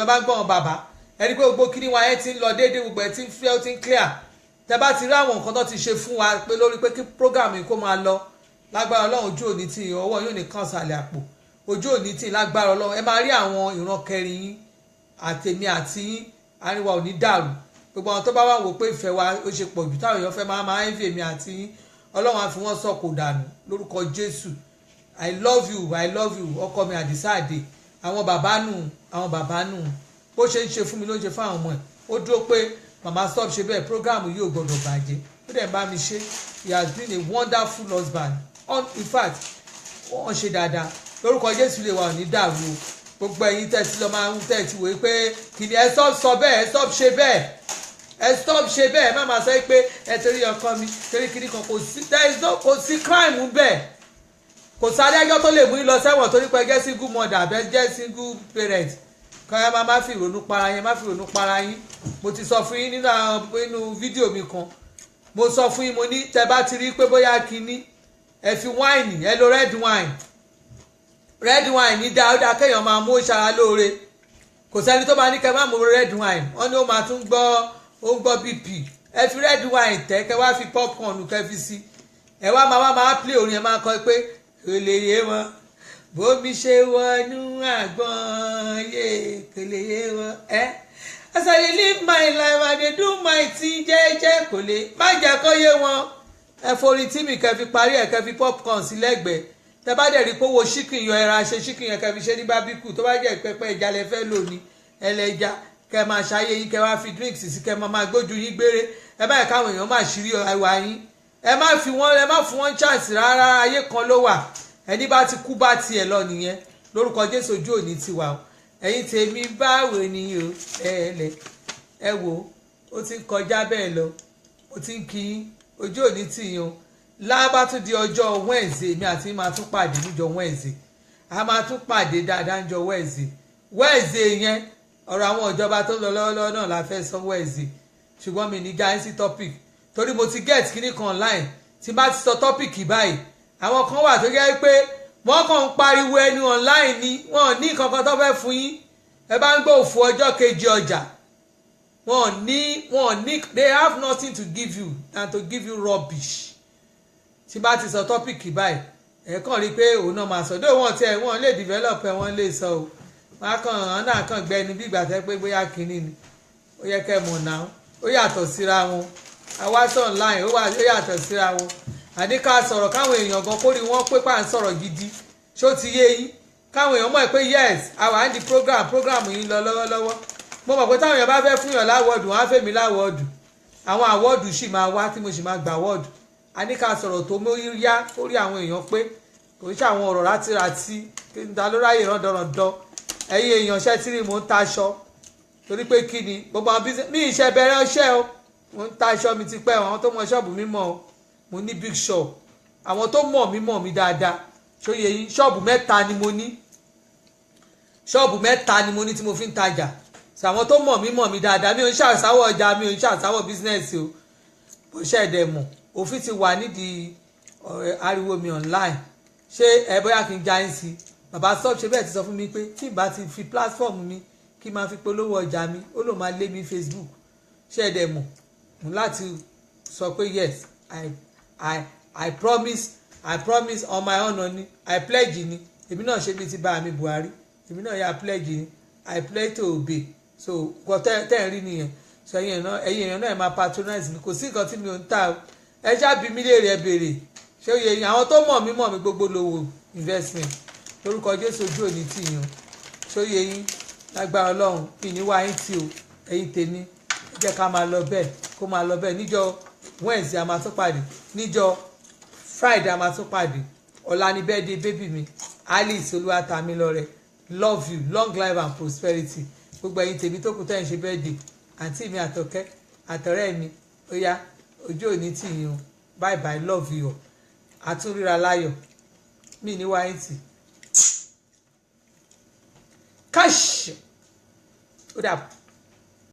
ẹ bá gbọ́n bàbá ẹni pé gbogbo kíní wa yẹn ti ń lọ déédéé gbogbo ẹ̀ ti ń fẹ́ ó ti ń clear tẹ bá ti rí àwọn nǹkan tó ti ṣe fún wa pé lórí pé kí program yìí kó máa lọ lágbára ọlọ́run ojú òní tí ọwọ́ yóò ní kàn sàlẹ̀ àpò ojú òní tí lágbára ọlọ́run ẹ máa rí àwọn ìran kẹrin yín àtèmi àti yín àríwá òní dàrú gbogbo àwọn tó bá wà wò pé ìfẹ́ wa ó ṣe pọ̀ jù táwọn èèyàn fẹ́ máa ń fi èmi àti yín ọlọ́run á fi wọ́n sọ̀kò dànù lórúkọ Jésù I love you ọkọ mi Àdìsá Àdè àwọn bàbá nù bó ṣe ń ṣe fún mi ló ń ṣe fún àwọn ọmọ ẹ̀ ó dúró pé mama stop ṣe bẹ́ẹ̀ program yìí ò gbọ́dọ̀ bàjẹ́ ó dẹ̀ bá mi ṣe he has been a wonderful husband in fact wọ́n ṣe dáadáa lórúkọ Jésù lè wà ní dàrú o gbogbo ẹ̀yin tẹ̀sí lọ́ máa ń tẹ̀sí wòye pé kìnìún ẹ stop sọ bẹ́ẹ̀ ẹ stop ṣe bẹ́ẹ̀ ẹ stop ṣe bẹ́ẹ̀ má máa sọ pé ẹ torí ọkọ mi torí kìnìún kan kò sí crime bẹ́ẹ̀ kò sáré ẹjọ́ tó lè mú yín lọ sẹ́wọ̀n torí pé ẹ jẹ́ single mother àbẹ́ jẹ́ single parent kọ́yá máa má fi ìrònú para yín mo ti sọ fún yín nínú fídíò mi kan mo sọ fún yín mo ní tẹ bá ti rí pé bóyá kínní ẹ fi wáìnì ẹ lo red wine ní dáadáa kéèyàn máa mú ìṣara lóore kò sẹ́ni tó bá ní kẹ́ máa mú red wine wọ́n ní ó máa tún gbọ́ bp ẹ fi red wine tẹ́ kẹ́ wá fi popcorn kẹ́ fi sí ẹ wá máa play orin ẹ máa kọ pé kò lè yé wọn bómi ṣe wọnú àgbọn yé kò lè yé wọn as I live my life I dey do my thing jẹ́jẹ́ kò lè má jẹ́ kó yé wọn ẹ forí tí mi kẹ́ fi parí ẹ̀ kẹ́ fi popcorn sí lẹ́gbẹ̀ẹ́ tẹ bá dẹ̀ rí pé owó chicken yọ ẹran ṣe chicken yẹn kẹ́ fi ṣe ní bábíkù tó bá jẹ́ pẹ́pẹ́ ìjà lẹ fẹ́ lò ní ẹlẹ́ja kẹ́ máa ṣayé yín kẹ́ wá fi drinks sí kẹ́ máa gbójú yín gbére ẹ báyìí káwọn èèyàn máa ṣírí ẹwà yín ẹ má fún wọn chance rárá ayé kan ló wà ẹni bá ti kú bá tiẹ̀ lọ nìyẹn lórúkọ Jésù ojú òní ti wà o ẹ̀yin tèmi báwo ni o ẹ wò ó ti ń kọjá bẹ́ẹ̀ lọ ó ti ń kí ojú òní tì yín o lábá tún di ọjọ́ Wednesday mi àti máa tún pàdé níjọ́ Wednesday a máa tún pàdé dáadáa níjọ́ Wednesday yẹn ọ̀rọ̀ àwọn ìjọba tó lọ lọ́wọ́lọ́wọ́ náà la fẹ́ sọ Wednesday ṣùgbọ́n mi ní gáyé sí topic torí mo ti get kíní kan online tí bá ti sọ topic báyìí àwọn kan wà tó jẹ́ pé wọ́n kàn ń pariwo ẹnu online ni wọ́n ní kankan tó fẹ́ fún yín ẹ bá ń gbọ́ òfò ọjọ́ kejì ọjà wọ́n ní they have nothing to give you than to give you rubbish tí bá ti sọ tọ́pìkì báyìí ẹ kàn rí i pé òun náà máa sọ dé wọ́n lè develop ẹ wọ́n lè sọ o wọ́n náà kàn gbẹni bí ìgbà tẹ́ pé bóyá kínní ni ó yẹ kẹ́ mọ̀ náà ó yàtọ̀ síra wọn àwáṣọ online ó yàtọ̀ síra wọn àdíkà sọ̀rọ̀ káwọn èèyàn gan kórìí wọ́n pé pà ń sọ̀rọ̀ gidi ṣó ti yé yín káwọn èèyàn mọ̀ pé yes àwa á di program yìí lọ lọ́wọ́lọ́wọ́ mo mọ̀ pé táwọn èèyàn bá fẹ́ fún yàn láwọ́ọ̀dù wọ́n á fẹ́ mi láwọ́ọ̀dù àwọn àwọ́ọ̀dù sì máa wá tí mo sì máa gbà wọ́ọ̀dù àníkà sọ̀rọ̀ tó mú yá orí àwọn èèyàn pé kò ń ṣe àwọn ọ̀rọ̀ rátíratí kí n ta ló ráyè rándanrandan ẹ̀yin èèyàn ṣẹ́ tí mò ń taṣọ torí pé kí ni gbogbo àwọn business mi ìṣe bẹ̀rẹ̀ ọṣẹ́ o mò ń taṣọ mi ti pẹ́ àwọn tó mọ ṣọ́ọ̀bù mi mọ̀ o mo ní big shop àwọn tó mọ̀ mí dáadáa ṣóye yín ṣọ́ọ̀bù mẹ́ta ni mo ní tí mo fi ń tajà sọ àwọn tó mọ̀ mí dáadáa mi ò ń ṣàṣàwọ̀ ọjà mi ò ń ṣàṣàwọ̀ business o bó ṣẹ̀dẹ̀ mọ̀ òfin ti wà nídìí ariwo mi online ṣé ẹ bóyá kí n já yín sí bàbá stop ṣe bẹ́ẹ̀ ti sọ fún mi pé tí n bá ti fi platform mi kí n máa fi polówó ọjà mi ó lò máa lé mi Facebook ṣé ẹ dẹ̀ mọ̀ láti sọ pé yes I promise on my honor ni I pledge ni èmi náà ṣe bí ti bá mi Buhari èmi náà yà pledge ni I pledge to obey so nǹkan tẹ́ ẹ̀ rí nìyẹn so ẹ̀yin èèyàn náà ẹ máa patronize mi, kò sí nǹkan tí mi ò ń tà o, ẹ ṣáàbí mi léèrè ẹ béèrè ṣé ó yẹ yín. àwọn tó mọ̀ mí gbogbo lówó investment lórúkọ Jésù ojú òní tì yín o, ṣé ó yẹ yín lágbára Ọlọ́run mi ní wá yín tí o ẹ̀yin tèmi ẹ jẹ́ ká máa lọ bẹ́ẹ̀ kó máa lọ bẹ́ẹ̀. níjọ́ Wednesday a máa tún pàdé, níjọ́ Friday a máa tún pàdé, ọ̀la ni birthday baby mi Alice Olúwatamilọ́rẹ, love you, long life and prosperity. gbogbo ẹ̀yin tèmi tó kù tẹ́ ń ṣe birthday, àǹtí mi Àtọ́kẹ́ àtọ̀rẹ́ mi, ó yá ojú òní tì yín o, bye bye, love you, àtúnríra láyọ̀, mi ní wáyé tì káṣí ó dà.